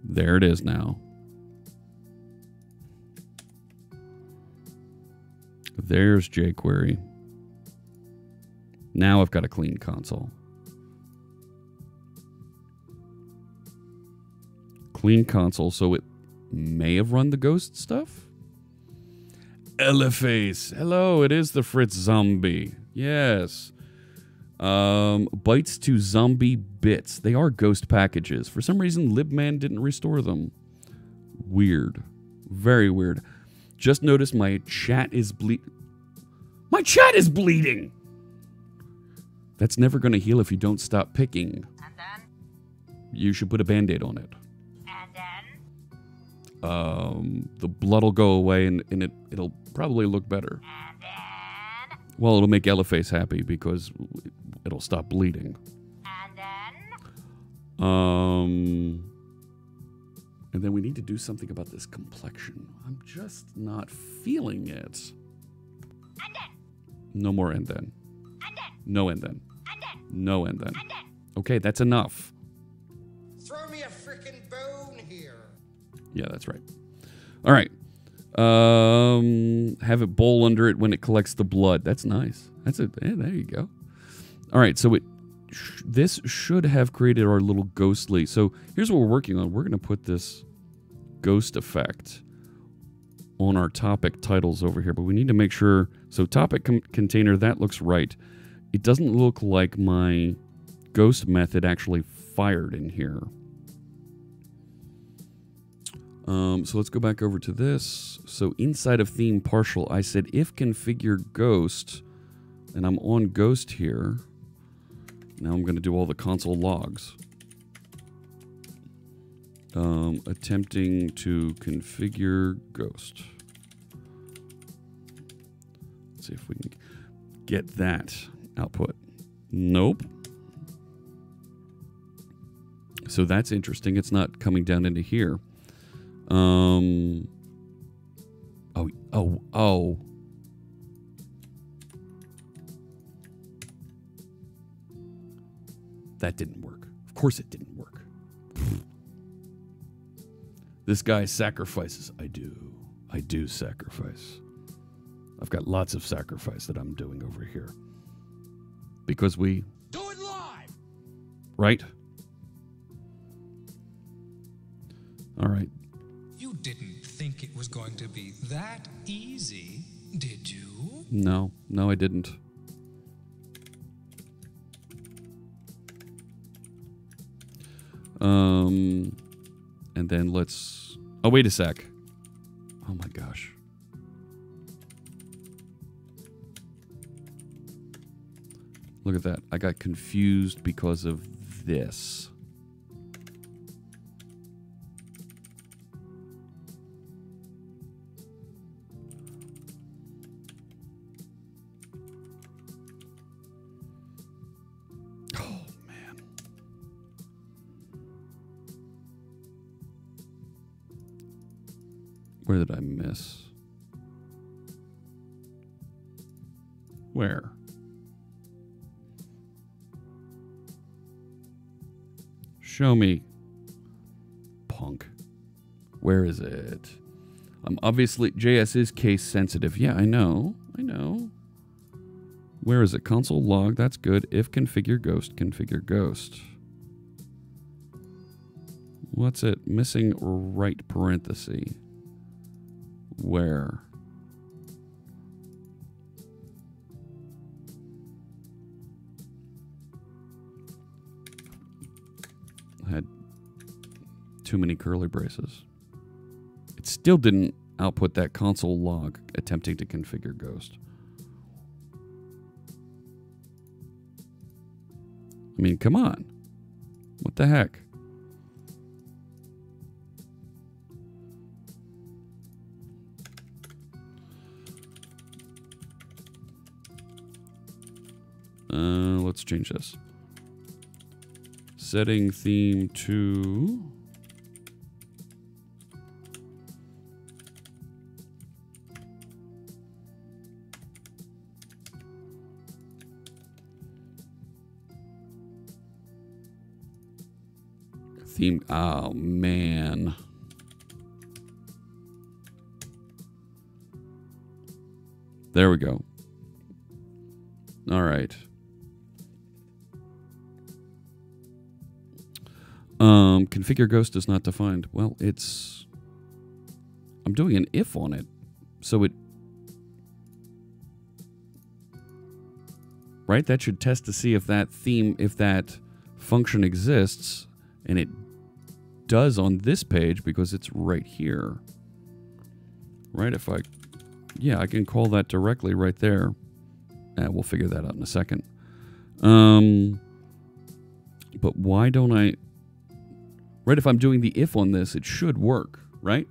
There it is now. There's jQuery. Now I've got a clean console. Clean console, so it may have run the ghost stuff? Eleface. Hello, it is the Fritz zombie. Yes. Bytes to zombie bits. They are ghost packages. For some reason, libman didn't restore them. Weird. Very weird. Just noticed my chat is My chat is bleeding! That's never going to heal if you don't stop picking. And then? You should put a band-aid on it. And then? The blood will go away and it'll probably look better. And then? Well, it'll make Eleface happy because it'll stop bleeding. And then we need to do something about this complexion. I'm just not feeling it. And then? No more and then. And then? No and then. And then? No and then. And then? Okay, that's enough. Throw me a frickin' bone here. Yeah, that's right. All right. Have it bowl under it when it collects the blood. That's nice. That's it. Yeah, there you go. All right, so this should have created our little ghostly. So here's what we're working on. We're going to put this ghost effect on our topic titles over here, but we need to make sure. So topic container, that looks right. It doesn't look like my ghost method actually fired in here. So let's go back over to this. So inside of theme partial, I said if configure ghost, and I'm on ghost here. Now I'm going to do all the console logs. Attempting to configure ghost. Let's see if we can get that output. Nope. So that's interesting. It's not coming down into here. Oh. That didn't work. Of course it didn't work. This guy sacrifices. I do sacrifice. I've got lots of sacrifice that I'm doing over here. Because we... Do it live! Right? All right. You didn't think it was going to be that easy, did you? No, I didn't. And then let's... Oh, wait a sec. Oh my gosh. Look at that. I got confused because of this. Where did I miss? Where? Show me. Punk. Where is it? I'm obviously... JS is case sensitive. Yeah, I know. Where is it? Console log. That's good. If configure ghost, configure ghost. What's it? Missing right parenthesis. Where? I had too many curly braces. It still didn't output that console log attempting to configure Ghost. I mean, come on. What the heck? Let's change this. Setting theme to... theme. Oh, man. There we go. All right. Configure Ghost is not defined. Well, it's... I'm doing an if on it. So it... Right? That should test to see if that theme, if that function exists. And it does on this page because it's right here. Right? If I... Yeah, I can call that directly right there. We'll figure that out in a second. But why don't I... Right, if I'm doing the if on this, it should work, right?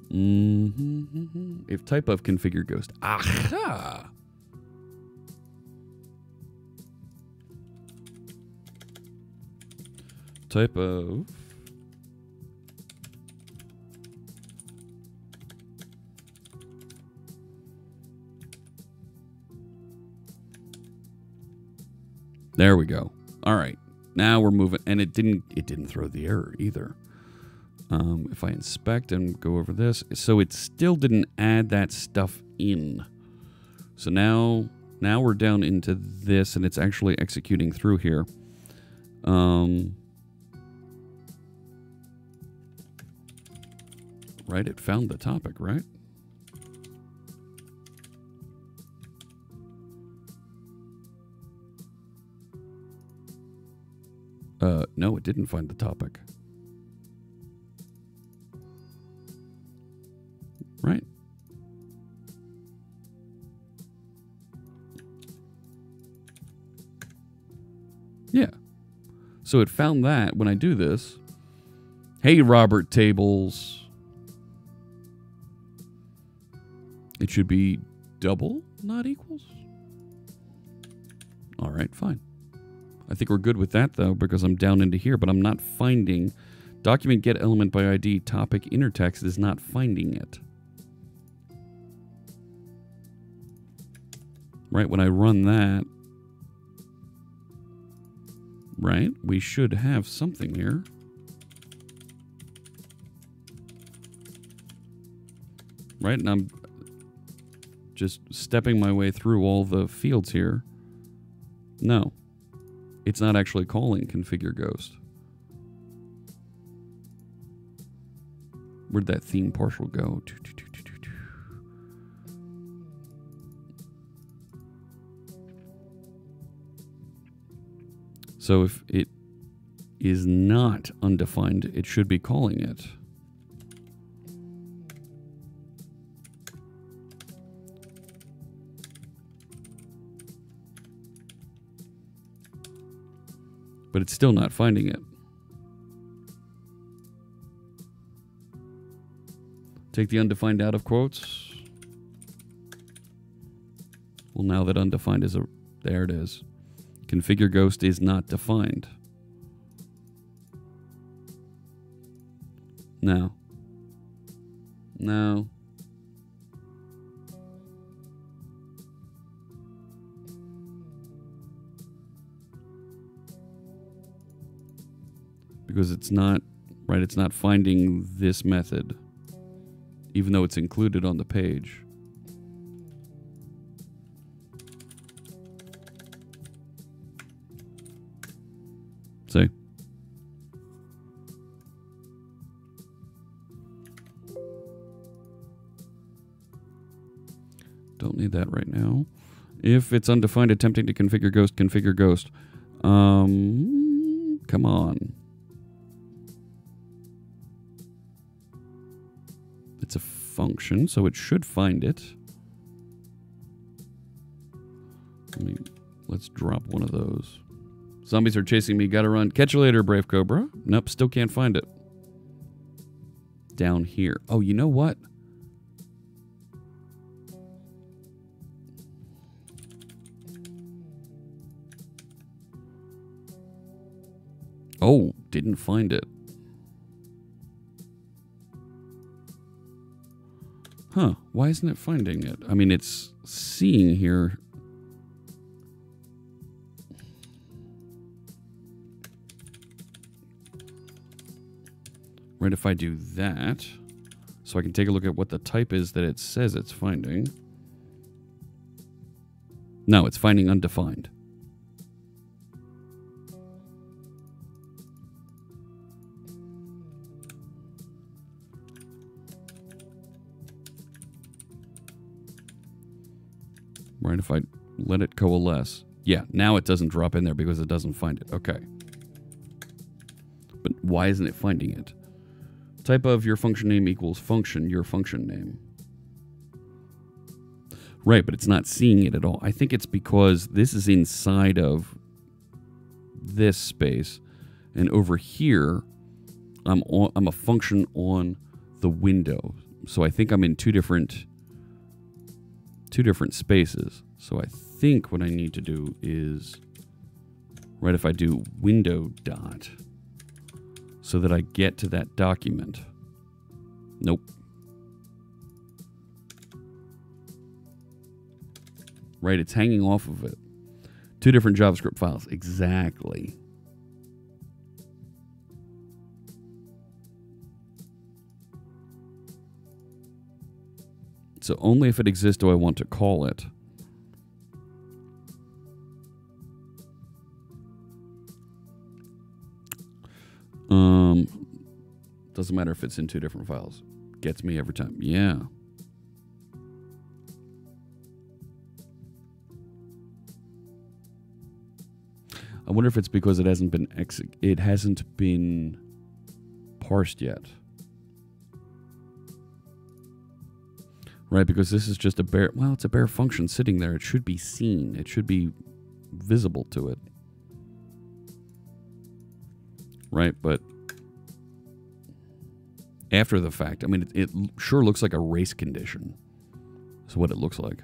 If type of configure Ghost. Aha! Type of... There we go. All right. Now we're moving, and it didn't throw the error either. If I inspect and go over this, so it still didn't add that stuff in. So now we're down into this, and it's actually executing through here. Right, it found the topic, right? No, it didn't find the topic. Right. Yeah. So it found that when I do this. Hey, Robert Tables. It should be double, not equals. All right, fine. I think we're good with that, though, because I'm down into here, but I'm not finding... Document get element by ID, topic inner text is not finding it. Right, when I run that... Right, we should have something here. Right, and I'm just stepping my way through all the fields here. No. It's not actually calling configure Ghost. Where'd that theme partial go? So if it is not undefined, it should be calling it. But it's still not finding it. Take the undefined out of quotes. Well, now that undefined is a... There it is. Configure Ghost is not defined. No. No. Because it's not, right, it's not finding this method, even though it's included on the page. See? Don't need that right now. If it's undefined, attempting to configure Ghost, configure Ghost. Come on. It's a function, so it should find it. Let's drop one of those. Zombies are chasing me. Gotta run. Catch you later, Brave Cobra. Nope, still can't find it. Down here. Oh, you know what? Oh, didn't find it. Huh, why isn't it finding it? I mean, it's seeing here. Right, if I do that, so I can take a look at what the type is that it says it's finding. No, it's finding undefined. Right, if I let it coalesce. Yeah, now it doesn't drop in there because it doesn't find it. Okay. But why isn't it finding it? Type of your function name equals function, your function name. Right, but it's not seeing it at all. I think it's because this is inside of this space. And over here, I'm a function on the window. So I think I'm in two different spaces. So I think what I need to do is, right, if I do window dot, so that I get to that document. Nope. Right, it's hanging off of it. Two different JavaScript files. Exactly. So only if it exists do I want to call it. Doesn't matter if it's in two different files. Gets me every time. Yeah. I wonder if it's because it hasn't been parsed yet. Right, because this is just a bare, well, it's a bare function sitting there. It should be seen. It should be visible to it. Right, but after the fact, I mean, it sure looks like a race condition. That's what it looks like.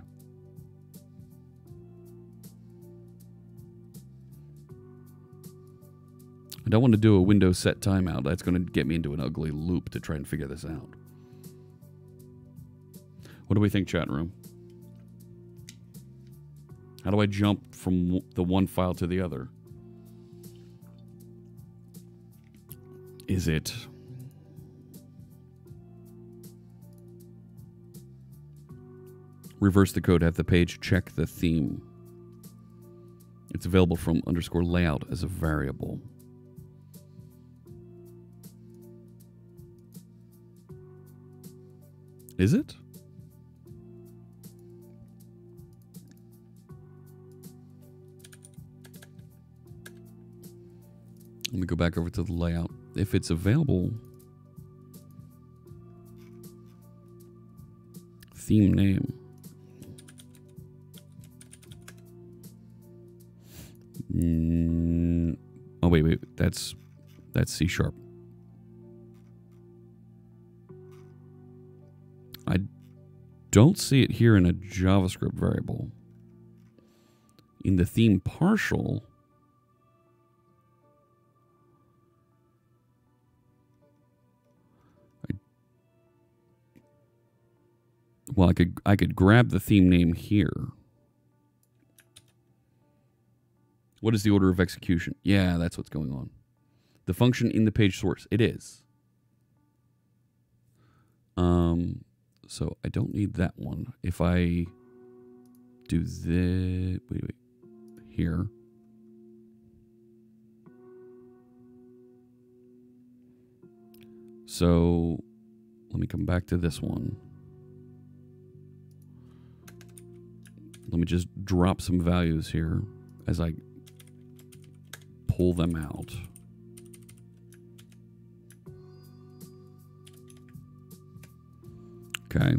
I don't want to do a Windows set timeout. That's going to get me into an ugly loop to try and figure this out. What do we think, chat room? How do I jump from the one file to the other? Is it... reverse the code, have the page check the theme. It's available from _layout as a variable. Is it? Let me go back over to the layout. If it's available, theme name. Oh, wait. That's C#. I don't see it here in a JavaScript variable. In the theme partial, well, I could grab the theme name here. What is the order of execution? Yeah, that's what's going on. The function in the page source. It is. So I don't need that one. If I do this, wait, here. So let me come back to this one. Let me just drop some values here as I pull them out. Okay.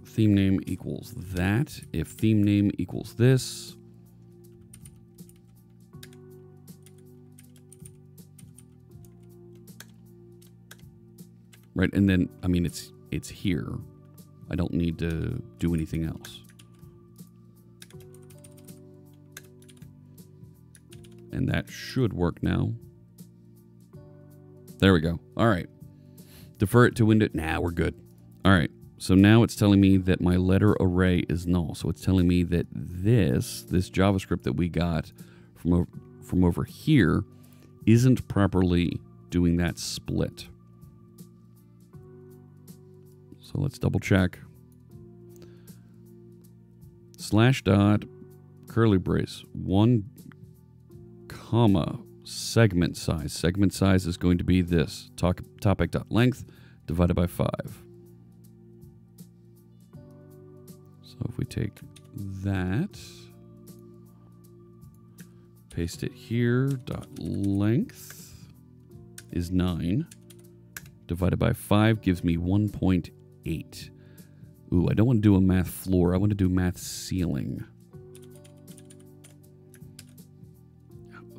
Theme name equals that. If theme name equals this. Right, and then, I mean, it's here. I don't need to do anything else. And that should work now. There we go. All right. Defer it to window. Nah, we're good. All right. So now it's telling me that my letter array is null. So it's telling me that this JavaScript that we got from over here isn't properly doing that split. So let's double check. Slash dot curly brace 1 comma segment size. Segment size is going to be this topic dot length divided by 5. So if we take that, paste it here, dot length is 9 divided by 5 gives me 1.8. Ooh, I don't want to do a math floor. I want to do math ceiling.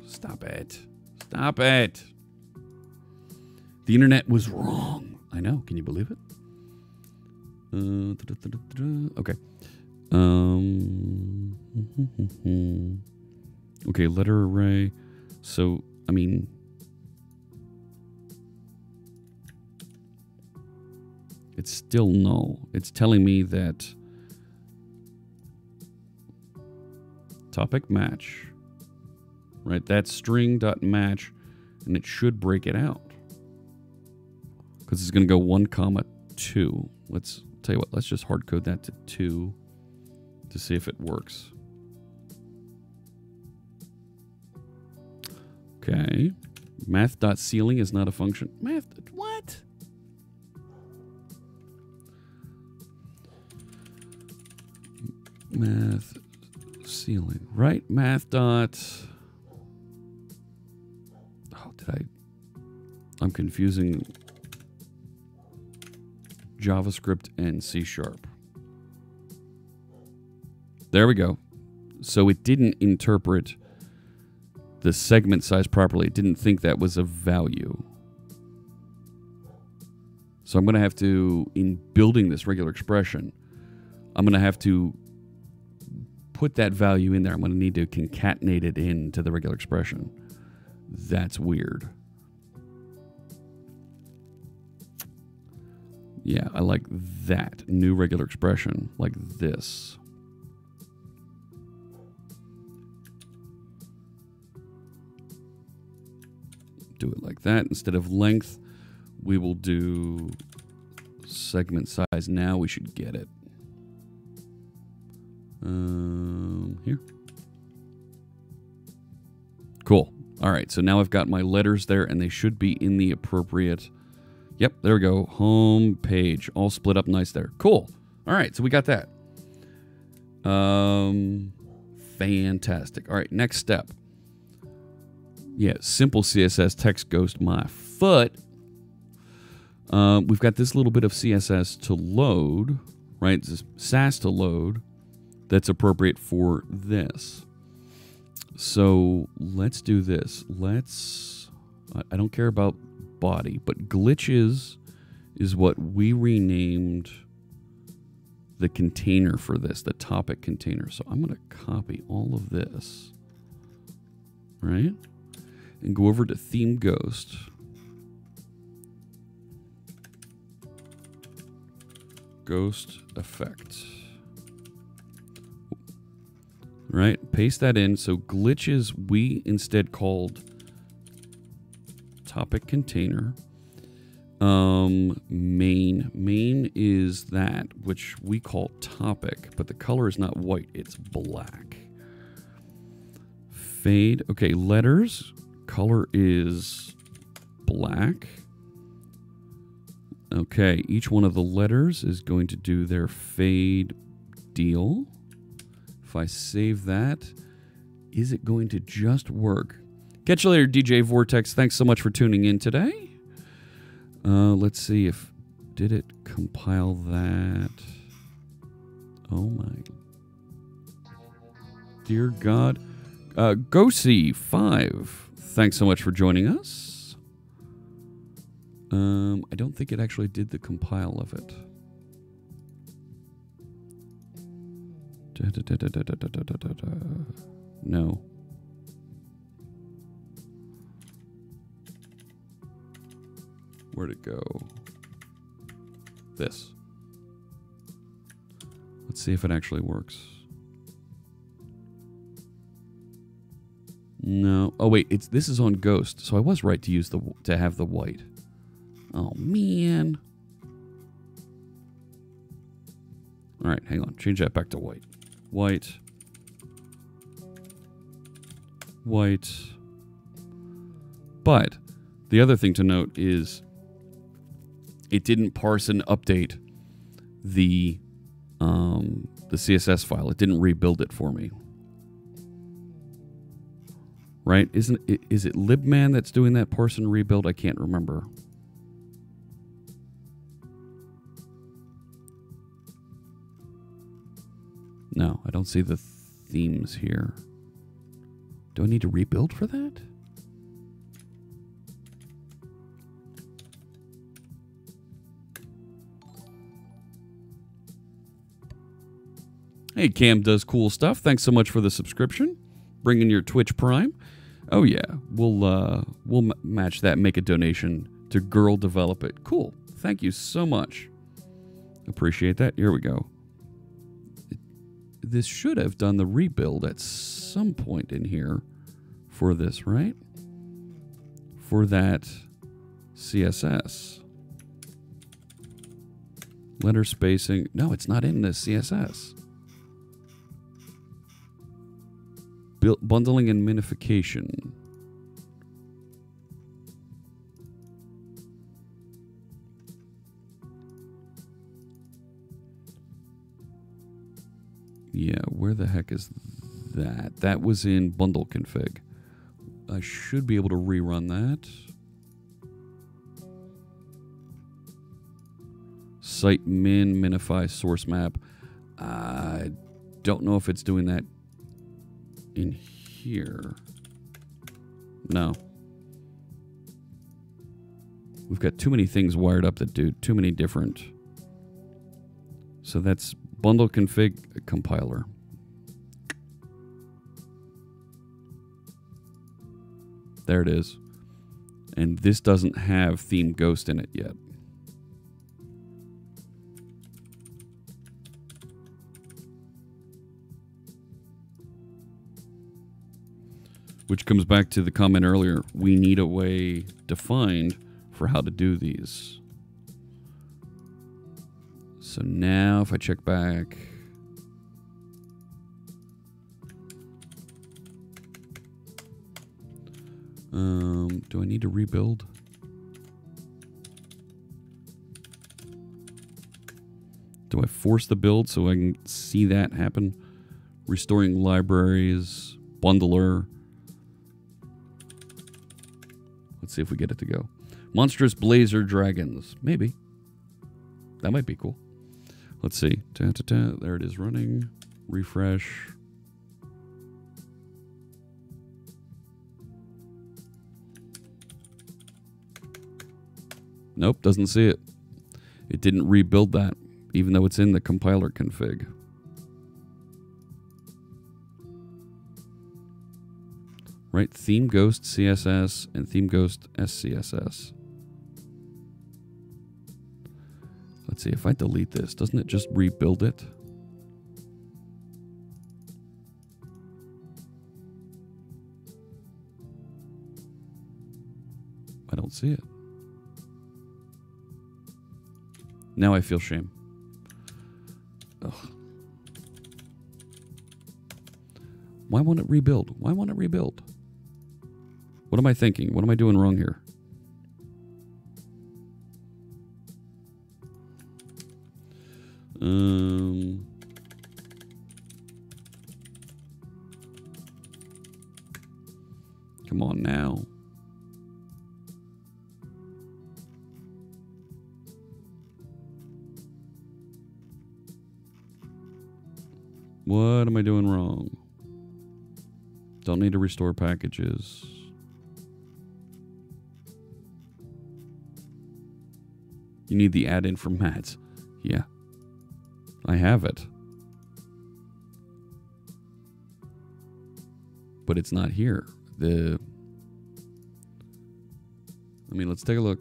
Stop it. Stop it. The internet was wrong. I know. Can you believe it? Okay. Okay, letter array. So, I mean, it's still null. It's telling me that topic match, right? That's string.match, and it should break it out because it's going to go 1 comma 2. Let's tell you what. Let's just hard code that to 2 to see if it works. Okay. Math.ceiling is not a function. Math. What? Math ceiling, right? Math dot. Oh, I'm confusing JavaScript and C#. There we go. So it didn't interpret the segment size properly. It didn't think that was a value. So I'm going to have to, in building this regular expression, I'm going to have to put that value in there. I'm going to need to concatenate it into the regular expression. That's weird. Yeah, I like that. New regular expression, like this. Do it like that. Instead of length, we will do segment size. Now we should get it. Here. Cool. All right, so now I've got my letters there, and they should be in the appropriate. Yep, there we go. Home page, all split up nice there. Cool. All right, so we got that. Fantastic. All right, next step. Yeah, simple CSS text goes to my foot. We've got this little bit of CSS to load, right? This Sass to load that's appropriate for this. So let's do this. I don't care about body, but glitches is what we renamed the container for this, the topic container. So I'm going to copy all of this, right? And go over to theme ghost. Ghost effect. Right, paste that in. So glitches we instead called topic container. Main is that which we call topic, but the color is not white, it's black. Fade, okay, letters, color is black. Okay, each one of the letters is going to do their fade deal. If I save that, is it going to just work? Catch you later, DJ Vortex. Thanks so much for tuning in today. Let's see if... Did it compile that? Oh, my... Dear God. Gosi5. Thanks so much for joining us. I don't think it actually did the compile of it. No. Where'd it go? This. Let's see if it actually works. No. Oh wait, this is on Ghost, so I was right to use to have the white. Oh man. All right, hang on. Change that back to white. White. White. But the other thing to note is it didn't parse and update the CSS file. It didn't rebuild it for me. Right? Is it libman that's doing that parse and rebuild? I can't remember. No, I don't see the themes here. Do I need to rebuild for that? Hey, Cam does cool stuff. Thanks so much for the subscription. Bring in your Twitch Prime. Oh yeah, we'll match that and make a donation to Girl Develop It. Cool. Thank you so much. Appreciate that. Here we go. This should have done the rebuild at some point in here for this, right? For that CSS. Letter spacing. No, it's not in the CSS. Bundling and minification. Yeah, where the heck is that? That was in bundle config. I should be able to rerun that. Site minify source map. I don't know if it's doing that in here. No. We've got too many things wired up that do too many different. So that's bundle config compiler. There it is. And this doesn't have theme ghost in it yet. Which comes back to the comment earlier. We need a way defined for how to do these. So now if I check back. Do I need to rebuild? Do I force the build so I can see that happen? Restoring libraries, bundler. Let's see if we get it to go. Monstrous Blazer Dragons. Maybe. That might be cool. Let's see. There it is running. Refresh. Nope, doesn't see it. It didn't rebuild that, even though it's in the compiler config. Right, theme ghost CSS and theme ghost SCSS. Let's see, if I delete this, doesn't it just rebuild it? I don't see it. Now I feel shame. Ugh. Why won't it rebuild? Why won't it rebuild? What am I thinking? What am I doing wrong here? Come on now. What am I doing wrong? Don't need to restore packages. You need the add-in from Matt. Yeah. I have it. But it's not here. Let's take a look.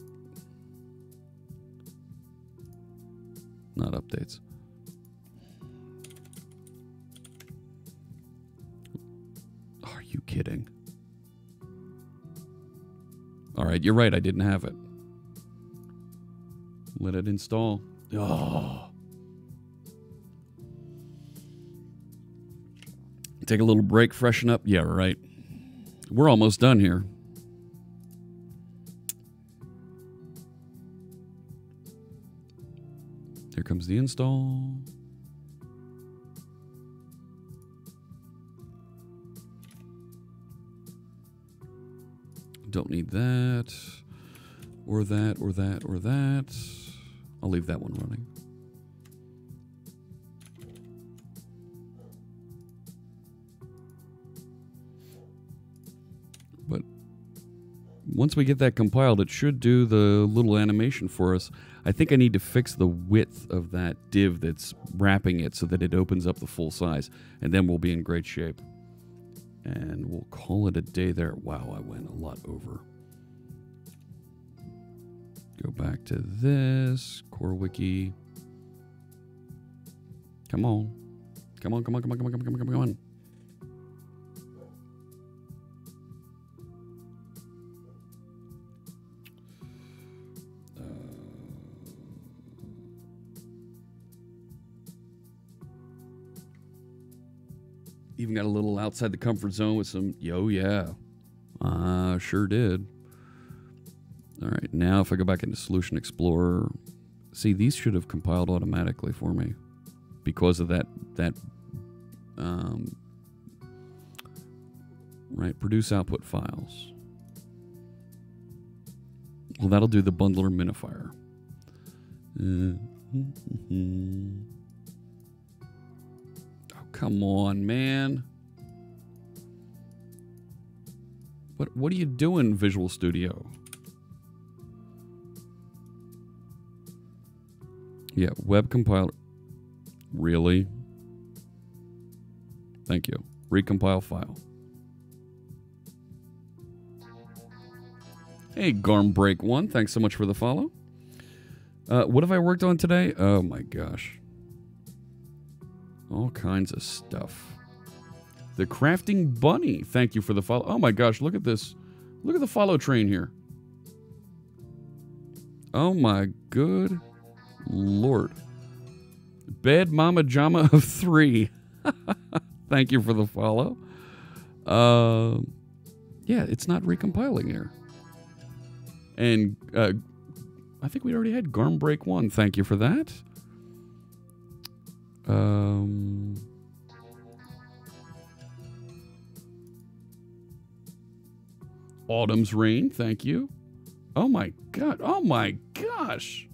Not updates. Are you kidding? All right, you're right. I didn't have it. Let it install. Oh. Take a little break, freshen up. Yeah, right. We're almost done here. Here comes the install. Don't need that. Or that, or that, or that. I'll leave that one running. But once we get that compiled, it should do the little animation for us. I think I need to fix the width of that div that's wrapping it so that it opens up the full size. And then we'll be in great shape. And we'll call it a day there. Wow, I went a lot over. Go back to this. Core Wiki. Come on. Come on, come on, come on, come on, come on, come on, come on. Even got a little outside the comfort zone with some, yeah. Sure did. All right, now if I go back into Solution Explorer, see, these should have compiled automatically for me because of that right, produce output files. Well, that'll do the bundler minifier. Oh, come on, man. What are you doing, Visual Studio? Yeah, web compiler. Really? Thank you. Recompile file. Hey, Garmbreak1, thanks so much for the follow. What have I worked on today? Oh my gosh. All kinds of stuff. The Crafting Bunny, thank you for the follow. Oh my gosh, look at this. Look at the follow train here. Oh my good Lord. Bed Mama Jama of 3. Thank you for the follow. Yeah, it's not recompiling here. And I think we already had Garmbreak1. Thank you for that. Autumn's Rain. Thank you. Oh my God. Oh my gosh.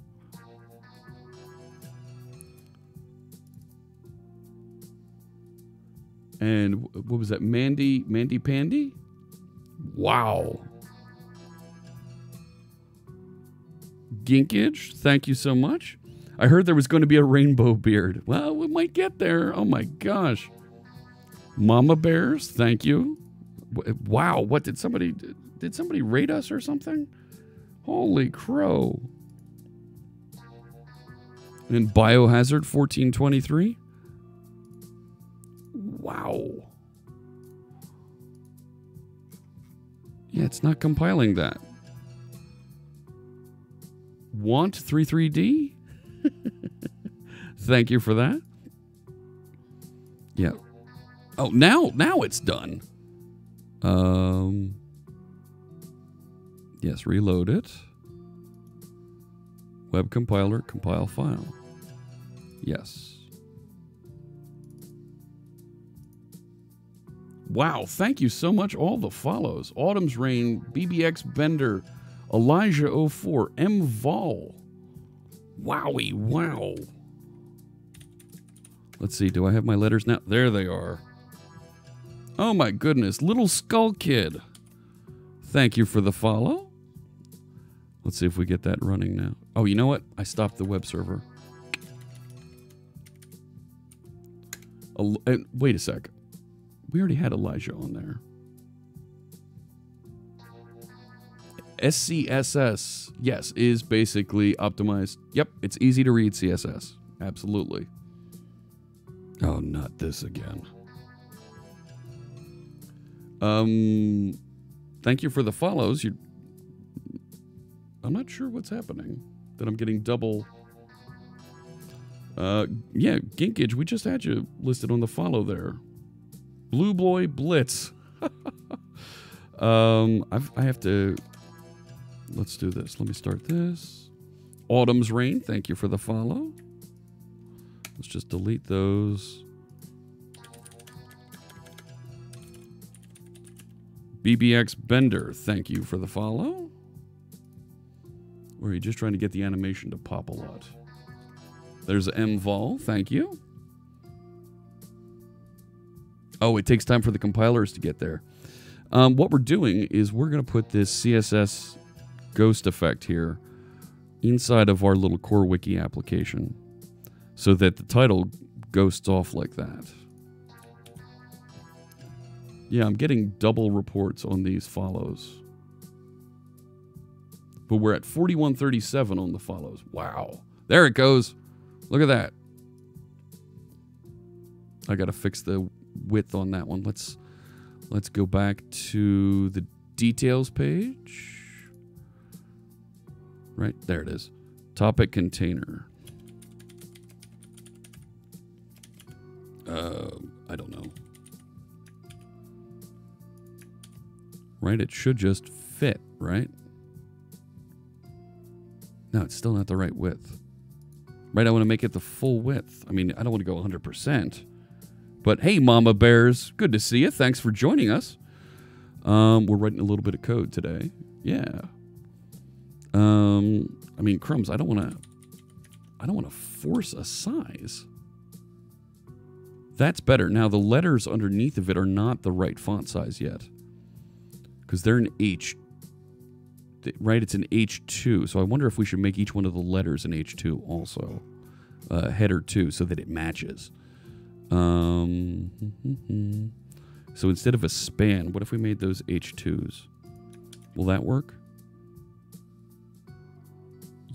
And what was that? Mandy Pandy? Wow. Ginkage, thank you so much. I heard there was going to be a rainbow beard. Well, we might get there. Oh my gosh. Mama Bears, thank you. Wow, what did somebody rate us or something? Holy crow. And Biohazard 1423. Wow. Yeah, it's not compiling that. Want 33D? Thank you for that. Yeah. Oh, now it's done. Yes, reload it. Web compiler, compile file. Yes. Wow, thank you so much. All the follows. Autumn's Rain, BBX Bender, Elijah 04, M. Vol. Wowie, wow. Let's see, do I have my letters now? There they are. Oh my goodness, Little Skull Kid. Thank you for the follow. Let's see if we get that running now. Oh, you know what? I stopped the web server. Wait a sec. We already had Elijah on there. SCSS, yes, is basically optimized. Yep, it's easy to read CSS. Absolutely. Oh, not this again. Thank you for the follows. I'm not sure what's happening. That I'm getting double. Yeah, Ginkage, we just had you listed on the follow there. Blue Boy Blitz. I have to. Let's do this. Let me start this. Autumn's Rain, thank you for the follow. Let's just delete those. BBX Bender, thank you for the follow. Or are you just trying to get the animation to pop a lot? There's M. Vol, thank you. Oh, it takes time for the compilers to get there. What we're doing is we're going to put this CSS ghost effect here inside of our little core wiki application so that the title ghosts off like that. Yeah, I'm getting double reports on these follows. But we're at 4137 on the follows. Wow. There it goes. Look at that. I got to fix the width on that one. Let's go back to the details page. Right, there it is. Topic container. I don't know. Right, it should just fit, right? No, it's still not the right width. Right, I want to make it the full width. I mean, I don't want to go 100%. But hey, Mama Bears, good to see you. Thanks for joining us. We're writing a little bit of code today. Yeah. I mean, crumbs, I don't want to force a size. That's better. Now, the letters underneath of it are not the right font size yet. Because they're an H. Right, it's an H2. So I wonder if we should make each one of the letters an H2 also. Header 2, so that it matches. So instead of a span, what if we made those H2s? Will that work?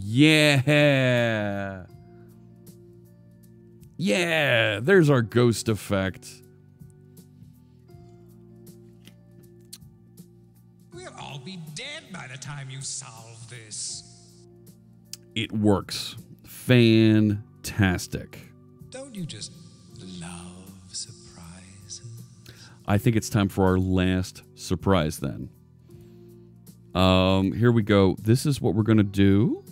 Yeah! Yeah! There's our ghost effect. We'll all be dead by the time you solve this. It works. Fantastic. Don't you just love surprises? I think it's time for our last surprise then. Here we go. This is what we're going to do.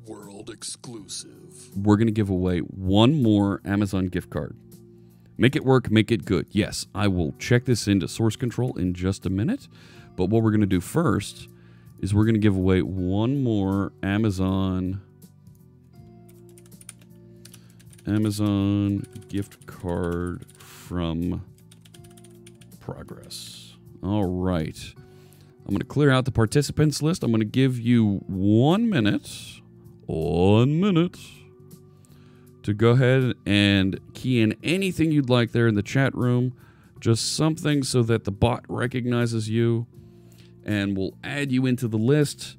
World exclusive. We're going to give away one more Amazon gift card. Make it work, make it good. Yes, I will check this into source control in just a minute. But what we're going to do first is we're going to give away one more Amazon gift card from Progress. All right. I'm going to clear out the participants list. I'm going to give you 1 minute. 1 minute. To go ahead and key in anything you'd like there in the chat room. Just something so that the bot recognizes you. And we'll add you into the list.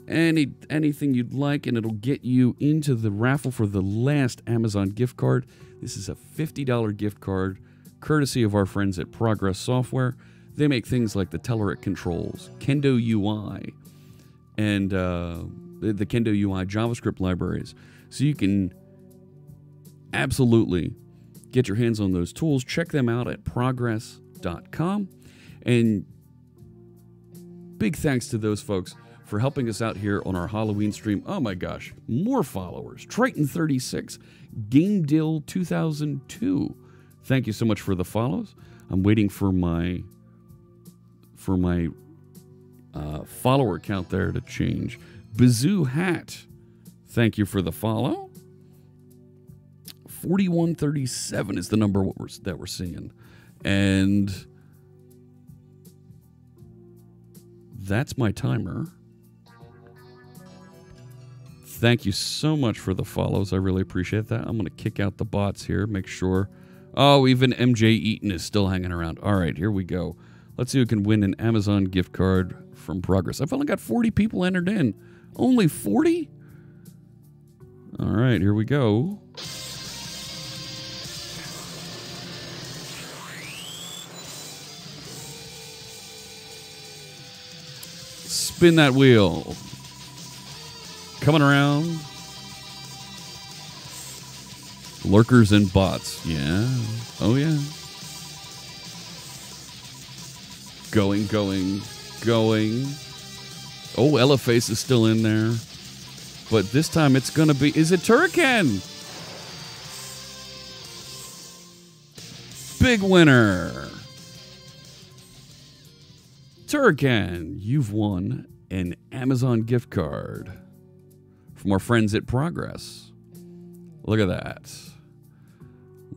Anything you'd like, and it'll get you into the raffle for the last Amazon gift card. This is a $50 gift card, courtesy of our friends at Progress Software. They make things like the Telerik controls, Kendo UI, and the Kendo UI JavaScript libraries. So you can absolutely get your hands on those tools. Check them out at progress.com. And big thanks to those folks for helping us out here on our Halloween stream. Oh my gosh, more followers. Triton36, Game Deal 2002. Thank you so much for the follows. I'm waiting for my follower count there to change. Bazoo Hat, thank you for the follow. 4137 is the number that we're seeing. And that's my timer. Thank you so much for the follows. I really appreciate that. I'm going to kick out the bots here, make sure. Oh, even MJ Eaton is still hanging around. All right, here we go. Let's see who can win an Amazon gift card from Progress. I've only got 40 people entered in. Only 40? All right, here we go. Spin that wheel. Coming around. Lurkers and bots. Yeah. Oh, yeah. Going. Oh, Elliface is still in there. But this time it's going to be... Is it Turrican? Big winner. Turrican, you've won an Amazon gift card from our friends at Progress. Look at that.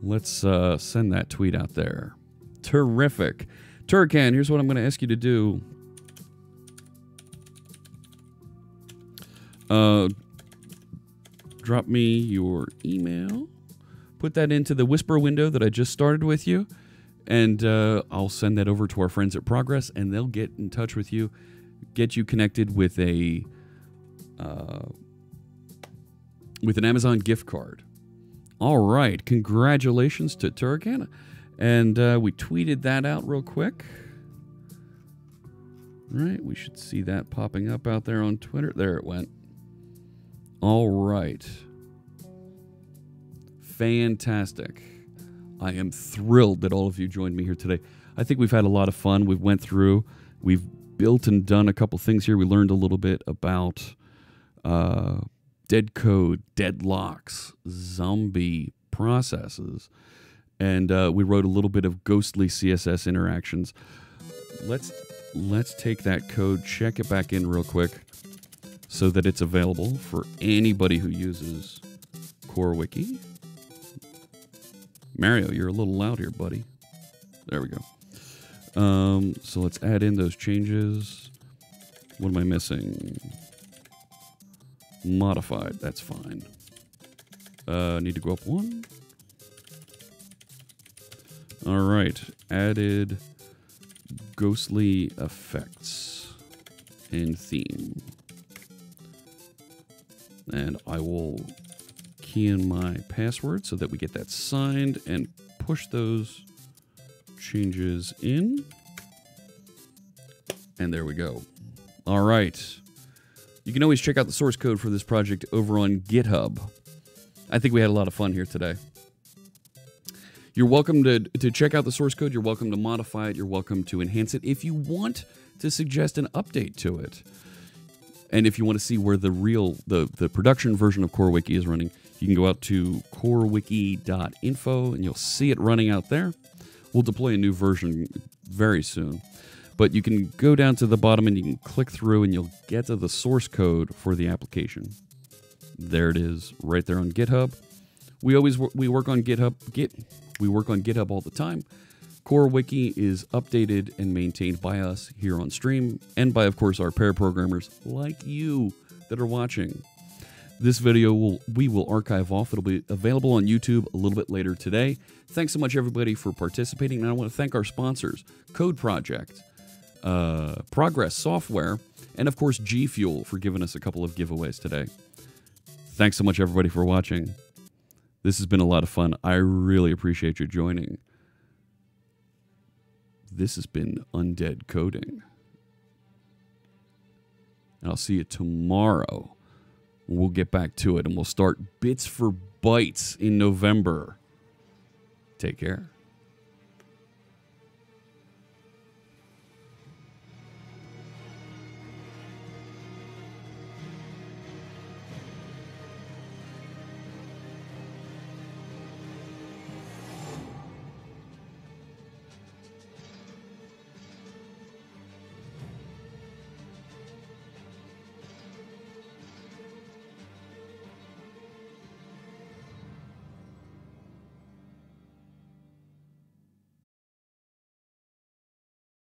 Let's send that tweet out there. Terrific. Turrican, here's what I'm going to ask you to do. Drop me your email. Put that into the whisper window that I just started with you. And I'll send that over to our friends at Progress, and they'll get in touch with you, get you connected with an Amazon gift card. All right, congratulations to Turrican, and we tweeted that out real quick. All right, we should see that popping up out there on Twitter. There it went. All right, fantastic. I am thrilled that all of you joined me here today. I think we've had a lot of fun. We've went through, we've built and done a couple things here. We learned a little bit about dead code, deadlocks, zombie processes, and we wrote a little bit of ghostly CSS interactions. Let's take that code, check it back in real quick so that it's available for anybody who uses CoreWiki. Mario, you're a little loud here, buddy. There we go. So let's add in those changes. What am I missing? Modified. That's fine. Need to go up one. All right. Added ghostly effects and theme. And I will key in my password so that we get that signed and push those changes in. And there we go. All right. You can always check out the source code for this project over on GitHub. I think we had a lot of fun here today. You're welcome to check out the source code. You're welcome to modify it. You're welcome to enhance it if you want to suggest an update to it. And if you want to see where the production version of CoreWiki is running, you can go out to corewiki.info and you'll see it running out there. We'll deploy a new version very soon. But you can go down to the bottom and you can click through and you'll get to the source code for the application. There it is, right there on GitHub. We work on GitHub. We work on GitHub all the time. CoreWiki is updated and maintained by us here on stream and by, of course, our pair programmers like you that are watching. This video we will archive off. It'll be available on YouTube a little bit later today. Thanks so much, everybody, for participating. And I want to thank our sponsors, Code Project, Progress Software, and, of course, G Fuel for giving us a couple of giveaways today. Thanks so much, everybody, for watching. This has been a lot of fun. I really appreciate you joining. This has been Undead Coding. And I'll see you tomorrow. We'll get back to it, and we'll start Bits for Bytes in November. Take care.